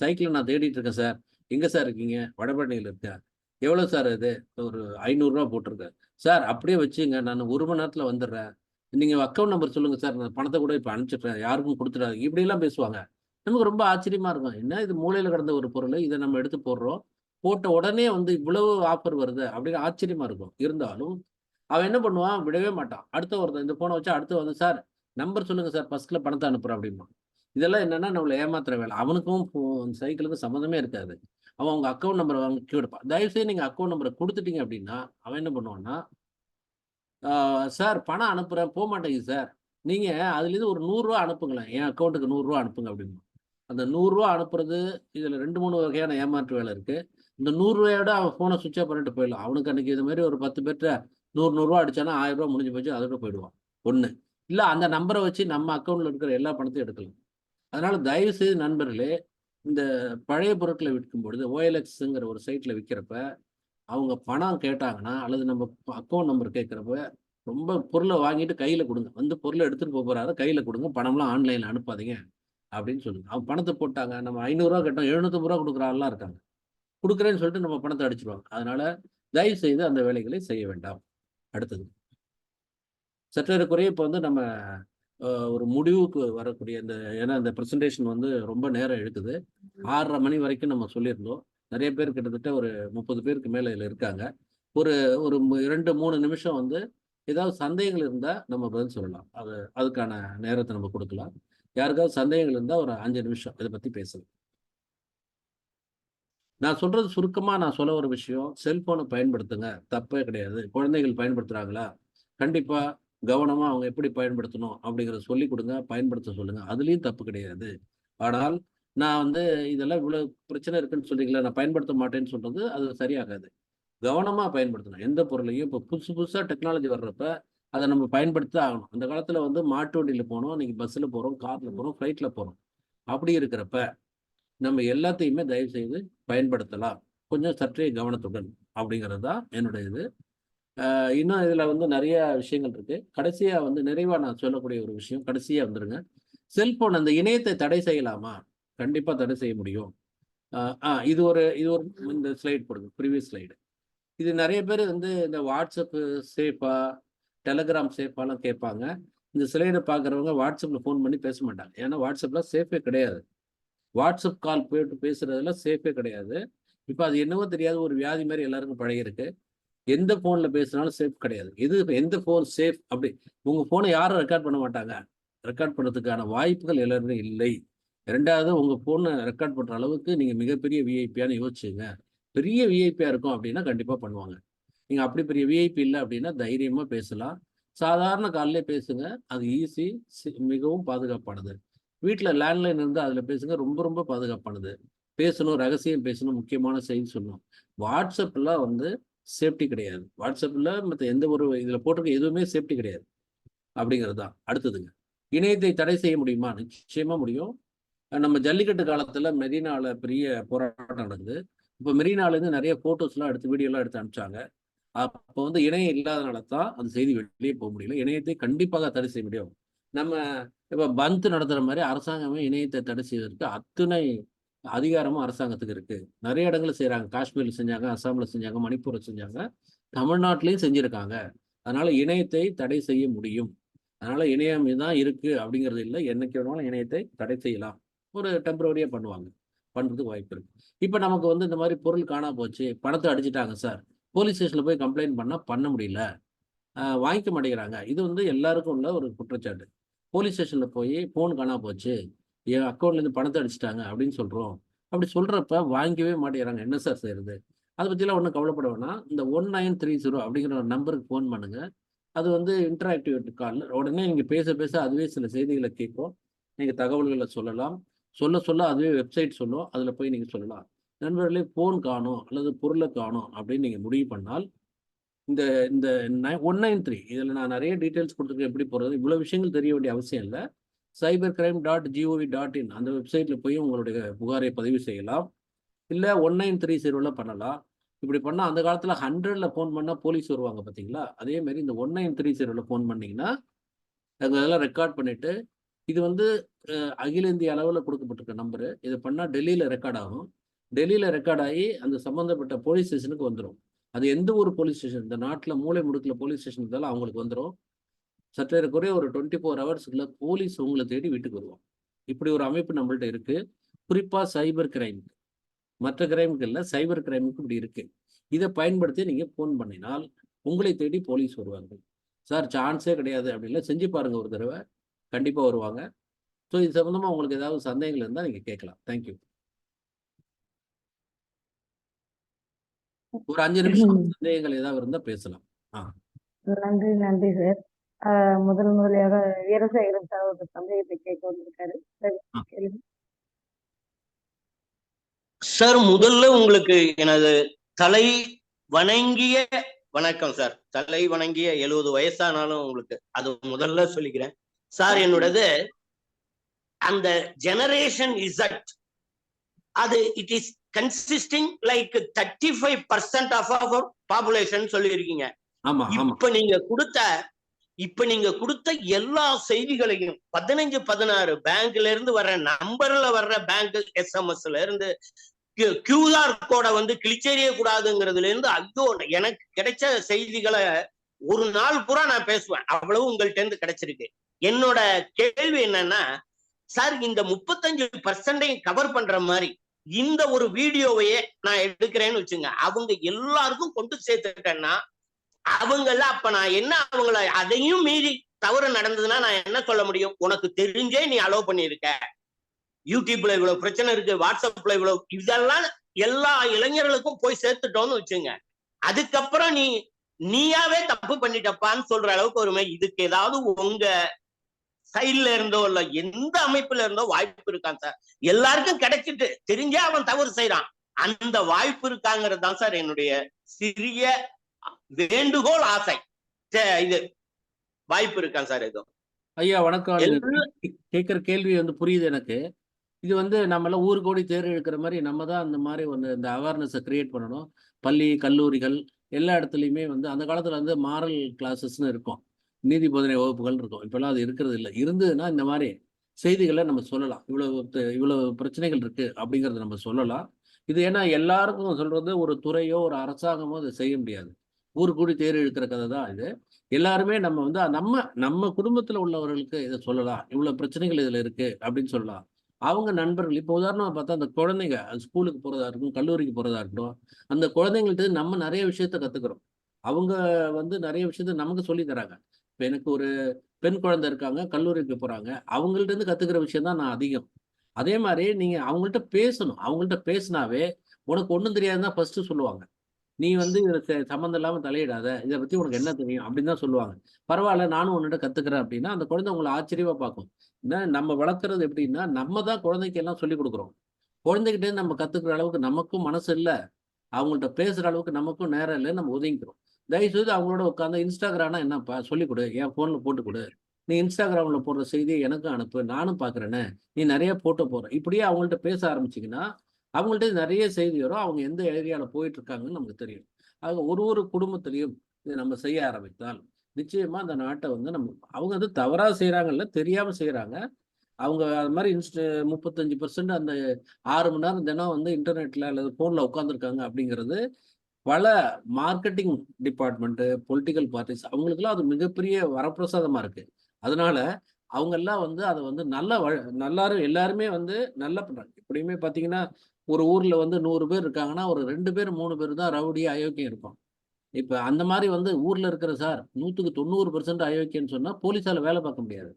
சைக்கிள நான் தேடிட்டு இருக்கேன் சார். எங்க சார் இருக்கீங்க? வடபழனியில இருக்கேன். எவ்வளோ சார் இது? ஒரு ரூ. 500 போட்டிருக்கு. சார் அப்படியே வச்சுக்கங்க. நான் 1 மணி நேரத்தில வந்துடுறேன். நீங்க அக்கவுண்ட் நம்பர் சொல்லுங்க சார். நான் பணத்த கூட இப்ப அனுப்பிச்சுடுறேன். யாருக்கும் குடுத்துறாதீங்க. இப்படிலாம் பேசுவாங்க. நமக்கு ரொம்ப ஆச்சரியமா இருக்கும். என்ன இது மூலையில கிடந்த ஒரு பொருளு. இத நம்ம எடுத்து போடுறோம். போட்ட உடனே வந்து இவ்வளவு ஆஃபர் வருதே அப்படின்னு ஆச்சரியமா இருக்கும். இருந்தாலும் அவன் என்ன பண்ணுவான்? விடவே மாட்டான். அடுத்த ஒருத்தன் இந்த ஃபோன வச்சா அடுத்து வந்து சார் நம்பர் சொல்லுங்க சார். ஃபர்ஸ்ட்ல பணத்த அனுப்புறேன் அப்படிம்பான். இதெல்லாம் என்னன்னா நம்மள ஏமாத்துற வேலை. அவனுக்கும் சைக்கிளுக்கும் சம்மந்தமே இருக்காது. அவன் உங்க அக்கவுண்ட் நம்பர வாங்கி கேட்பான். தயவுசெய்து நீங்க அக்கவுண்ட் நம்பர குடுத்துட்டீங்க அப்படின்னா, அவன் என்ன பண்ணுவான்னா, சார் பணம் அனுப்புறேன் போமாட்டேங்குது சார். நீங்க அதுலேருந்து ஒரு ரூ. 100 அனுப்புங்களேன். என் அக்கவுண்ட்க்கு ரூ. 100 அனுப்புங்க அப்படிம்பான். அந்த ரூ. 100 அனுப்புறது இதுல 2, 3 வகையான ஏமாற்று வேலை இருக்கு. இந்த ரூ. 100யோட அவன் ஃபோன ஸ்விட்ச் ஆஃப் பண்ணிட்டு போயிடலாம். அவனுக்கு அன்னைக்கு இது மாரி ஒரு 10 பேர்ட்ட 100, 100 அடிச்சானா ரூ. 1000 முடிஞ்சு போச்சு. அதோட போயிடுவான். 1. இல்ல அந்த நம்பர வச்சு நம்ம அக்கவுண்ட்ல இருக்கிற எல்லா பணத்தையும் எடுக்கலாம். அதனால தயவு செய்து நண்பர்களே, இந்த பழைய பொருட்கள விற்கும்பொழுது OLXங்கிற ஒரு சைட்ல விக்கிறப்ப, அவங்க பணம் கேட்டாங்கன்னா, அல்லது நம்ம அக்கவுண்ட் நம்பர் கேட்கிறப்ப, ரொம்ப பொருள வாங்கிட்டு கையில குடுங்க. வந்து பொருள எடுத்துட்டு போறாரு, கையில குடுங்க. பணம்லாம் ஆன்லைன்ல அனுப்பாதீங்க அப்படின்னு சொல்லுங்க. அவங்க பணத்த போட்டாங்க. நம்ம ரூ. 500 கேட்டோம், ரூ. 750 குடுக்குற ஆள்லாம் இருக்காங்க. குடுக்குறேன்னு சொல்லிட்டு நம்ம பணத்த அடிச்சுருவாங்க. அதனால தயவு செய்து அந்த வேலைகளை செய்ய வேண்டாம். அடுத்தது. சற்றேறக்குறைய இப்ப வந்து நம்ம ஒரு முடிவுக்கு வரக்கூடிய ஏன்னா இந்த பிரசன்டேஷன் வந்து ரொம்ப நேரம் இழுக்குது. 6:30 மணி வரைக்கும் நம்ம சொல்லியிருந்தோம். நெறைய பேர் கிட்டத்தட்ட ஒரு 30 பேருக்கு மேல இதுல இருக்காங்க. ஒரு ஒரு 2, 3 நிமிஷம் வந்து ஏதாவது சந்தேகங்கள் இருந்தா நம்ம பதில் சொல்லலாம். அதுக்கான நேரத்த நம்ம குடுக்கலாம். யாருக்காவது சந்தேகங்கள் இருந்தா ஒரு 5 நிமிஷம் இத பத்தி பேசலாம். நான் சொல்றது சுருக்கமா நான் சொல்ல ஒரு விஷயம், செல்ஃபோன பயன்படுத்துங்க. தப்பே கிடையாது. குழந்தைகள் பயன்படுத்துறாங்களா? கண்டிப்பா கவனமா அவங்க எப்படி பயன்படுத்தணும் அப்படிங்கிறத சொல்லிக் குடுங்க. பயன்படுத்த சொல்லுங்க. அதுலயும் தப்பு கிடையாது. ஆனால் நான் வந்து இதெல்லாம் இவ்வளவு பிரச்சனை இருக்குன்னு சொல்றீங்களே, நான் பயன்படுத்த மாட்டேன்னு சொல்றது அது சரியாகாது. கவனமா பயன்படுத்தணும். எந்த பொருளையும் இப்ப புதுசு புதுசா டெக்னாலஜி வர்றப்ப, அத நம்ம பயன்படுத்தி தான் ஆகணும். அந்த காலத்துல வந்து மாட்டு வண்டியில போனோம். இன்னைக்கு பஸ்ல போறோம், கார்ல போறோம், ஃப்ளைட்ல போறோம். அப்படி இருக்கிறப்ப நம்ம எல்லாத்தையுமே தயவு செய்து பயன்படுத்தலாம். கொஞ்சம் சற்றே கவனத்துடன் அப்படிங்கிறது தான் என்னுடைய இது. இன்னும் இதுல வந்து நெறைய விஷயங்கள் இருக்கு. கடைசியா வந்து நிறைவா நான் சொல்லக்கூடிய ஒரு விஷயம், கடைசியா வந்துருங்க. செல்போன் அந்த இணையத்தை தடை செய்யலாமா? கண்டிப்பா தடை செய்ய முடியும். அ ஆ இது ஒரு இந்த ஸ்லைட் போடுங்க. Previous slide. இது நெறைய பேரு வந்து இந்த WhatsApp சேஃபா, Telegram சேஃபாலாம் கேட்பாங்க. இந்த ஸ்லைட பார்க்குறவங்க WhatsAppல ஃபோன் பண்ணி பேச மாட்டாங்க. ஏன்னா WhatsAppல சேஃபே கிடையாது. வாட்ஸ்அப் கால் போட்டு பேசுறதுல சேஃபே கிடையாது. இப்ப அது என்னவோ தெரியாத ஒரு வியாதி மாரி எல்லாருக்கும் பழகியிருக்கு. எந்த ஃபோன்ல பேசினாலும் சேஃப் கிடையாது. எந்த ஃபோன் சேஃப் அப்படி உங்க ஃபோன யாரும் ரெக்கார்ட் பண்ண மாட்டாங்க. ரெக்கார்ட் பண்றதுக்கான வாய்ப்புகள் எல்லாருமே இல்லை. 2வது உங்க ஃபோன ரெக்கார்ட் பண்ற அளவுக்கு நீங்க மிகப்பெரிய விஐபியான்னு யோசிச்சுங்க. பெரிய விஐபியா இருக்கும் அப்படின்னா கண்டிப்பா பண்ணுவாங்க. நீங்க அப்படி பெரிய விஐபி இல்ல அப்படின்னா தைரியமா பேசலாம். சாதாரண கால்லயே பேசுங்க. அது ஈஸி. மிகவும் பாதுகாப்பானது. வீட்ல லேண்ட்லைன் இருந்தா அதுல பேசுங்க. ரொம்ப ரொம்ப பாதுகாப்பானது. பேசணும், ரகசியம் பேசணும், முக்கியமான செய்தி சொல்லணும். வாட்ஸ்அப்லாம் வந்து சேஃப்டி கிடையாது. வாட்ஸ்அப்பில் மற்ற எந்த ஒரு இதில் போட்டிருக்க எதுவுமே சேஃப்டி கிடையாது அப்படிங்கிறது தான். அடுத்ததுங்க, இணையத்தை தடை செய்ய முடியுமா? நிச்சயமா முடியும். நம்ம ஜல்லிக்கட்டு காலத்தில் மெரினாவில் பெரிய போராட்டம் நடக்குது. இப்போ மெரினாலேருந்து நிறைய ஃபோட்டோஸ்லாம் எடுத்து வீடியோலாம் எடுத்து அனுப்பிச்சாங்க. அப்போ வந்து இணையம் இல்லாதனால தான் அந்த செய்தி வெளியே போக முடியல. இணையத்தை கண்டிப்பாக தடை செய்ய முடியும். நம்ம இப்போ பந்த் நடத்துகிற மாதிரி அரசாங்கமே இணையத்தை தடை செய்வதற்கு அத்தனை அதிகாரமும் அரசாங்கத்துக்கு இருக்கு. நிறைய இடங்களில் செய்கிறாங்க. காஷ்மீரில் செஞ்சாங்க, அஸ்ஸாமில் செஞ்சாங்க, மணிப்பூரில் செஞ்சாங்க, தமிழ்நாட்டிலையும் செஞ்சுருக்காங்க. அதனால இணையத்தை தடை செய்ய முடியும். அதனால இணையம் தான் இருக்கு அப்படிங்கிறது இல்லை. என்னைக்கு வேணாலும் இணையத்தை தடை செய்யலாம். ஒரு டெம்பரவரியாக பண்ணுவாங்க. பண்ணுறதுக்கு வாய்ப்பு இருக்கு. இப்போ நமக்கு வந்து இந்த மாதிரி பொருள் காணாம போச்சு, பணத்தை அடிச்சிட்டாங்க சார், போலீஸ் ஸ்டேஷனில் போய் கம்ப்ளைண்ட் பண்ணால் பண்ண முடியல, வாங்கிக்க மாட்டேங்கிறாங்க. இது வந்து எல்லாருக்கும் உள்ள ஒரு குற்றச்சாட்டு. போலீஸ் ஸ்டேஷனில் போய் ஃபோன் காணாம போச்சு, என் அக்கௌண்ட்லேருந்து பணத்தை அடிச்சிட்டாங்க அப்படின்னு சொல்கிறோம். அப்படி சொல்கிறப்ப வாங்கிக்கவே மாட்டேங்கிறாங்க. என்ன சார் செய்யறது? அதை பற்றிலாம் ஒன்றும் கவலைப்பட வேணாம். இந்த 1930 அப்படிங்கிற ஒரு நம்பருக்கு ஃபோன் பண்ணுங்க. அது வந்து இன்டராக்டிவ் கால். உடனே நீங்கள் பேச பேச அதுவே சில செய்திகளை கேட்கும். நீங்கள் தகவல்களை சொல்லலாம். சொல்ல அதுவே வெப்சைட் சொல்லும். அதில் போய் நீங்கள் சொல்லலாம். நண்பர்களே, ஃபோன் காணும் அல்லது பொருளை காணும் அப்படின்னு நீங்கள் முடிவு பண்ணால் இந்த இந்த 193 இதில் நான் நிறைய டீட்டெயில்ஸ் கொடுத்துருக்கேன். எப்படி போகிறது, இவ்வளோ விஷயங்கள் தெரிய வேண்டிய அவசியம் இல்லை. cybercrime.gov.in அந்த வெப்சைட்டில் போய் உங்களுடைய புகாரை பதிவு செய்யலாம். இல்லை 1930 பண்ணலாம். இப்படி பண்ணால் அந்த காலத்தில் 100ல் ஃபோன் பண்ணால் போலீஸ் வருவாங்க பார்த்தீங்களா? அதேமாரி இந்த 1930 ஃபோன் பண்ணிங்கன்னா அதெல்லாம் ரெக்கார்ட் பண்ணிவிட்டு, இது வந்து அகில இந்திய அளவில் கொடுக்கப்பட்டிருக்க நம்பரு. இதை பண்ணால் டெல்லியில் ரெக்கார்ட் ஆகும். டெல்லியில் ரெக்கார்ட் ஆகி அந்த சம்மந்தப்பட்ட போலீஸ் ஸ்டேஷனுக்கு வந்துடும். அது எந்த ஒரு போலீஸ் ஸ்டேஷன், இந்த நாட்டில் மூலை முடுக்கில் போலீஸ் ஸ்டேஷன் இருந்தாலும் அவங்களுக்கு வந்துடும். சற்றேறக்குறைய ஒரு 24 ஹவர்ஸுக்குள்ள போலீஸ் உங்களை தேடி வீட்டுக்கு வருவோம். இப்படி ஒரு அமைப்பு நம்மள்ட்ட இருக்கு. குறிப்பாக சைபர் கிரைம், மற்ற கிரைமுக்கு இல்லை, சைபர் கிரைமுக்கு இப்படி இருக்கு. இதை பயன்படுத்தி நீங்கள் ஃபோன் பண்ணினால் உங்களை தேடி போலீஸ் வருவார்கள். சார் சான்ஸே கிடையாது அப்படின்ல, செஞ்சு பாருங்க ஒரு தடவை, கண்டிப்பாக வருவாங்க. ஸோ இது சம்மந்தமாக உங்களுக்கு ஏதாவது சந்தேகங்கள் இருந்தால் நீங்கள் கேட்கலாம். தேங்க்யூ. ஒரு 5 நிமிஷம் சந்தேகங்கள் ஏதாவது இருந்தால் பேசலாம். நன்றி நன்றி சார். முதலியாக வீரசேகரன் சார் ஒரு சந்தேகத்தை கேட்க வந்திருக்காரு. சார், முதல்ல உங்களுக்கு எனது தலை வணங்கிய வணக்கம் சார். தலை வணங்கிய 70 வயசானாலும் உங்களுக்கு அது முதல்ல சொல்லிக்கிறேன் சார். என்னோடது அந்த ஜெனரேஷன் இசட், அது it is consisting like 35% of our population சொல்லியிருக்கீங்க. இப்ப நீங்க கொடுத்த எல்லா செய்திகளையும் 15-16 பேங்க்ல இருந்து வர்ற நம்பர்ல வர்ற பேங்க் SMS-ல இருந்து QR கோடை வந்து கிழிச்செறிய கூடாதுங்கிறதுல இருந்து, ஐயோ, எனக்கு கிடைச்ச செய்திகளை ஒரு நாள் பூரா நான் பேசுவேன். அவ்வளவு உங்கள்ட்ட இருந்து கிடைச்சிருக்கு. என்னோட கேள்வி என்னன்னா சார், இந்த 35% கவர் பண்ற மாதிரி இந்த ஒரு வீடியோவையே நான் எடுக்கிறேன்னு வச்சுங்க, அவங்க எல்லாருக்கும் கொண்டு சேர்த்துட்டேன்னா அவங்கள அப்ப நான் என்ன, அவங்கள அதையும் மீறி தவறு நடந்ததுன்னா நான் என்ன சொல்ல முடியும்? உனக்கு தெரிஞ்சே நீ அலோவ் பண்ணிருக்க, யூடியூப்ல இவ்வளவு பிரச்சனை இருக்கு, வாட்ஸ்அப்ல இவ்வளவு, இதெல்லாம் எல்லா இளைஞர்களுக்கும் போய் சேர்த்துட்டோம்னு வச்சுங்க, அதுக்கப்புறம் நீயாவே தப்பு பண்ணிட்டப்பான்னு சொல்ற அளவுக்கு வருமே. இதுக்கு ஏதாவது உங்க சைட்ல இருந்தோ இல்ல எந்த அமைப்புல இருந்தோ வாய்ப்பு இருக்காங்க சார்? எல்லாருக்கும் கிடைச்சிட்டு தெரிஞ்சே அவன் தவறு செய்யறான், அந்த வாய்ப்பு இருக்காங்கிறது தான் சார் என்னுடைய சிறிய வேண்டுகோள், ஆசை. இது வாய்ப்பு இருக்காங்க சார்? எதுவும் ஐயா வணக்கம். கேட்குற கேள்வி வந்து புரியுது எனக்கு. இது வந்து நம்மளாம் ஊர் கோடி தேர் இழுக்கிற மாதிரி நம்ம தான் அந்த மாதிரி ஒன்று இந்த அவேர்னஸை கிரியேட் பண்ணணும். பள்ளி கல்லூரிகள் எல்லா இடத்துலையுமே வந்து அந்த காலத்தில் வந்து மாரல் கிளாஸஸ்ன்னு இருக்கும், நீதி போதனை வகுப்புகள் இருக்கும். இப்போல்லாம் அது இருக்கிறது இல்லை. இருந்ததுன்னா இந்த மாதிரி செய்திகளை நம்ம சொல்லலாம். இவ்வளவு பிரச்சனைகள் இருக்கு அப்படிங்கிறத நம்ம சொல்லலாம். இது ஏன்னா எல்லாருக்கும் சொல்றது ஒரு துறையோ ஒரு அரசாங்கமோ அதை செய்ய முடியாது. ஊர் கூடி தேர் இழுக்கிற கதை தான் இது. எல்லாருமே நம்ம வந்து நம்ம குடும்பத்தில் உள்ளவர்களுக்கு இதை சொல்லலாம், இவ்வளவு பிரச்சனைகள் இதில் இருக்கு அப்படின்னு சொல்லலாம். அவங்க நண்பர்கள், இப்போ உதாரணமாக பார்த்தா அந்த குழந்தைங்க ஸ்கூலுக்கு போகிறதா இருக்கட்டும், கல்லூரிக்கு போகிறதா இருக்கட்டும், அந்த குழந்தைங்கள்ட்ட நம்ம நிறைய விஷயத்த கற்றுக்குறோம். அவங்க வந்து நிறைய விஷயத்த நமக்கு சொல்லி தராங்க. இப்போ எனக்கு ஒரு பெண் குழந்தை இருக்காங்க, கல்லூரிக்கு போகிறாங்க, அவங்கள்ட்ட இருந்து கற்றுக்கிற விஷயம் தான் நான் அதிகம். அதே மாதிரி நீங்கள் அவங்கள்ட்ட பேசணும். அவங்கள்ட்ட பேசினாவே உனக்கு ஒன்றும் தெரியாதுன்னு தான் ஃபர்ஸ்ட்டு சொல்லுவாங்க. நீ வந்து இதில் சம்மந்தம் இல்லாமல் தலையிடாத, இதை பற்றி உனக்கு என்ன தெரியும் அப்படின்னு தான் சொல்லுவாங்க. பரவாயில்ல, நானும் உன்னிட்ட கற்றுக்கிறேன் அப்படின்னா அந்த குழந்தை உங்களை ஆச்சரியமாக பார்க்கும். நம்ம வளர்க்குறது எப்படின்னா, நம்ம தான் குழந்தைக்கு எல்லாம் சொல்லிக் கொடுக்குறோம். குழந்தைகிட்டே நம்ம கத்துக்கிற அளவுக்கு நமக்கும் மனசு இல்லை, அவங்கள்ட்ட பேசுற அளவுக்கு நமக்கும் நேரம் இல்லை, நம்ம ஒதுங்கிக்கிறோம். தயவுசெய்து அவங்களோட உட்காந்து இன்ஸ்டாகிராம்னா என்னப்பா சொல்லிக் கொடு, என் ஃபோன்ல போட்டு கொடு, நீ இன்ஸ்டாகிராம்ல போடுற செய்தியை எனக்கும் அனுப்பு, நானும் பார்க்குறேனே, நீ நிறைய போட்டோ போடுற, இப்படியே அவங்கள்ட்ட பேச ஆரம்பிச்சிங்கன்னா அவங்கள்ட்ட நிறைய செய்தி வரும், அவங்க எந்த ஏரியாவில் போயிட்டு இருக்காங்கன்னு நமக்கு தெரியும். ஆக ஒரு குடும்பத்திலையும் இதை நம்ம செய்ய ஆரம்பித்தால் நிச்சயமா அந்த நாட்டை வந்து நம்ம அவங்க வந்து தவறாக செய்கிறாங்கல்ல, தெரியாமல் செய்கிறாங்க. அவங்க அது மாதிரி 35% அந்த 6 மணி நேரம் தினம் வந்து இன்டர்நெட்ல அல்லது ஃபோனில் உட்காந்துருக்காங்க அப்படிங்கிறது பல மார்க்கெட்டிங் டிபார்ட்மெண்ட்டு, பொலிட்டிக்கல் பார்ட்டிஸ் அவங்களுக்கெல்லாம் அது மிகப்பெரிய வரப்பிரசாதமாக இருக்கு. அதனால அவங்கெல்லாம் வந்து அதை வந்து எல்லாருமே வந்து நல்லா பண்றாங்க. எப்படியுமே பார்த்தீங்கன்னா, ஒரு ஊர்ல வந்து 100 பேர் இருக்காங்கன்னா, ஒரு 2 பேர் 3 பேர் தான் ரவுடி, அயோக்கியம் இருப்பான். இப்ப அந்த மாதிரி வந்து ஊர்ல இருக்கிற சார் 100க்கு 90% அயோக்கியன்னு சொன்னா போலீஸால வேலை பார்க்க முடியாது.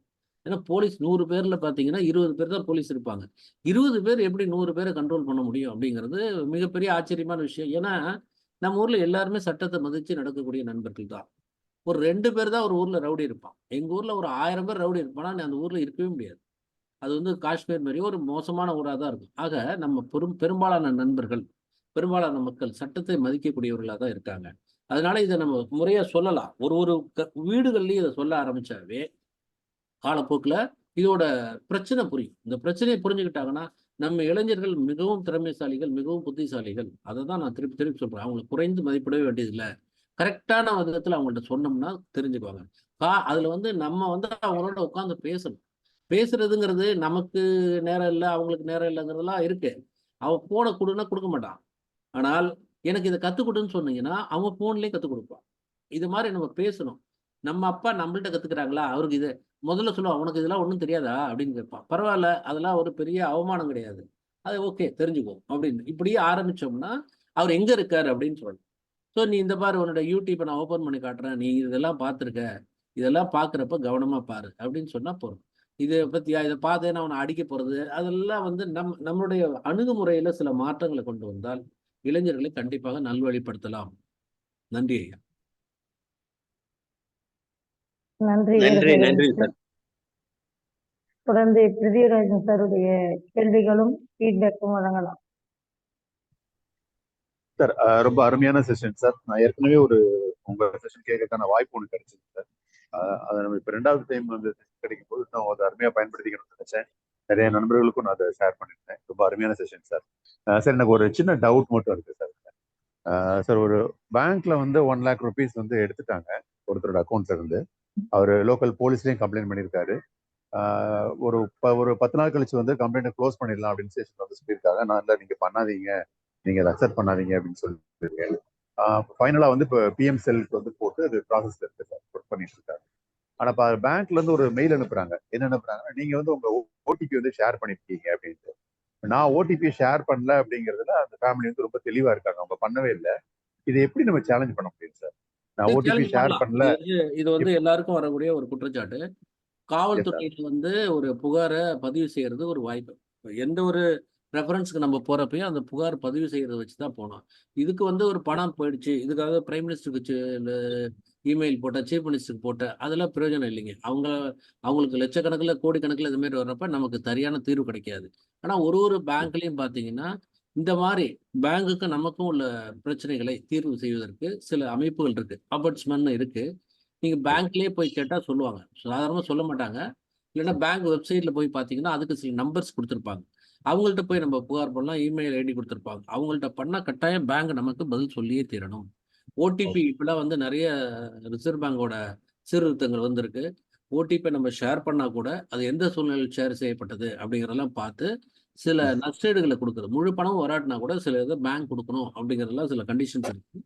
ஏன்னா போலீஸ் 100 பேர்ல பார்த்தீங்கன்னா 20 பேர் தான் போலீஸ் இருப்பாங்க. 20 பேர் எப்படி 100 பேரை கண்ட்ரோல் பண்ண முடியும் அப்படிங்கிறது மிகப்பெரிய ஆச்சரியமான விஷயம். ஏன்னா நம்ம ஊர்ல எல்லாருமே சட்டத்தை மதிச்சு நடக்கக்கூடிய நண்பர்கள் தான். ஒரு 2 பேர் தான் ஒரு ஊர்ல ரவுடி இருப்பான். எங்க ஊர்ல ஒரு 1000 பேர் ரவுடி இருப்பானா, நீ அந்த ஊர்ல இருக்கவே முடியாது. அது வந்து காஷ்மீர் மாரி ஒரு மோசமான ஊரா தான் இருக்கும். ஆக நம்ம பெரும்பாலான நண்பர்கள், பெரும்பாலான மக்கள் சட்டத்தை மதிக்கக்கூடியவர்களா தான் இருக்காங்க. அதனால இத நம்ம முறையா சொல்லலாம். ஒரு ஒரு வீடுகள்லயும் இத சொல்ல ஆரம்பிச்சாவே, காலப்போக்குல இதோட பிரச்சனை புரியும். இந்த பிரச்சனைய புரிஞ்சுக்கிட்டாங்கன்னா, நம்ம இளைஞர்கள் மிகவும் திறமைசாலிகள், மிகவும் புத்திசாலிகள். அததான் நான் திருப்பி திருப்பி சொல்றேன். அவங்கள குறைந்து மதிப்பிடவே வேண்டியதில்ல. கரெக்ட்டான விதத்துல அவங்கள்ட்ட சொன்னோம்னா தெரிஞ்சுக்குவாங்க. அதுல வந்து நம்ம வந்து அவங்களோட உட்கார்ந்து பேசணும். பேசுறதுங்கிறது நமக்கு நேரம் இல்ல, அவங்களுக்கு நேரம் இல்லங்கிறதெல்லாம் இருக்கு. அவன் ஃபோன குடுன்னா குடுக்க மாட்டான். ஆனால் எனக்கு இத கத்துக் குடுன்னு சொன்னீங்கன்னா, அவன் ஃபோன்லயே கத்துக் குடுப்பான். இது மாரி நம்ம பேசணும். நம்ம அப்பா நம்மள்ட்ட கத்துக்கிறாங்களா? அவருக்கு இது முதல்ல சொல்லுவான், "உனக்கு இதெல்லாம் ஒண்ணும் தெரியாதா?" அப்படின்னு கேட்பான். பரவால்ல, அதெல்லாம் ஒரு பெரிய அவமானம் கிடையாது. அது ஓகே தெரிஞ்சுக்குவோம் அப்படின்னு. இப்படியே ஆரம்பிச்சோம்னா, அவர் எங்க இருக்காரு அப்படின்னு சொல்லணும். ஸோ நீ இந்த பாரு உன்னோட யூடியூப்ப நான் ஓப்பன் பண்ணி காட்டுறேன். நீ இதெல்லாம் பார்த்துருக்க. இதெல்லாம் பார்க்குறப்ப கவனமா பாரு அப்படின்னு சொன்னா போதும். இத பத்தியா? இத பார்த்தேன்னா உன்ன அடிக்க போறது. அதெல்லாம் வந்து நம்மளுடைய அணுகுமுறையில சில மாற்றங்கள கொண்டு வந்தால், இளைஞர்களை கண்டிப்பாக நல்வழிப்படுத்தலாம். நன்றி ஐயா. நன்றி நன்றி வீரசேகரன் நன்றி சார். சார். தொடர்ந்து பிரிதிவிராஜன் சாருடைய கேள்விகளும் ஃபீட்பேக்கும் வழங்கலாம். சார் ரொம்ப அருமையான செஷன் சார். நான் ஏற்கனவே உங்க செஷன் கேட்கறதுக்கான வாய்ப்பு ஒன்று கிடைச்சது சார். அதை நம்ம இப்போ 2வது டைம் வந்து கிடைக்கும் போது நான் அதை அருமையாக பயன்படுத்திக்கணும்னு நினைச்சேன். நிறைய நண்பர்களுக்கும் நான் அதை ஷேர் பண்ணிருந்தேன். ரொம்ப அருமையான செஷன் சார். சார் எனக்கு ஒரு சின்ன டவுட் மட்டும் இருக்கு சார். சார் ஒரு பேங்க்ல வந்து 1 lakh rupees வந்து எடுத்துட்டாங்க ஒருத்தரோட அக்கௌண்ட்ல இருந்து. அவர் லோக்கல் போலீஸ்லயும் கம்ப்ளைண்ட் பண்ணியிருக்காரு. ஒரு 10 நாள் கழிச்சு வந்து கம்ப்ளைண்ட் க்ளோஸ் பண்ணிடலாம் அப்படின்னு ஸ்டேஷன் வந்து சொல்லியிருக்காங்க. நான் இல்லை, நீங்க பண்ணாதீங்க, நீங்க அதை அக்செப்ட் பண்ணாதீங்க அப்படின்னு சொல்லியிருக்கேன். ஃபைனலா வந்து இப்போ பிஎம் செல்க்கு வந்து போட்டு அது ப்ராசஸ்ல இருக்கு சார், ஒர்க் பண்ணிட்டு இருக்காங்க. ஆனா இப்போ பேங்க்ல இருந்து ஒரு மெயில் அனுப்புறாங்க. என்ன அனுப்புறாங்கன்னா, நீங்க வந்து உங்க ஓடிபி வந்து ஷேர் பண்ணிருக்கீங்க அப்படின்ட்டு. நான் ஓடிபி ஷேர் பண்ணல அப்படிங்கிறதுல அந்த ஃபேமிலி வந்து ரொம்ப தெளிவா இருக்காங்க. அவங்க பண்ணவே இல்லை. இதை எப்படி நம்ம சேலஞ்ச் பண்ண முடியும் சார்? நான் ஓடிபி சேலஞ்ச் ஷேர் பண்ணலாம். பண்ணல. இது வந்து எல்லாருக்கும் வரக்கூடிய ஒரு குற்றச்சாட்டு. காவல்துறையில வந்து ஒரு புகாரை பதிவு செய்யறது ஒரு வாய்ப்பு. எந்த ஒரு ரெஃபரன்ஸ்க்கு நம்ம போறப்பயும் அந்த புகார் பதிவு செய்யறத வச்சு தான் போனோம். இதுக்கு வந்து ஒரு பணம் போயிடுச்சு, இதுக்காக பிரைம் மினிஸ்டருக்கு இமெயில் போட்ட, சீஃப் மினிஸ்டருக்கு போட்ட, அதெல்லாம் பிரயோஜனம் இல்லைங்க. அவங்களுக்கு லட்சக்கணக்கில் கோடிக்கணக்கில் இது மாதிரி வர்றப்ப நமக்கு சரியான தீர்வு கிடைக்காது. ஆனால் ஒரு பேங்க்லையும் பார்த்தீங்கன்னா இந்த மாதிரி பேங்குக்கு நமக்கும் உள்ள பிரச்சனைகளை தீர்வு செய்வதற்கு சில அமைப்புகள் இருக்கு. ஆம்பட்ஸ்மன் இருக்கு. நீங்க பேங்க்லயே போய் கேட்டா சொல்லுவாங்க. சாதாரணமா சொல்ல மாட்டாங்க. இல்லைன்னா பேங்க் வெப்சைட்ல போய் பார்த்தீங்கன்னா அதுக்கு சில நம்பர்ஸ் கொடுத்துருப்பாங்க. அவங்கள்ட்ட போய் நம்ம புகார் பண்ணலாம். இமெயில் ஐடி கொடுத்துருப்பாங்க. அவங்கள்ட்ட பண்ணா கட்டாயம் பேங்க் நமக்கு பதில் சொல்லியே தீரணும். ஓடிபி இப்பெல்லாம் வந்து நிறைய ரிசர்வ் பேங்கோட சீர்திருத்தங்கள் வந்திருக்கு. ஓடிபி நம்ம ஷேர் பண்ணா கூட அது எந்த சூழ்நிலையில் ஷேர் செய்யப்பட்டது அப்படிங்கிறதெல்லாம் பார்த்து சில நஷ்டஈடுகளை கொடுக்குது. முழு பணமும் வராட்டினா கூட சில இதை பேங்க் கொடுக்கணும் அப்படிங்கிறதெல்லாம் சில கண்டிஷன்ஸ் இருக்கு.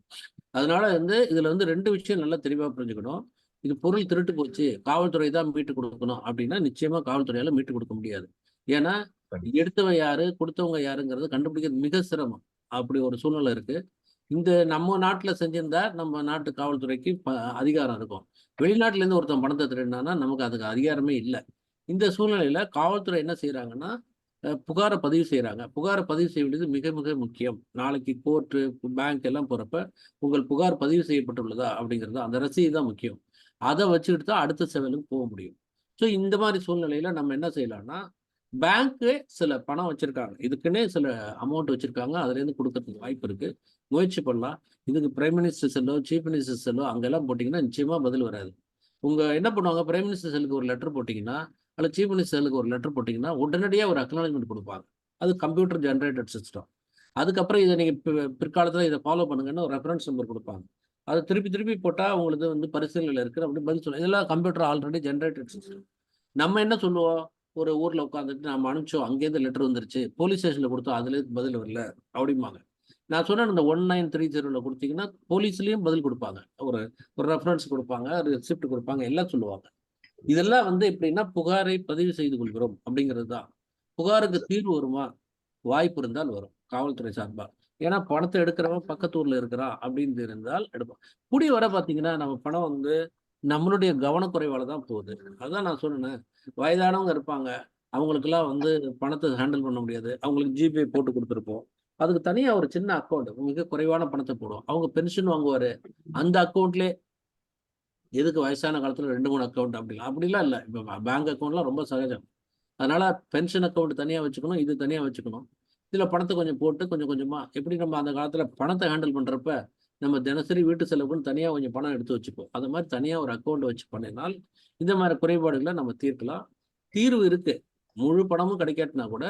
அதனால வந்து இதுல வந்து 2 விஷயம் நல்லா தெளிவா புரிஞ்சுக்கணும். இது பொருள் திருட்டு போச்சு, காவல்துறை தான் மீட்டு கொடுக்கணும் அப்படின்னா நிச்சயமா காவல்துறையால மீட்டு கொடுக்க முடியாது. ஏன்னா எடுத்தவன் யாரு, கொடுத்தவங்க யாருங்கிறத கண்டுபிடிக்கிறது மிக சிரமம். அப்படி ஒரு சூழ்நிலை இருக்கு. இந்த நம்ம நாட்டுல செஞ்சிருந்தா நம்ம நாட்டு காவல்துறைக்கு அதிகாரம் இருக்கும். வெளிநாட்டுல இருந்து ஒருத்தன் பணத்தை திருடினான்னா நமக்கு அதுக்கு அதிகாரமே இல்லை. இந்த சூழ்நிலையில காவல்துறை என்ன செய்யறாங்கன்னா, புகாரை பதிவு செய்யறாங்க. புகாரை பதிவு செய்வது மிக மிக முக்கியம். நாளைக்கு கோர்ட்டு, பேங்க் எல்லாம் போறப்ப உங்கள் புகார் பதிவு செய்யப்பட்டுள்ளதா அப்படிங்கிறது அந்த ரசீது தான் முக்கியம். அதை வச்சுக்கிட்டு தான் அடுத்த செவலுக்கு போக முடியும். ஸோ இந்த மாதிரி சூழ்நிலையில நம்ம என்ன செய்யலாம்னா, பேங்க்கு சில பணம் வச்சிருக்காங்க, இதுக்குன்னே சில அமௌண்ட் வச்சிருக்காங்க, அதுலேருந்து கொடுக்கறதுக்கு வாய்ப்பு இருக்கு. முயற்சி பண்ணலாம். இதுக்கு prime minister Cello chief minister Cello அங்கெல்லாம் போட்டிங்கன்னா நிச்சயமா பதில் வராது. என்ன பண்ணுவாங்க, பிரைம் மினிஸ்டர் செல்லுக்கு ஒரு லெட்டர் போட்டிங்கன்னா அல்ல சீஃப் மினிஸ்டர் செல்லுக்கு ஒரு லெட்டர் போட்டிங்கன்னா உடனடியாக ஒரு அக்னாலஜ்மெண்ட் கொடுப்பாங்க. அது கம்ப்யூட்டர் ஜென்ரேட்டட் சிஸ்டம். அதுக்கப்புறம் இதை நீங்கள் பிற்காலத்தில் இதை ஃபாலோ பண்ணுங்கன்னு ஒரு ரெஃபரன்ஸ் நம்பர் கொடுப்பாங்க. அதை திருப்பி திருப்பி போட்டால் உங்களுக்கு வந்து பரிசீலனையில் இருக்குது அப்படி பதில் சொல்லுவோம். இதெல்லாம் கம்ப்யூட்டர் ஆல்ரெடி ஜென்ரேட்டட் சிஸ்டம். நம்ம என்ன சொல்லுவோம், ஒரு ஊரில் உட்காந்துட்டு நம்ம அனுப்பிச்சோம், அங்கேருந்து லெட்டர் வந்துருச்சு, போலீஸ் ஸ்டேஷனில் கொடுத்தோம், அதுலேருந்து பதில் வரல அப்படிம்பாங்க. நான் சொன்னேன், இந்த 1930 கொடுத்தீங்கன்னா போலீஸ்லேயும் பதில் கொடுப்பாங்க, ஒரு ஒரு ரெஃபரன்ஸ் கொடுப்பாங்க, ரிசிப்ட் கொடுப்பாங்க, எல்லாம் சொல்லுவாங்க. இதெல்லாம் வந்து எப்படின்னா புகாரை பதிவு செய்து கொள்கிறோம் அப்படிங்கிறது தான். புகாருக்கு தீர்வு வருமா, வாய்ப்பு இருந்தால் வரும் காவல்துறை சார்பா. ஏன்னா பணத்தை எடுக்கிறவன் பக்கத்து ஊர்ல இருக்கிறான் அப்படின்னு இருந்தால் எடுப்பான். கூடி வர பார்த்தீங்கன்னா நம்ம பணம் வந்து நம்மளுடைய கவனக்குறைவால தான் போகுது. அதான் நான் சொன்னேன், வயதானவங்க இருப்பாங்க, அவங்களுக்கெல்லாம் வந்து பணத்தை ஹேண்டில் பண்ண முடியாது, அவங்களுக்கு ஜிபே போட்டு கொடுத்துருப்போம். அதுக்கு தனியா ஒரு சின்ன அக்கௌண்ட் மிக குறைவான பணத்தை போடும். அவங்க பென்ஷன் வாங்குவாரு, அந்த அக்கௌண்ட்லேயே எதுக்கு வயசான காலத்துல 2 3 அக்கௌண்ட் அப்படிலாம் இல்லை. இப்போ பேங்க் அக்கௌண்ட்லாம் ரொம்ப சகஜம். அதனால பென்ஷன் அக்கௌண்ட் தனியா வச்சுக்கணும், இது தனியா வச்சுக்கணும். இதுல பணத்தை கொஞ்சம் போட்டு கொஞ்சம் கொஞ்சமா எப்படி நம்ம அந்த காலத்துல பணத்தை ஹேண்டில் பண்றப்ப நம்ம தினசரி வீட்டு செலவுக்குன்னு தனியா கொஞ்சம் பணம் எடுத்து வச்சுப்போம். அது மாதிரி தனியா ஒரு அக்கௌண்ட் வச்சு பண்ணினால் இந்த மாதிரி குறைபாடுகளை நம்ம தீர்க்கலாம். தீர்வு இருக்கு. முழு பணமும் கிடைக்காட்டினா கூட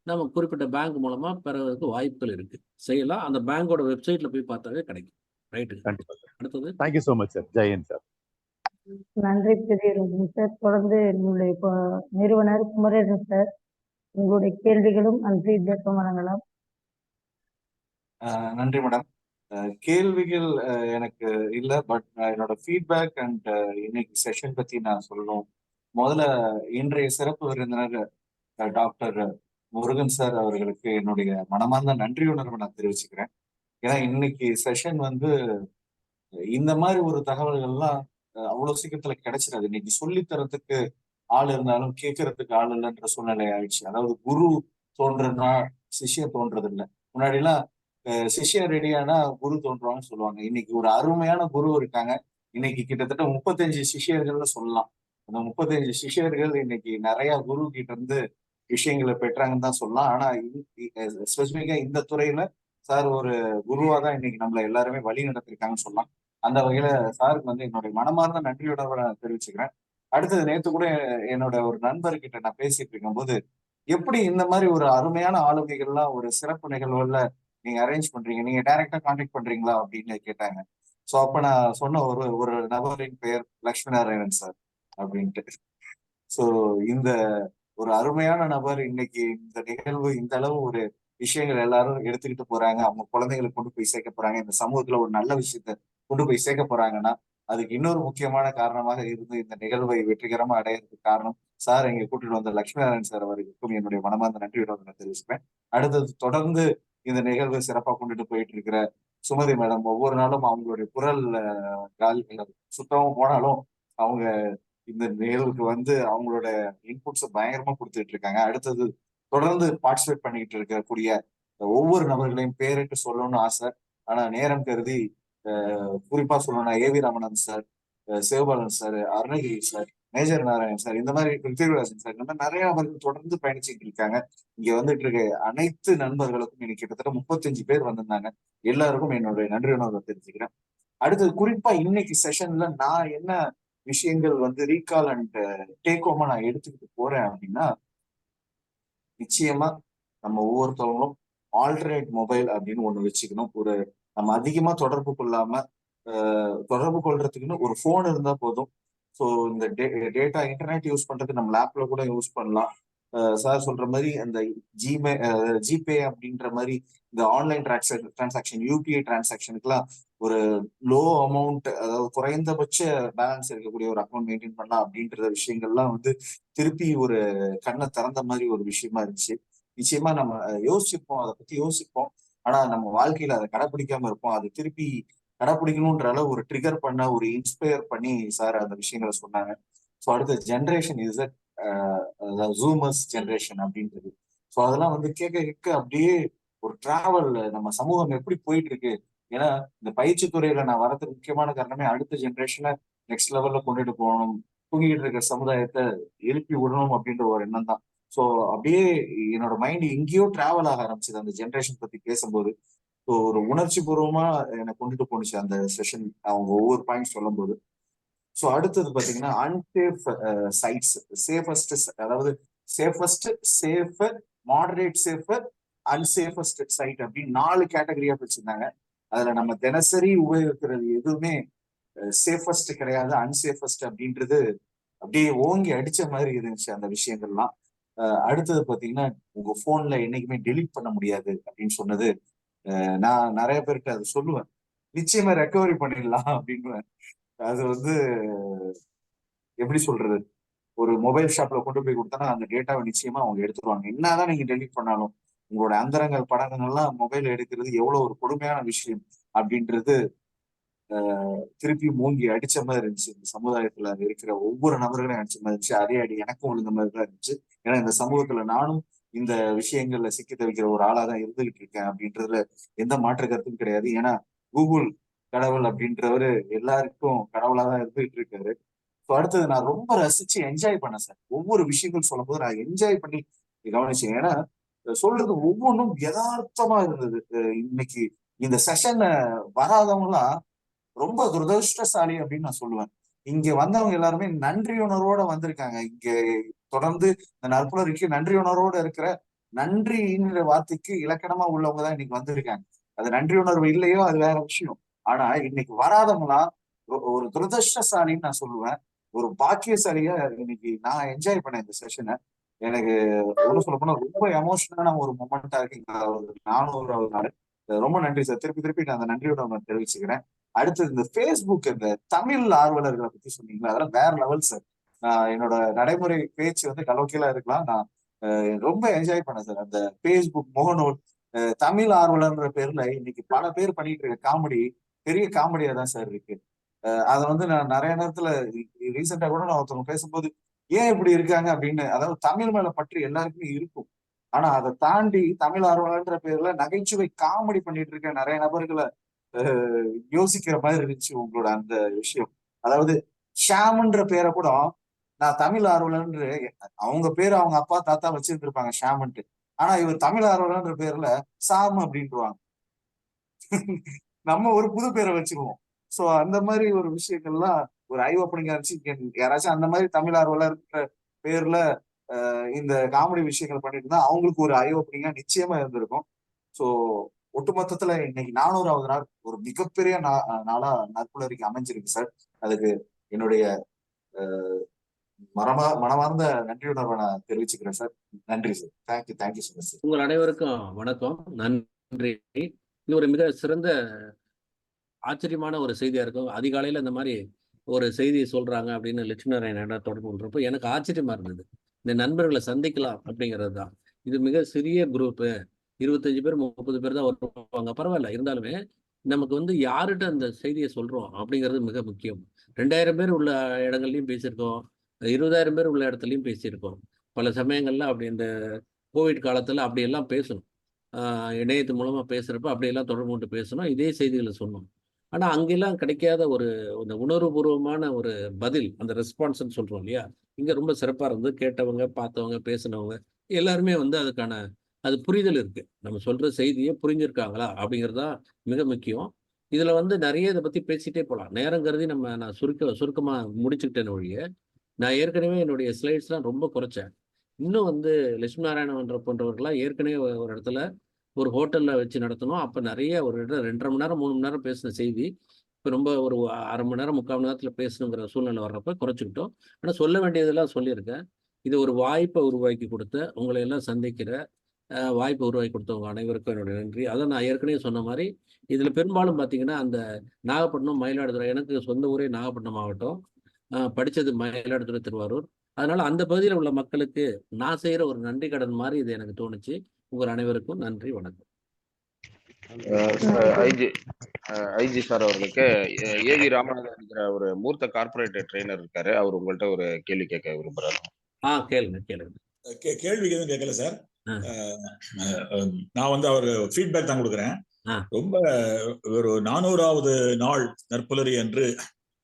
நம்ம குறிப்பிட்ட பேங்க் மூலமா பெறுவதற்கு வாய்ப்புகள் இருக்கு. செய்யலாம். அந்த பேங்கோட வெப்சைட்ல போய் பார்த்தாவே கிடைக்கும். ரைட்டு. கண்டிப்பா சார். அடுத்தது. Thank you so much sir. Jayan sir. நன்றி பெரியரஞ்சன் சார். தொடர்ந்து என்னுடைய நிறுவனர் குமரேசன் சார், உங்களுடைய கேள்விகளும் நன்றி விளக்கம் வழங்கலாம். நன்றி மேடம். கேள்விகள் எனக்கு இல்ல, பட் என்னோட ஃபீட்பேக் அண்ட் இன்னைக்கு செஷன் பத்தி நான் சொல்லணும். முதல்ல இன்றைய சிறப்பு விருந்தினர் டாக்டர் முருகன் சார் அவர்களுக்கு என்னுடைய மனமார்ந்த நன்றி உணர்வை நான் தெரிவிச்சுக்கிறேன். ஏன்னா இன்னைக்கு செஷன் வந்து இந்த மாதிரி ஒரு தகவல்கள்லாம் அவ்வளவு சீக்கிரத்துல கிடைச்சிடாது. இன்னைக்கு சொல்லித்தரத்துக்கு ஆள் இருந்தாலும் கேட்கறதுக்கு ஆள் இல்லைன்ற சூழ்நிலை ஆயிடுச்சு. அதாவது குரு தோன்றதுனா சிஷ்யம் தோன்றது இல்லை. முன்னாடி எல்லாம் சிஷ்யம் ரெடியானா குரு தோன்றுவான்னு சொல்லுவாங்க. இன்னைக்கு ஒரு அருமையான குரு இருக்காங்க. இன்னைக்கு கிட்டத்தட்ட 35 சிஷ்யர்கள்னு சொல்லலாம். அந்த 35 சிஷ்யர்கள் இன்னைக்கு நிறைய குரு கிட்ட இருந்து விஷயங்களை பெற்றாங்கன்னு தான் சொல்லலாம். ஆனா ஸ்பெசிபிக்கா இந்த துறையில சார் ஒரு குருவா தான் இன்னைக்கு நம்மள எல்லாருமே வழி நடத்திருக்காங்கன்னு சொல்லலாம். அந்த வகையில சாருக்கு வந்து என்னுடைய மனமார்ந்த நன்றியோட நான் தெரிவிச்சுக்கிறேன். அடுத்தது நேத்து கூட என்னோட ஒரு நண்பர்கிட்ட நான் பேசிட்டு இருக்கும்போது, எப்படி இந்த மாதிரி ஒரு அருமையான ஆளுமைகள்லாம் ஒரு சிறப்பு நிகழ்வுல நீங்க அரேஞ்ச் பண்றீங்க, நீங்க டைரக்டா கான்டாக்ட் பண்றீங்களா அப்படின்னு கேட்டாங்க. சோ அப்ப நான் சொன்ன ஒரு ஒரு நபரின் பெயர் லட்சுமி நாராயணன் சார் அப்படின்ட்டு. சோ இந்த ஒரு அருமையான நபர் இன்னைக்கு இந்த நிகழ்வு இந்த அளவு ஒரு விஷயங்கள் எல்லாரும் எடுத்துக்கிட்டு போறாங்க, அவங்க குழந்தைகளை கொண்டு போய் சேர்க்க போறாங்க, இந்த சமூகத்துல ஒரு நல்ல விஷயத்த கொண்டு போய் சேர்க்க போறாங்கன்னா அதுக்கு இன்னொரு முக்கியமான காரணமாக இருந்து இந்த நிகழ்வை வெற்றிகரமா அடையிறதுக்கு காரணம் சார் இங்க கூட்டிட்டு வந்த லட்சுமி நாராயணன் சார் அவர்களுக்கும் என்னுடைய மனமார்ந்த நன்றியோட நான் தெரிவிச்சுப்பேன். அடுத்தது தொடர்ந்து இந்த நிகழ்வை சிறப்பா கொண்டுட்டு போயிட்டு இருக்கிற சுமதி மேடம், ஒவ்வொரு நாளும் அவங்களுடைய குரல் சுத்தமும் போனாலும் அவங்க இந்த நிகழ்வுக்கு வந்து அவங்களோட இன்புட்ஸை பயங்கரமா கொடுத்துட்டு இருக்காங்க. அடுத்தது தொடர்ந்து பார்ட்டிசிபேட் பண்ணிக்கிட்டு இருக்கக்கூடிய ஒவ்வொரு நபர்களையும் பேரிட்டு சொல்லணும்னு ஆசை. ஆனா நேரம் கருதி குறிப்பா சொல்லணும்னா AV Ramanathan sir, Sivabalan sir, Arunagiri sir, major Narayanan sir, இந்த மாதிரி பிருத்திவிராஜன் சார், இந்த மாதிரி நிறைய நபர்கள் தொடர்ந்து பயணிச்சுட்டு இருக்காங்க. இங்க வந்துட்டு இருக்க அனைத்து நண்பர்களுக்கும் இன்னைக்கு கிட்டத்தட்ட 35 பேர் வந்திருந்தாங்க. எல்லாருக்கும் என்னுடைய நன்றி உணர்வை தெரிஞ்சுக்கிறேன். அடுத்தது குறிப்பா இன்னைக்கு செஷன்ல நான் என்ன விஷயங்கள் வந்து ரீகால் அண்ட் டேக் ஹோமா நான் எடுத்துக்கிட்டு போறேன் அப்படின்னா, நிச்சயமா நம்ம ஒவ்வொருத்தவங்களும் ஆல்டர்னேட் மொபைல் அப்படின்னு ஒண்ணு வச்சுக்கணும். ஒரு நம்ம அதிகமா தொடர்பு கொள்ளாம தொடர்பு கொள்றதுக்குன்னு ஒரு போன் இருந்தா போதும். ஸோ இந்த டேட்டா இன்டர்நெட் யூஸ் பண்றது நம்ம லேப்ல கூட யூஸ் பண்ணலாம். சார் சொல்ற மாதிரி அந்த ஜிபே அப்படின்ற மாதிரி இந்த ஆன்லைன் டிரான்சாக்ஷன் யூபிஐ டிரான்சாக்ஷனுக்குலாம் ஒரு லோ அமௌண்ட், அதாவது குறைந்தபட்ச பேலன்ஸ் இருக்கக்கூடிய ஒரு அக்கௌண்ட் மெயின்டைன் பண்ணலாம் அப்படின்ற விஷயங்கள்லாம் வந்து திருப்பி ஒரு கண்ணை திறந்த மாதிரி ஒரு விஷயமா இருந்துச்சு. நிச்சயமா நம்ம யோசிப்போம், அதை பத்தி யோசிப்போம். ஆனா நம்ம வாழ்க்கையில அதை கடைப்பிடிக்காம இருப்போம். அது திருப்பி கடைப்பிடிக்கணுன்ற அளவு ஒரு ட்ரிகர் பண்ண, ஒரு இன்ஸ்பயர் பண்ணி சார் அந்த விஷயங்களை சொன்னாங்க. ஸோ அடுத்த ஜென்ரேஷன் இஸ் ஜூமர்ஸ் ஜென்ரேஷன் அப்படின்றது. ஸோ அதெல்லாம் வந்து கேட்க கேட்க அப்படியே ஒரு டிராவல் நம்ம சமூகம் எப்படி போயிட்டு இருக்கு. ஏன்னா இந்த பயிற்சி துறையில நான் வரதுக்கு முக்கியமான காரணமே அடுத்த ஜென்ரேஷனை நெக்ஸ்ட் லெவல்ல கொண்டுட்டு போகணும், தூங்கிட்டு இருக்க சமுதாயத்தை எழுப்பி விடணும் அப்படின்ற ஒரு எண்ணம் தான். ஸோ அப்படியே என்னோட மைண்ட் எங்கேயோ டிராவல் ஆக ஆரம்பிச்சது அந்த ஜென்ரேஷன் பத்தி பேசும்போது. ஸோ ஒரு உணர்ச்சி பூர்வமா என்னை கொண்டுட்டு போணுச்சு அந்த செஷன், அவங்க ஒவ்வொரு பாயிண்ட் சொல்லும் போது. ஸோ அடுத்தது பாத்தீங்கன்னா அன்சேஃப் சைட்ஸ், சேஃபஸ்ட், அதாவது safest, safer, moderate safer, unsafest site அப்படின்னு 4 கேட்டகரியா பிரிச்சிருந்தாங்க. அதுல நம்ம தினசரி உபயோகிக்கிறது எதுவுமே சேஃபஸ்ட் கிடையாது, அன்சேஃபஸ்ட் அப்படின்றது அப்படியே ஓங்கி அடிச்ச மாதிரி இருந்துச்சு அந்த விஷயங்கள்லாம். அடுத்தது பாத்தீங்கன்னா உங்க போன்ல என்னைக்குமே டெலீட் பண்ண முடியாது அப்படின்னு சொன்னது. நான் நிறைய பேருக்கு அது சொல்லுவேன், நிச்சயமா ரெக்கவரி பண்ணிடலாம் அப்படின்னு. அது வந்து எப்படி சொல்றது, ஒரு மொபைல் ஷாப்ல கொண்டு போய் கொடுத்தா அந்த டேட்டாவை நிச்சயமா அவங்க எடுத்துருவாங்க. என்னதான் நீங்க டெலீட் பண்ணாலும் உங்களோட அந்தரங்கள் படங்கள்லாம் மொபைல் எடுக்கிறது எவ்வளவு ஒரு கொடுமையான விஷயம் அப்படின்றது திருப்பி மூங்கி அடிச்ச மாதிரி இருந்துச்சு. இந்த சமுதாயத்துல இருக்கிற ஒவ்வொரு நபர்களையும் அடிச்ச மாதிரி இருந்துச்சு. அதே அடி எனக்கும் விழுந்த மாதிரி தான் இருந்துச்சு. ஏன்னா இந்த சமூகத்துல நானும் இந்த விஷயங்கள்ல சிக்கி தவிக்கிற ஒரு ஆளா தான் இருந்துகிட்டு இருக்கேன் அப்படின்றதுல எந்த மாற்று கருத்தும் கிடையாது. ஏன்னா கூகுள் கடவுள் அப்படின்றவரு எல்லாருக்கும் கடவுளா தான் இருந்துகிட்டு இருக்காரு. ஸோ அடுத்தது நான் ரொம்ப ரசிச்சு என்ஜாய் பண்ணேன் சார். ஒவ்வொரு விஷயங்கள் சொல்லும் போது நான் என்ஜாய் பண்ணி கவனிச்சேன். ஏன்னா சொல்றது ஒவ்வொன்றும் யதார்த்தமா இருந்தது. இன்னைக்கு இந்த செஷன் வராதவங்களாம் ரொம்ப துரதிருஷ்டசாலி அப்படின்னு நான் சொல்லுவேன். இங்க வந்தவங்க எல்லாருமே நன்றியுணர்வோட வந்திருக்காங்க. இங்க தொடர்ந்து இந்த நற்புணர்வுக்கு நன்றியுணர்வோட இருக்கிற, நன்றின்ற வார்த்தைக்கு இலக்கணமா உள்ளவங்க தான் இன்னைக்கு வந்திருக்காங்க. அது நன்றியுணர்வு இல்லையோ அது வேற விஷயம். ஆனா இன்னைக்கு வராதவங்களா ஒரு துரதிருஷ்டசாலின்னு நான் சொல்லுவேன். ஒரு பாக்கியசாலியா இன்னைக்கு நான் என்ஜாய் பண்ணேன் இந்த செஷனை. எனக்கு ஒண்ணு சொல்ல போனா ரொம்ப எமோஷனலான ஒரு மொமெண்டா இருக்கு. 400வது நாள். ரொம்ப நன்றி சார். திருப்பி திருப்பி நான் அந்த நன்றியோட நான் தெரிவிச்சுக்கிறேன். அடுத்தது இந்த ஃபேஸ்புக், இந்த தமிழ் ஆர்வலர்களை பத்தி சொன்னீங்களா, அதெல்லாம் வேற லெவல் சார். என்னோட நடைமுறை பேச்சு வந்து கலோக்கியலா இருக்கலாம். நான் ரொம்ப என்ஜாய் பண்ணேன் சார். அந்த ஃபேஸ்புக் முகநூல் தமிழ் ஆர்வலர்ன்ற பேர்ல இன்னைக்கு பல பேர் பண்ணிட்டு இருக்க காமெடி பெரிய காமெடியா தான் சார் இருக்கு. அதை வந்து நான் நிறைய நேரத்துல ரீசெண்டா கூட நான் ஒருத்தவங்க பேசும்போது ஏன் இப்படி இருக்காங்க அப்படின்னு, அதாவது தமிழ் மேல பற்றி எல்லாருக்குமே இருக்கும். ஆனா அதை தாண்டி தமிழ் ஆர்வலர்ன்ற பேர்ல நகைச்சுவை காமெடி பண்ணிட்டு இருக்க நிறைய நபர்களை யோசிக்கிற மாதிரி இருந்துச்சு உங்களோட அந்த விஷயம். அதாவது ஷாம்ன்ற பேரை கூட நான் தமிழ் ஆர்வலர்ன்று, அவங்க பேரு அவங்க அப்பா தாத்தா வச்சிருந்து இருப்பாங்க ஷாம்ன்ட்டு, ஆனா இவர் தமிழ் ஆர்வலர்ன்ற பேர்ல சாம் அப்படின்ட்டுருவாங்க. நம்ம ஒரு புது பேரை வச்சிருவோம். சோ அந்த மாதிரி ஒரு விஷயங்கள்லாம் ஒரு ஐ ஓப்பனிங்கா இருந்துச்சு. யாராச்சும் அந்த மாதிரி தமிழ் ஆர்வலர்ன்ற பேர்ல இந்த காமெடி விஷயங்கள் பண்ணிட்டு இருந்தா அவங்களுக்கு ஒரு ஐ ஓப்பனிங்கா நிச்சயமா இருந்திருக்கும். சோ ஒட்டுமொத்தத்துல இன்னைக்கு 400வது நாள் ஒரு மிகப்பெரிய நாளா நற்புணர்வுக்கு அமைஞ்சிருக்கு சார். அதுக்கு என்னுடைய மனமார்ந்த நன்றியுணர்வை நான் தெரிவிச்சுக்கிறேன் சார். நன்றி sir. Thank you so much sir. உங்கள் அனைவருக்கும் வணக்கம், நன்றி. இது ஒரு மிக சிறந்த ஆச்சரியமான ஒரு செய்தியா இருக்கும். அதிகாலையில இந்த மாதிரி ஒரு செய்தியை சொல்றாங்க அப்படின்னு லட்சுமிநாராயண தொடர்பு கொள்றப்போ எனக்கு ஆச்சரியமா இருந்தது. இந்த நண்பர்களை சந்திக்கலாம் அப்படிங்கிறது தான். இது மிக சிறிய குரூப்பு, 25 பேர் 30 பேர் தான் வருவாங்க. பரவாயில்ல, இருந்தாலுமே நமக்கு வந்து யார்கிட்ட அந்த செய்தியை சொல்றோம் அப்படிங்கிறது மிக முக்கியம். 2000 பேர் உள்ள இடங்கள்லையும் பேசியிருக்கோம், 20,000 பேர் உள்ள இடத்துலையும் பேசியிருக்கோம். பல சமயங்கள்ல அப்படி இந்த கோவிட் காலத்துல அப்படியெல்லாம் பேசணும். இணையத்து மூலமா பேசுறப்ப அப்படியெல்லாம் தொடர்பு கொண்டு பேசணும், இதே செய்திகளை சொன்னோம். ஆனா அங்கெல்லாம் கிடைக்காத ஒரு இந்த உணர்வுபூர்வமான ஒரு பதில், அந்த ரெஸ்பான்ஸ்ன்னு சொல்றோம் இல்லையா, இங்க ரொம்ப சிறப்பா இருந்து கேட்டவங்க, பார்த்தவங்க, பேசினவங்க எல்லாருமே வந்து அதுக்கான அது புரிதல் இருக்கு. நம்ம சொல்ற செய்தியை புரிஞ்சிருக்காங்களா அப்படிங்கிறது தான் மிக முக்கியம். இதுல வந்து நிறைய இதை பத்தி பேசிட்டே போகலாம். நேரம் கருதி நான் சுருக்கமா முடிச்சுக்கிட்டேன் ஒழிய, நான் ஏற்கனவே என்னுடைய ஸ்லைட்ஸ்லாம் ரொம்ப குறைச்சேன். இன்னும் வந்து லட்சுமி நாராயணன் போன்றவர்கள்லாம் ஏற்கனவே ஒரு இடத்துல ஒரு ஹோட்டல்ல வச்சு நடத்தணும். அப்ப நிறைய ஒரு 2.5 மணி நேரம் 3 மணி நேரம் பேசின செய்தி இப்ப ரொம்ப ஒரு 1/2 மணி நேரம் 3/4 மணி நேரத்துல பேசணுங்கிற சூழ்நிலை வர்றப்ப குறைச்சுக்கிட்டோம். ஆனா சொல்ல வேண்டியதெல்லாம் சொல்லியிருக்கேன். இது ஒரு வாய்ப்பை உருவாக்கி கொடுத்த, உங்களை எல்லாம் சந்திக்கிற வாய்ப்பை உருவாக்கி கொடுத்தவங்க அனைவருக்கும் என்னுடைய நன்றி. அதான் நான் ஏற்கனவே சொன்ன மாதிரி இதுல பெரும்பாலும் பார்த்தீங்கன்னா அந்த நாகப்பட்டினம், மயிலாடுதுறை, எனக்கு சொந்த ஊரே நாகப்பட்டினம் மாவட்டம், படிச்சது மயிலாடுதுறை, திருவாரூர். அதனால அந்த பகுதியில் உள்ள மக்களுக்கு நான் செய்யற ஒரு நன்றி கடன் மாதிரி இது எனக்கு தோணுச்சு. உங்கள் அனைவருக்கும் நன்றி, வணக்கம். ஐஜி சார் அவர்களுக்கு ஏவி ராமநாதன் இருக்கிற ஒரு மூர்த்த கார்பரேட் ட்ரெயினர் இருக்காரு, அவர் உங்கள்கிட்ட ஒரு கேள்வி கேட்க விரும்புறாரு. கேளுங்க. கேள்வி எதுவும் கேட்கல சார். நான் வந்து அவர் ஃபீட்பேக் தான் கொடுக்குறேன். ரொம்ப ஒரு 400வது நாள் நற்புலரி என்று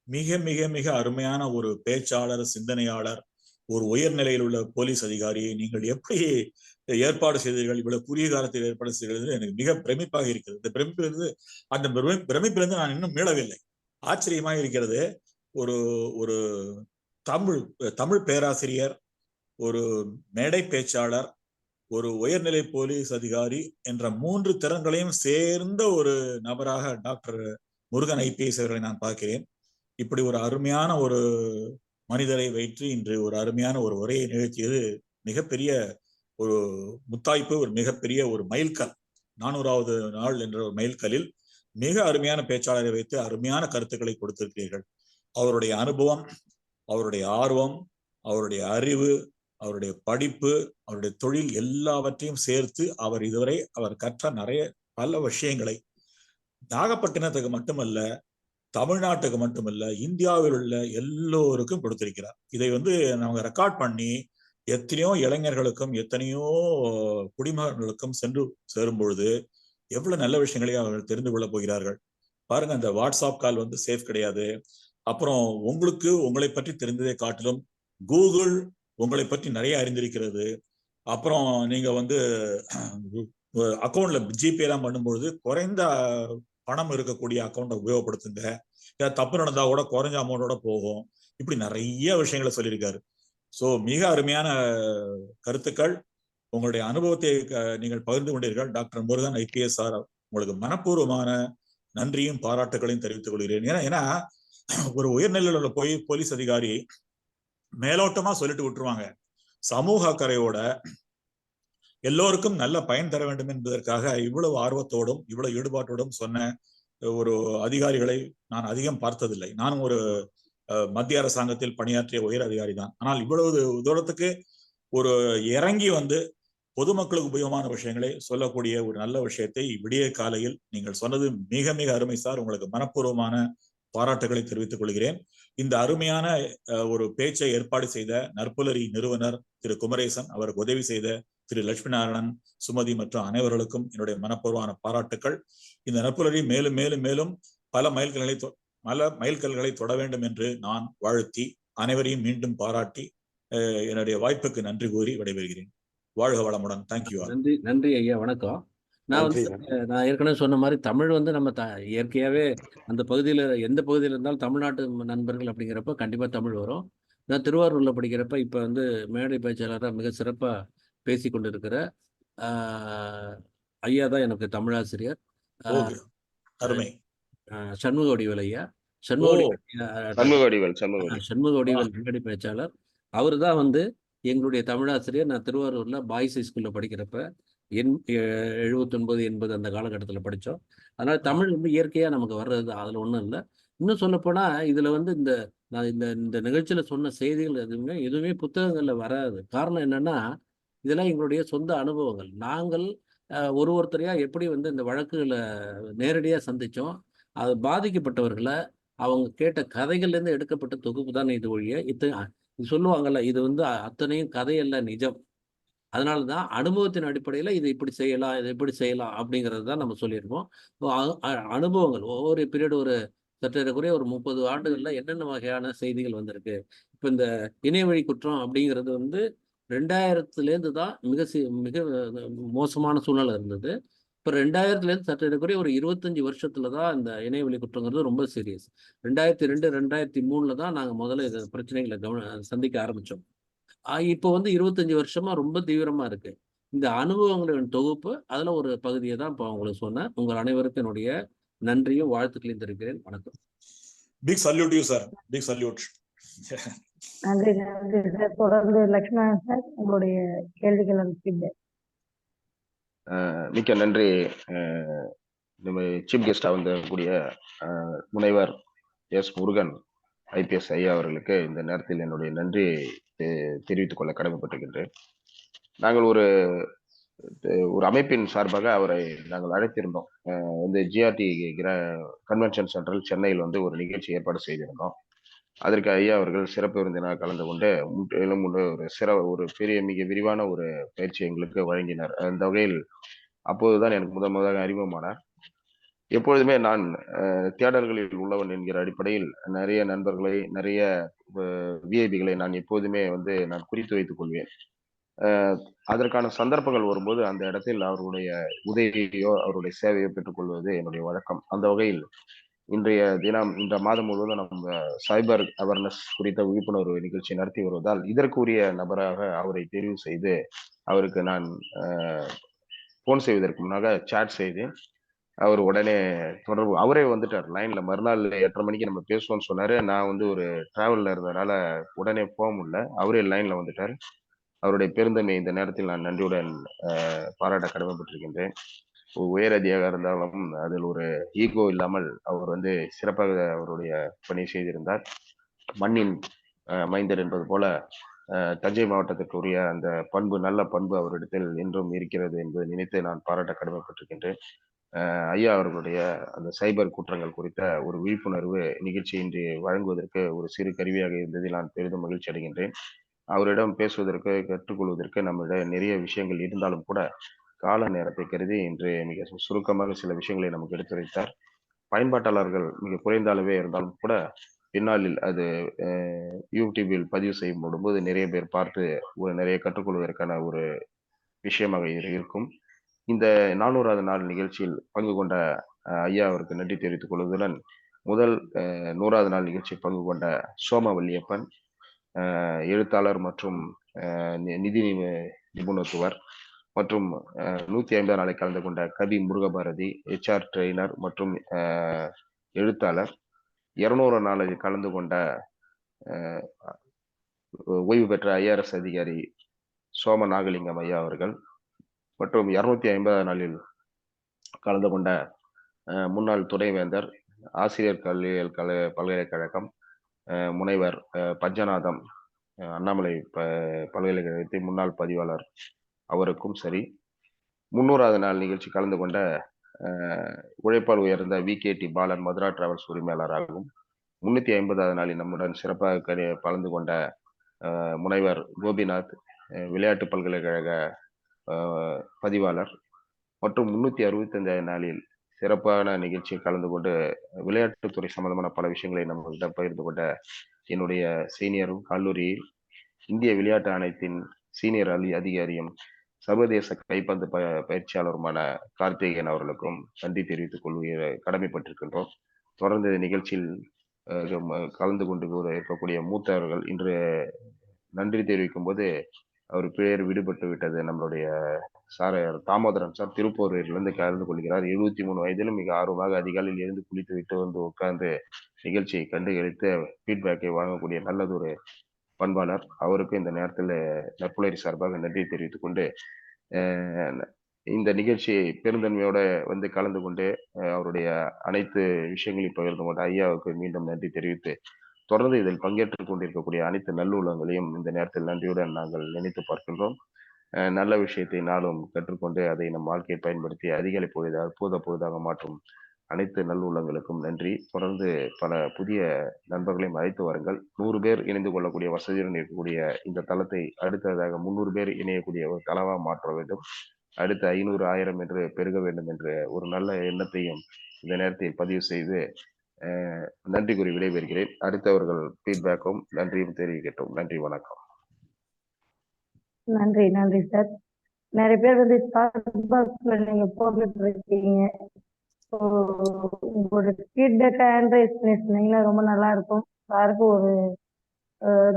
மிக மிக மிக அருமையான ஒரு பேச்சாளர், சிந்தனையாளர், ஒரு உயர்நிலையில் உள்ள போலீஸ் அதிகாரியை நீங்கள் எப்படி ஏற்பாடு செய்தீர்கள், இவ்வளவு குறுகிய காலத்தில் ஏற்பாடு செய்தது எனக்கு மிக பிரமிப்பாக இருக்கிறது. இந்த பிரமிப்பிலிருந்து அந்த பிரமிப்பிலிருந்து நான் இன்னும் மீளவில்லை. ஆச்சரியமாக இருக்கிறது. ஒரு ஒரு தமிழ் பேராசிரியர், ஒரு மேடை பேச்சாளர், ஒரு உயர்நிலை போலீஸ் அதிகாரி என்ற 3 திறன்களையும் சேர்ந்த ஒரு நபராக டாக்டர் முருகன் ஐபிஎஸ் அவர்களை நான் பார்க்கிறேன். இப்படி ஒரு அருமையான ஒரு மனிதரை வைத்து இன்று ஒரு அருமையான ஒரு உரையை நிகழ்த்தியது மிகப்பெரிய ஒரு முத்தாய்ப்பு, ஒரு மிகப்பெரிய ஒரு மைல்கல். 400வது நாள் என்ற ஒரு மைல்கல்லில் மிக அருமையான பேச்சாளரை வைத்து அருமையான கருத்துக்களை கொடுத்திருக்கிறீர்கள். அவருடைய அனுபவம், அவருடைய ஆர்வம், அவருடைய அறிவு, அவருடைய படிப்பு, அவருடைய தொழில் எல்லாவற்றையும் சேர்த்து அவர் இதுவரை அவர் கற்ற பல விஷயங்களை நாகப்பட்டினத்துக்கு மட்டுமல்ல, தமிழ்நாட்டுக்கு மட்டுமல்ல, இந்தியாவில் உள்ள எல்லோருக்கும் கொடுத்திருக்கிறார். இதை நாங்க ரெக்கார்ட் பண்ணி எத்தனையோ இளைஞர்களுக்கும் எத்தனையோ குடிமகன்களுக்கும் சென்று சேரும் பொழுது எவ்வளவு நல்ல விஷயங்களை அவர்கள் தெரிந்து கொள்ள போகிறார்கள். பாருங்க, அந்த வாட்ஸ்அப் கால் சேஃப் கிடையாது. அப்புறம் உங்களை பற்றி தெரிந்ததை காட்டிலும் கூகுள் உங்களை பற்றி நிறைய அறிந்திருக்கிறது. அப்புறம் நீங்க அக்கௌண்ட்ல ஜிபே எல்லாம் பண்ணும்பொழுது குறைந்த பணம் இருக்கக்கூடிய அக்கௌண்ட்டை உபயோகப்படுத்துங்க. ஏதாவது தப்பு நடந்தா கூட குறைஞ்ச அமௌண்டோட போகும். இப்படி நிறைய விஷயங்களை சொல்லியிருக்காரு. ஸோ மிக அருமையான கருத்துக்கள். உங்களுடைய அனுபவத்தை நீங்கள் பகிர்ந்து கொண்டீர்கள். டாக்டர் முருகன் ஐபிஎஸ் சார், உங்களுக்கு மனப்பூர்வமான நன்றியும் பாராட்டுகளையும் தெரிவித்துக் கொள்கிறேன். ஏன்னா ஒரு உயர்நிலையில் உள்ள போலீஸ் அதிகாரி மேலோட்டமா சொல்லிட்டு விட்டுருவாங்க. சமூக அக்கறையோட எல்லோருக்கும் நல்ல பயன் தர வேண்டும் என்பதற்காக இவ்வளவு ஆர்வத்தோடும் இவ்வளவு ஈடுபாட்டோடும் சொன்ன ஒரு அதிகாரிகளை நான் அதிகம் பார்த்ததில்லை. நானும் ஒரு மத்திய அரசாங்கத்தில் பணியாற்றிய உயர் அதிகாரி தான். ஆனால் இவ்வளவு தூரத்துக்கு ஒரு இறங்கி பொதுமக்களுக்கு உபயோகமான விஷயங்களை சொல்லக்கூடிய ஒரு நல்ல விஷயத்தை விடிய காலையில் நீங்கள் சொன்னது மிக மிக அருமை சார். உங்களுக்கு மனப்பூர்வமான பாராட்டுகளை தெரிவித்துக் கொள்கிறேன். இந்த அருமையான ஒரு பேச்சை ஏற்பாடு செய்த நற்புலரி நிறுவனர் திரு குமரேசன், அவருக்கு உதவி செய்த திரு லட்சுமி நாராயணன், சுமதி மற்றும் அனைவர்களுக்கும் என்னுடைய மனப்பூர்வமான பாராட்டுக்கள். இந்த நற்புலரி மேலும் மேலும் மேலும் பல மைல்கல்களை தொட வேண்டும் என்று நான் வாழ்த்தி அனைவரையும் மீண்டும் பாராட்டி என்னுடைய வாய்ப்புக்கு நன்றி கூறி விடைபெறுகிறேன். வாழ்க வளமுடன். தேங்க்யூ. நன்றி ஐயா, வணக்கம். நான் ஏற்கனவே சொன்ன மாதிரி தமிழ் நம்ம இயற்கையாகவே அந்த பகுதியில் எந்த பகுதியில் இருந்தாலும் தமிழ்நாட்டு நண்பர்கள் அப்படிங்கிறப்ப கண்டிப்பாக தமிழ் வரும். நான் திருவாரூரில் படிக்கிறப்ப இப்போ மேடை பேச்சாளராக மிக சிறப்பாக பேசி கொண்டு இருக்கிற ஐயா தான் எனக்கு தமிழாசிரியர். சண்முக வடிவேல் ஐயா, சண்முக வடிவேல் மேடை பேச்சாளர். அவர் தான் எங்களுடைய தமிழாசிரியர். நான் திருவாரூர்ல பாய்ஸ் ஹைஸ்கூல்ல படிக்கிறப்ப 79, 80 அந்த காலகட்டத்தில் படித்தோம். அதனால தமிழ் இயற்கையா நமக்கு வர்றது, அதுல ஒன்றும் இல்லை. இன்னும் சொல்லப்போனா இதுல நான் இந்த நிகழ்ச்சியில சொன்ன செய்திகள் எதுவுமே புத்தகங்கள்ல வராது. காரணம் என்னன்னா, இதெல்லாம் எங்களுடைய சொந்த அனுபவங்கள். நாங்கள் ஒருத்தரையா எப்படி இந்த வழக்குகளை நேரடியா சந்திச்சோம், அது பாதிக்கப்பட்டவர்களை அவங்க கேட்ட கதைகள்ல இருந்து எடுக்கப்பட்ட தொகுப்பு தான் இது ஒழிய இது சொல்லுவாங்கல்ல, இது அத்தனையும் கதையல்ல, நிஜம். அதனாலதான் அனுபவத்தின் அடிப்படையில இதை இப்படி செய்யலாம், இதை எப்படி செய்யலாம் அப்படிங்கிறது தான் நம்ம சொல்லியிருப்போம். அனுபவங்கள் ஒவ்வொரு பீரியட் ஒரு சற்றேறக்குறைய ஒரு 30 ஆண்டுகள்ல என்னென்ன வகையான செய்திகள் வந்திருக்கு. இப்ப இந்த இணையவழி குற்றம் அப்படிங்கிறது 2000லேருந்து தான் மிக மோசமான சூழ்நிலை இருந்தது. இப்போ 2000லேருந்து சற்றேறக்குறைய ஒரு 25 வருஷத்துல தான் இந்த இணையவழி குற்றங்கிறது ரொம்ப சீரியஸ். 2002, 2003 தான் நாங்கள் முதல்ல இந்த பிரச்சனைகளை சந்திக்க ஆரம்பிச்சோம். இப்போ 25 வருஷமா ரொம்ப தீவிரமா இருக்கு. இந்த அனுபவங்களின் தொகுப்பு அதுல ஒரு பகுதியை தான் இப்போ உங்களுக்கு சொன்னேன். உங்கள் அனைவருக்கும் என்னுடைய நன்றியும் வாழ்த்துக்களையும் தெரிவிக்கிறேன். வணக்கம். Big salute you sir. Big salute. நன்றி நன்றி சார். தொடர்ந்து லட்சுமணன் சார் உங்களுடைய கேள்விகள் அனுப்பிங்க. மிக்க நன்றி. நம்ம சீஃப் கெஸ்டா வந்தக்கூடிய முனைவர் எஸ் முருகன் ஐபிஎஸ் ஐயா அவர்களுக்கு இந்த நேரத்தில் என்னுடைய நன்றியை தெரிவித்துக் கொள்ள கடமைப்பட்டிருக்கின்றேன். நாங்கள் ஒரு அமைப்பின் சார்பாக அவரை நாங்கள் அழைத்திருந்தோம். ஜிஆர்டி கன்வென்ஷன் சென்டரில் சென்னையில் ஒரு நிகழ்ச்சி ஏற்பாடு செய்திருந்தோம். அதற்கு ஐயா அவர்கள் சிறப்பு விருந்தினராக கலந்து கொண்டு முற்றிலும் ஒரு பெரிய மிக விரிவான ஒரு பயிற்சி எங்களுக்கு வழங்கினார். அந்த வகையில் அப்போதுதான் எனக்கு முதலாக அறிமுகமானார். எப்பொழுதுமே நான் தேடல்களில் உள்ளவன் என்கிற அடிப்படையில் நிறைய நண்பர்களை, நிறைய விஐபிகளை நான் எப்போதுமே நான் குறித்து வைத்துக் கொள்வேன். அதற்கான சந்தர்ப்பங்கள் வரும்போது அந்த இடத்தில் அவர்களுடைய உதவியோ அவருடைய சேவையோ பெற்றுக்கொள்வது என்னுடைய வழக்கம். அந்த வகையில் இன்றைய தினம் இந்த மாதம் முழுவதும் நம்ம சைபர் அவேர்னஸ் குறித்த விழிப்புணர்வு நிகழ்ச்சி நடத்தி வருவதால் இதற்குரிய நபராக அவரை தெரிவு செய்து அவருக்கு நான் போன் செய்வதற்கு முன்னாக சாட் செய்தேன். அவர் உடனே தொடர்பு அவரே வந்துட்டார் லைன்ல. மறுநாள் 8:30 மணிக்கு நம்ம பேசுவோம்னு சொன்னாரு. நான் ஒரு டிராவல்ல இருந்ததுனால உடனே போக முடியல. அவரே லைன்ல வந்துட்டார். அவருடைய பெருந்தன்மை இந்த நேரத்தில் நான் நன்றியுடன் பாராட்ட கடமைப்பட்டிருக்கின்றேன். உயர் அதிகாரியாக இருந்தாலும் அதில் ஒரு ஈகோ இல்லாமல் அவர் சிறப்பாக அவருடைய பணி செய்திருந்தார். மண்ணின் மைந்தர் என்பது போல தஞ்சை மாவட்டத்திற்குரிய அந்த பண்பு, நல்ல பண்பு அவரிடத்தில் இன்றும் இருக்கிறது என்பதை நினைத்து நான் பாராட்ட கடமைப்பட்டிருக்கின்றேன். ஐயா அவர்களுடைய அந்த சைபர் குற்றங்கள் குறித்த ஒரு விழிப்புணர்வு நிகழ்ச்சி இன்று வழங்குவதற்கு ஒரு சிறு கருவியாக இருந்ததில் நான் பெரிதும் மகிழ்ச்சி அடைகின்றேன். அவரிடம் பேசுவதற்கு, கற்றுக்கொள்வதற்கு நம்மிடம் நிறைய விஷயங்கள் இருந்தாலும் கூட கால நேரத்தை கருதி இன்று மிக சுருக்கமாக சில விஷயங்களை நமக்கு எடுத்துரைத்தார். பயன்பாட்டாளர்கள் மிக குறைந்த அளவே இருந்தாலும் கூட பின்னாளில் அது யூடியூபில் பதிவு செய்யும் போது நிறைய பேர் பார்த்து நிறைய கற்றுக்கொள்வதற்கான ஒரு விஷயமாக இருக்கும். இந்த 400வது நாள் நிகழ்ச்சியில் பங்கு கொண்ட ஐயா அவருக்கு நன்றி தெரிவித்துக் கொள்வதுடன் முதல் 100வது நாள் நிகழ்ச்சியில் பங்கு கொண்ட சோமவல்லியப்பன், எழுத்தாளர் மற்றும் நிதி நிபுணத்துவர் மற்றும் 150 நாளை கலந்து கொண்ட கவி முருகபாரதி, HR ட்ரெய்னர் மற்றும் எழுத்தாளர், 200 நாளில் கலந்து கொண்ட ஓய்வு பெற்ற IRS அதிகாரி சோம நாகலிங்கம் ஐயா அவர்கள் மற்றும் 250 நாளில் கலந்து கொண்ட முன்னாள் துணைவேந்தர், ஆசிரியர் கல்வியியல் பல்கலைக்கழகம் முனைவர் பஞ்சநாதம், அண்ணாமலை பல்கலைக்கழகத்தின் முன்னாள் பதிவாளர் அவருக்கும் சரி, 300வது நாள் நிகழ்ச்சி கலந்து கொண்ட உழைப்பால் உயர்ந்த VKT பாலன், மதுரா டிராவல்ஸ் உரிமையாளராகவும், 350வது நாளில் நம்முடன் சிறப்பாக கலந்து கொண்ட முனைவர் கோபிநாத், விளையாட்டு பல்கலைக்கழக பதிவாளர் மற்றும் 365வது நாளில் சிறப்பான நிகழ்ச்சியில் கலந்து கொண்டு விளையாட்டுத்துறை சம்பந்தமான பல விஷயங்களை நம்மளிடம் பகிர்ந்து கொண்ட என்னுடைய சீனியரும் கல்லூரியில் இந்திய விளையாட்டு ஆணையத்தின் சீனியர் அதிகாரியும் சர்வதேச கைப்பந்து பயிற்சியாளருமான கார்த்திகேயன் அவர்களுக்கும் நன்றி தெரிவித்துக் கொள்கிற கடமைப்பட்டிருக்கின்றோம். தொடர்ந்து நிகழ்ச்சியில் கலந்து கொண்டு இருக்கக்கூடிய மூத்தவர்கள் இன்று நன்றி தெரிவிக்கும் போது அவர் பெயர் விடுபட்டு விட்டது. நம்மளுடைய சார் தாமோதரன் சார் திருப்பூரிலிருந்து கலந்து கொள்கிறார். 73 வயதிலும் மிக ஆர்வமாக அதிகாலையில் இருந்து குளித்து விட்டு உட்கார்ந்து நிகழ்ச்சியை கண்டுகளித்து ஃபீட்பேக்கை வழங்கக்கூடிய நல்லதொரு பண்பாளர். அவருக்கும் இந்த நேரத்தில் நற்புலரி சார்பாக நன்றி தெரிவித்துக் கொண்டு இந்த நிகழ்ச்சியை பெருந்தன்மையோட கலந்து கொண்டு அவருடைய அனைத்து விஷயங்களையும் பகிர்ந்து கொண்ட ஐயாவுக்கு மீண்டும் நன்றி தெரிவித்து தொடர்ந்து இதில் பங்கேற்றுக் கொண்டிருக்கக்கூடிய அனைத்து நல்லுள்ளங்களையும் இந்த நேரத்தில் நன்றியுடன் நாங்கள் நினைத்து பார்க்கின்றோம். நல்ல விஷயத்தை நாளும் கற்றுக்கொண்டு அதை நம் வாழ்க்கையை பயன்படுத்தி அதிகாலை பொழுது அற்புத பொழுதாக மாற்றும் அனைத்து நல்லுள்ளங்களுக்கும் நன்றி. தொடர்ந்து பல புதிய நண்பர்களையும் அழைத்து வாருங்கள். 100 பேர் இணைந்து கொள்ளக்கூடிய வசதியுடன் இருக்கக்கூடிய இந்த தளத்தை அடுத்ததாக 300 பேர் இணையக்கூடிய ஒரு தளமாக மாற்ற வேண்டும். அடுத்த 500, 1000 என்று பெருக வேண்டும் என்ற ஒரு நல்ல எண்ணத்தையும் இந்த நேரத்தில் பதிவு செய்து நன்றி கூறி விடைபெறுகிறேன். அடுத்தவர்கள் ஃபீட்பேக்கும் நன்றியும் தெரிவிக்கட்டும். நன்றி, வணக்கம். நன்றி நன்றி சார். நிறைய பேர் நீங்க போட்டுட்டு இருக்கீங்க. உங்களோட ஃபீட்பேக்கை ஆண்ட்ரைஸ் பண்ணி சொன்னீங்கன்னா ரொம்ப நல்லா இருக்கும். சாருக்கு ஒரு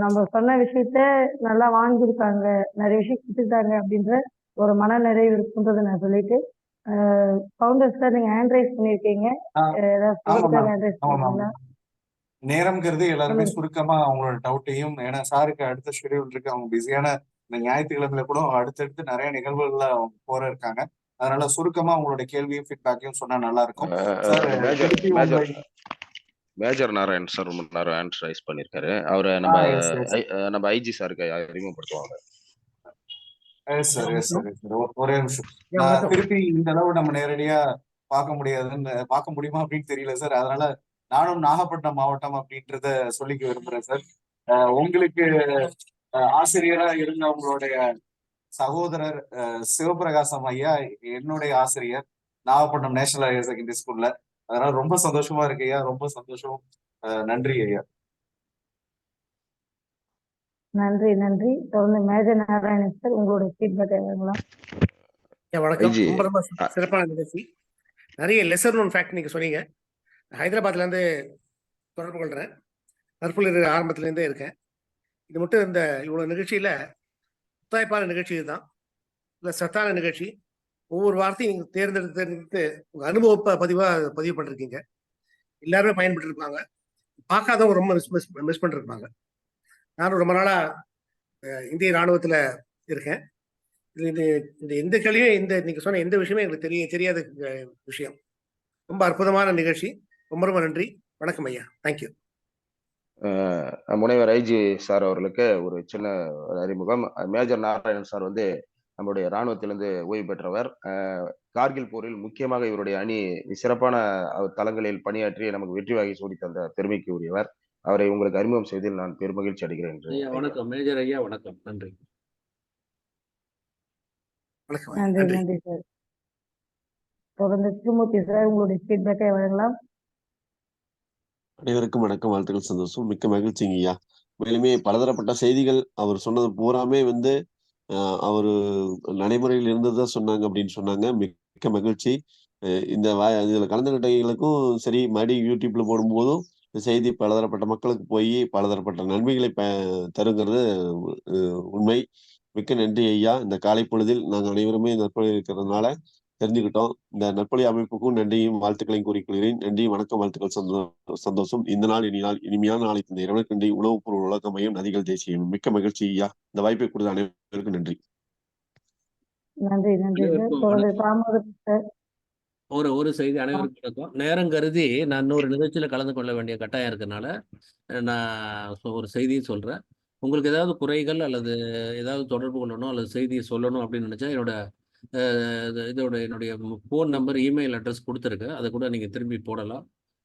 நம்ம சொன்ன விஷயத்த நல்லா வாங்கியிருக்காங்க, நிறைய விஷயம் கொடுத்துட்டாங்க அப்படின்ற ஒரு மன நிறைவு இருக்குன்றதை நான் சொல்லிட்டு ஃபவுண்டர் சார் நீங்க ஆண்ட்ரைஸ் பண்ணியிருக்கீங்க. நேரம் கருதி எல்லாருமே சுருக்கமா அவங்களோட டவுட்டையும், ஏன்னா சாருக்கு அடுத்த ஷெடியூல் இருக்கு, அவங்க பிஸியான இந்த ஞாயிற்றுக்கிழமையில கூட அடுத்தடுத்து நிறைய நிகழ்வுகள்ல அவங்க போற இருக்காங்க. அதனால சுருக்கமா உங்களோட கேள்வியும் ஃபீட்பேக்கையும் சொன்னா நல்லா இருக்கும். மேஜர் நாராயண் சார் நேரம் ஹேண்ட் ரைஸ் பண்ணிருக்காரு. அவரை நம்ம ஐஜி சாருக்கு அறிமுகப்படுத்துவாங்க. ஒரே நிமிஷம், திருப்பி இந்த அளவு நம்ம நேரடியா பார்க்க முடியுமா அப்படின்னு தெரியல சார். அதனால நானும் நாகப்பட்டினம் மாவட்டம் அப்படின்றத சொல்லிக்க விரும்புறேன் சார். உங்களுக்கு ஆசிரியரா இருந்த உங்களுடைய சகோதரர் சிவபிரகாசம் ஐயா என்னுடைய ஆசிரியர் நாகப்பட்டினம் நேஷனல் ஹையர் செகண்டரி ஸ்கூல்ல. அதனால ரொம்ப சந்தோஷமா இருக்கு ஐயா, ரொம்ப சந்தோஷம். நன்றி ஐயா. நன்றி நன்றி. தொடர்ந்து மேஜர் நாராயணன் சார் உங்களுடைய ஃபீட்பேக் வழங்கலாம். வணக்கம். ஐஜி ரொம்ப ரொம்ப சிறப்பான நிகழ்ச்சி. நிறைய லெசர் நோன் ஃபேக்ட் நீங்க சொன்னீங்க. ஹைதராபாத்ல இருந்து தொடர்பு கொள்றேன். நற்புலர் ஆரம்பத்துல இருந்தே இருக்கேன். இது மட்டும் இந்த இவ்வளவு நிகழ்ச்சியில முத்தாய்ப்பான நிகழ்ச்சி இதுதான். இல்ல சத்தான நிகழ்ச்சி. ஒவ்வொரு வார்த்தையும் நீங்க தேர்ந்தெடுத்து உங்க அனுபவ பதிவு பண்ணிருக்கீங்க. எல்லாருமே பயன்பட்டு இருப்பாங்க. பார்க்காதவங்க ரொம்ப மிஸ் பண்ணிருப்பாங்க. நானும் ரொம்ப நாளா இந்திய ராணுவத்துல இருக்கேன். இந்த எந்த கேள்வியும் நீங்க சொன்ன எந்த விஷயமே எங்களுக்கு தெரியாத விஷயம். ரொம்ப அற்புதமான நிகழ்ச்சி. ரொம்ப ரொம்ப நன்றி. வணக்கம் ஐயா. தேங்க்யூ. முனைவர் ஐஜி சார் அவர்களுக்கு ஒரு சின்ன அறிமுகம். மேஜர் நாராயணன் சார் வந்து நம்முடைய இராணுவத்திலிருந்து ஓய்வு பெற்றவர். கார்கில் போரில் முக்கியமாக இவருடைய அணி சிறப்பான தளங்களில் பணியாற்றி நமக்கு வெற்றி வாகி சூடி தந்த பெருமைக்கு உரியவர். அவரை உங்களுக்கு அறிமுகம் செய்வதில் நான் பெருமகிழ்ச்சி அடைகிறேன். வணக்கம் மேஜர் ஐயா. வணக்கம். நன்றி. நன்றி நன்றி சார். தொடர்ந்து திருமூர்த்தி சார் உங்களுடைய ஃபீட்பேக்கை வழங்கலாம். அனைவருக்கும் வணக்கம், வாழ்த்துக்கள், சந்தோஷம், மிக்க மகிழ்ச்சிங்க ஐயா. மேலுமே பலதரப்பட்ட செய்திகள் அவர் சொன்னது பூராமே வந்து அவரு நடைமுறையில் இருந்ததுதான் சொன்னாங்க அப்படின்னு சொன்னாங்க. மிக்க மகிழ்ச்சி. இந்த இதுல கலந்துகிட்டவங்களுக்கும் சரி, மறுபடியும் யூடியூப்ல போடும்போதும் இந்த செய்தி பலதரப்பட்ட மக்களுக்கு போய் பலதரப்பட்ட நன்மைகளை தருங்கிறது உண்மை. மிக்க நன்றி ஐயா. இந்த காலை பொழுதில் நாங்கள் அனைவருமே நற்பொழி இருக்கிறதுனால தெரிஞ்சுக்கிட்டோம். இந்த நற்பொழி அமைப்புக்கும் நன்றியும் வாழ்த்துக்களையும் கூறிக்கொள்கிறேன். நன்றி, வணக்கம், வாழ்த்துக்கள், சந்தோஷம். இந்த நாள் இனிமையான நாளை தந்த இறைவனுக்கு நன்றி. உணவுப் பொருள் உலகமையும் நதிகள் தேசியம். மிக்க மகிழ்ச்சி ஐயா. இந்த வாய்ப்பை கொடுத்த அனைவருக்கும் நன்றி. நன்றி நன்றி சார். தொடர்ந்து தாமோதரன் சார். ஒரு செய்தி அனைவருக்கும் வணக்கம். நேரம் கருதி நான் இன்னொரு நிகழ்ச்சியில கலந்து கொள்ள வேண்டிய கட்டாயம் இருக்கனால நான் ஒரு செய்தியை சொல்றேன். உங்களுக்கு ஏதாவது குறைகள் அல்லது ஏதாவது தொடர்பு கொள்ளணும் அல்லது செய்தியை சொல்லணும் அப்படின்னு நினைச்சா என்னுடைய ஃபோன் நம்பர், இமெயில் அட்ரஸ் கொடுத்துருக்கு. அதை கூட நீங்கள் திரும்பி போடலாம்.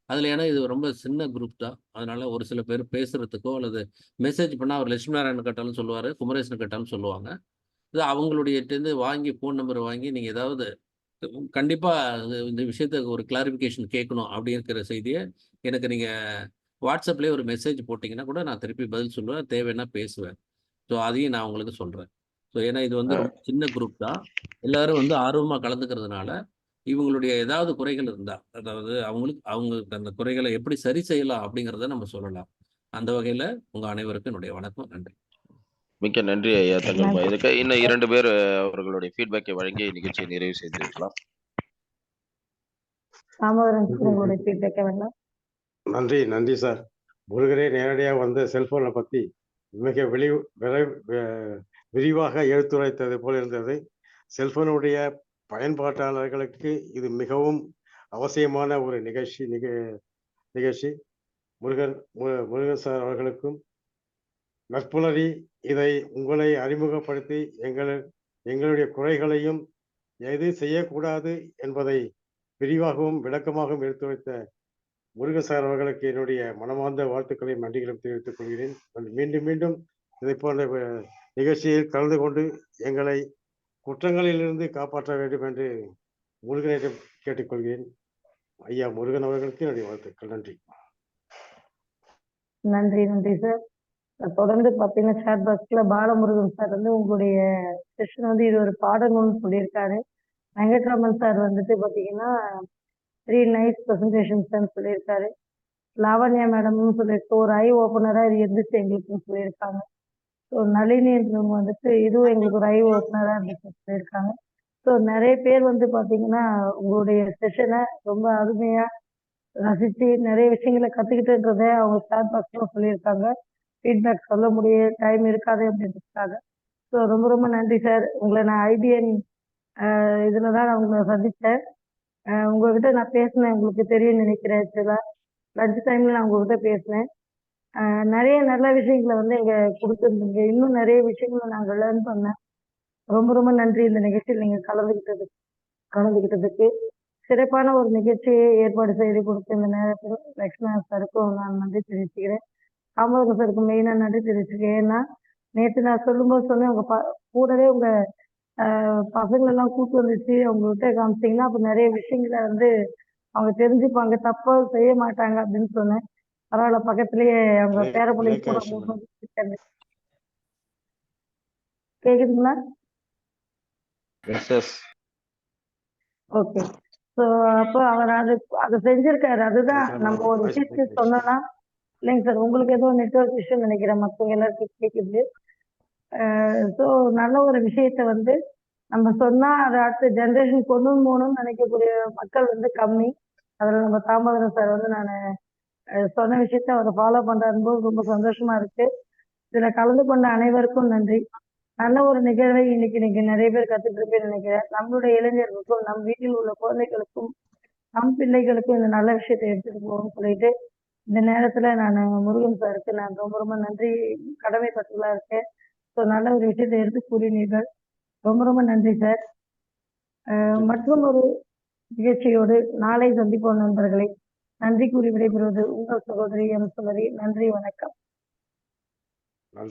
அதில் ஏன்னா இது ரொம்ப சின்ன குரூப் தான். அதனால ஒரு சில பேர் பேசுறதுக்கோ அல்லது மெசேஜ் பண்ணால் அவர் லட்சுமி நாராயணன் கேட்டாலும் சொல்லுவார், குமரேசன் கேட்டாலும் சொல்லுவாங்க. இது அவங்களுடைய வாங்கி ஃபோன் நம்பர் வாங்கி நீங்கள் ஏதாவது கண்டிப்பாக இந்த விஷயத்துக்கு ஒரு கிளாரிஃபிகேஷன் கேட்கணும் அப்படி இருக்கிற செய்தியை எனக்கு நீங்கள் வாட்ஸ்அப்லேயே ஒரு மெசேஜ் போட்டிங்கன்னா கூட நான் திருப்பி பதில் சொல்லுவேன், தேவைன்னா பேசுவேன். ஸோ அதையும் நான் உங்களுக்கு சொல்கிறேன். ஸோ ஏன்னா இது வந்து ரொம்ப சின்ன குரூப் தான். எல்லாரும் வந்து ஆர்வமாக கலந்துக்கிறதுனால இவங்களுடைய ஏதாவது குறைகள் இருந்தால், அதாவது அவங்களுக்கு அந்த குறைகளை எப்படி சரி செய்யலாம் அப்படிங்கிறத நம்ம சொல்லலாம். அந்த வகையில் உங்கள் அனைவருக்கும் என்னுடைய வணக்கம். நன்றி. மிக்க நன்றி ஐயா தங்கள் வயதுக்கு. இன்னும் 2 பேர் அவர்களுடைய ஃபீட்பேக்கை வழங்கி நிகழ்ச்சியை நிறைவு செய்திருக்கலாம். உங்களுடைய ஃபீட்பேக்கை வழங்கலாம். நன்றி சார். முருகரே நேரடியாக வந்து செல்போனை பற்றி மிக விரிவாக எடுத்துரைத்தது போல இருந்தது. செல்போனுடைய பயன்பாட்டாளர்களுக்கு இது மிகவும் அவசியமான ஒரு நிகழ்ச்சி. முருகன் சார் அவர்களுக்கும் நற்புலரி இதை உங்களை அறிமுகப்படுத்தி எங்களுடைய குறைகளையும் எது செய்யக்கூடாது என்பதை விரிவாகவும் விளக்கமாகவும் எடுத்துரைத்த முருகன் சார் அவர்களுக்கு என்னுடைய மனமார்ந்த வாழ்த்துக்களையும் நன்றிகளும் தெரிவித்துக் கொள்கிறேன். மீண்டும் இதை போன்ற நிகழ்ச்சியில் கலந்து கொண்டு எங்களை குற்றங்களிலிருந்து காப்பாற்ற வேண்டும் என்று முருகனிடம் கேட்டுக்கொள்கிறேன். ஐயா முருகன் அவர்களுக்கு என்னுடைய வாழ்த்துக்கள். நன்றி. நன்றி சார். தொடர்ந்து பார்த்தீங்கன்னா சாட் பாக்ஸ்ல பாலமுருகன் சார் வந்து உங்களுடைய செஷன் வந்து இது ஒரு பாடணும்னு சொல்லியிருக்காரு. வெங்கட்ராமன் சார் வந்துட்டு பார்த்தீங்கன்னா 3 நைஸ் ப்ரெசன்டேஷன்ஸ் சொல்லியிருக்காரு. லாவண்யா மேடம்னு சொல்லியிருக்கு, ஒரு ஐ ஓப்பனரா இது இருந்துச்சு எங்களுக்குன்னு சொல்லியிருக்காங்க. ஸோ நளினின்றவங்க வந்துட்டு இதுவும் எங்களுக்கு ஒரு ஐ ஓப்பனரா இருந்துச்சு சொல்லியிருக்காங்க. ஸோ நிறைய பேர் வந்து பார்த்தீங்கன்னா உங்களுடைய செஷனை ரொம்ப அருமையா ரசிச்சு நிறைய விஷயங்களை கத்துக்கிட்டுன்றதை அவங்க சாட் பாக்ஸ்ல சொல்லியிருக்காங்க. ஃபீட்பேக் சொல்ல டைம் இருக்காது அப்படின்றதுக்காக. ஸோ ரொம்ப ரொம்ப நன்றி சார். உங்களை நான் ஐபிஎன் இதில் தான் நான் உங்களை சந்தித்தேன். உங்ககிட்ட நான் பேசினேன், உங்களுக்கு தெரியும்னு நினைக்கிறேன். ஆக்சுவலாக லஞ்ச் டைமில் நான் உங்ககிட்ட பேசினேன். நிறைய நல்ல விஷயங்களை வந்து இங்கே கொடுத்துருந்தீங்க. இன்னும் நிறைய விஷயங்களை நாங்கள் லேர்ன் பண்ணேன். ரொம்ப ரொம்ப நன்றி இந்த நிகழ்ச்சியில் நீங்கள் கலந்துக்கிட்டதுக்கு. சிறப்பான ஒரு நிகழ்ச்சியை ஏற்பாடு செய்து கொடுத்த இந்த நேரத்தில் லக்ஷ்மணா சாருக்கும் நான் நன்றி தெரிவிச்சுக்கிறேன். தாமோதரன் சாருக்கு மெயினாக நன்றி தெரிவிச்சுக்கிறேன். ஏன்னா நேற்று நான் சொல்லும்போது சொன்னேன், உங்கள் கூடவே உங்கள் பசங்களெல்லாம் கூட்டு வந்துச்சு அவங்ககிட்ட காமிச்சிங்கன்னா அப்போ நிறைய விஷயங்களை வந்து அவங்க தெரிஞ்சுப்பாங்க, தப்பா செய்ய மாட்டாங்க அப்படின்னு சொன்னேன். பரவாயில்ல, பக்கத்துலேயே அவங்க பேர பிள்ளைங்க கூட கேக்குதுங்களா? எஸ். ஓகே. ஸோ அப்போ அவர் அதை செஞ்சிருக்காரு. அதுதான் நம்ம ஒரு விஷயத்தை சொன்னோம்னா, இல்லைங்க சார், உங்களுக்கு ஏதோ நெட்வொர்க் விஷயம் நினைக்கிறேன், மற்றவங்க எல்லாருக்கும் கேட்குது. ஸோ நல்ல ஒரு விஷயத்த வந்து நம்ம சொன்னா அதை அடுத்த ஜென்ரேஷன் கொண்டு போகணும்னு நினைக்கக்கூடிய மக்கள் வந்து கம்மி. அதில் நம்ம தாமோதரன் சார் வந்து நான் சொன்ன விஷயத்த அவரை ஃபாலோ பண்றாருன்னு ரொம்ப சந்தோஷமா இருக்கு. இதுல கலந்து கொண்ட அனைவருக்கும் நன்றி. நல்ல ஒரு நிகழ்வை இன்னைக்கு நீங்க நிறைய பேர் கத்துட்டு இருப்பேன்னு நினைக்கிறேன். நம்மளுடைய இளைஞர்களுக்கும் நம் வீட்டில் உள்ள குழந்தைகளுக்கும் நம் பிள்ளைகளுக்கும் இந்த நல்ல விஷயத்தை எடுத்துட்டு போகணும்னு சொல்லிட்டு இந்த நேரத்துல நான் முருகன் சாருக்கு நான் ரொம்ப ரொம்ப நன்றி கடமைப்பட்டுள்ளா இருக்கேன். ஸோ நல்ல ஒரு விஷயத்தை எடுத்து கூறினீர்கள். ரொம்ப ரொம்ப நன்றி சார். மற்றும் ஒரு நிகழ்ச்சியோடு நாளை சந்திப்போம் நண்பர்களை. நன்றி கூறி விடைபெறுவது உங்கள் சகோதரி எம் சுமதி. நன்றி, வணக்கம். நன்றி.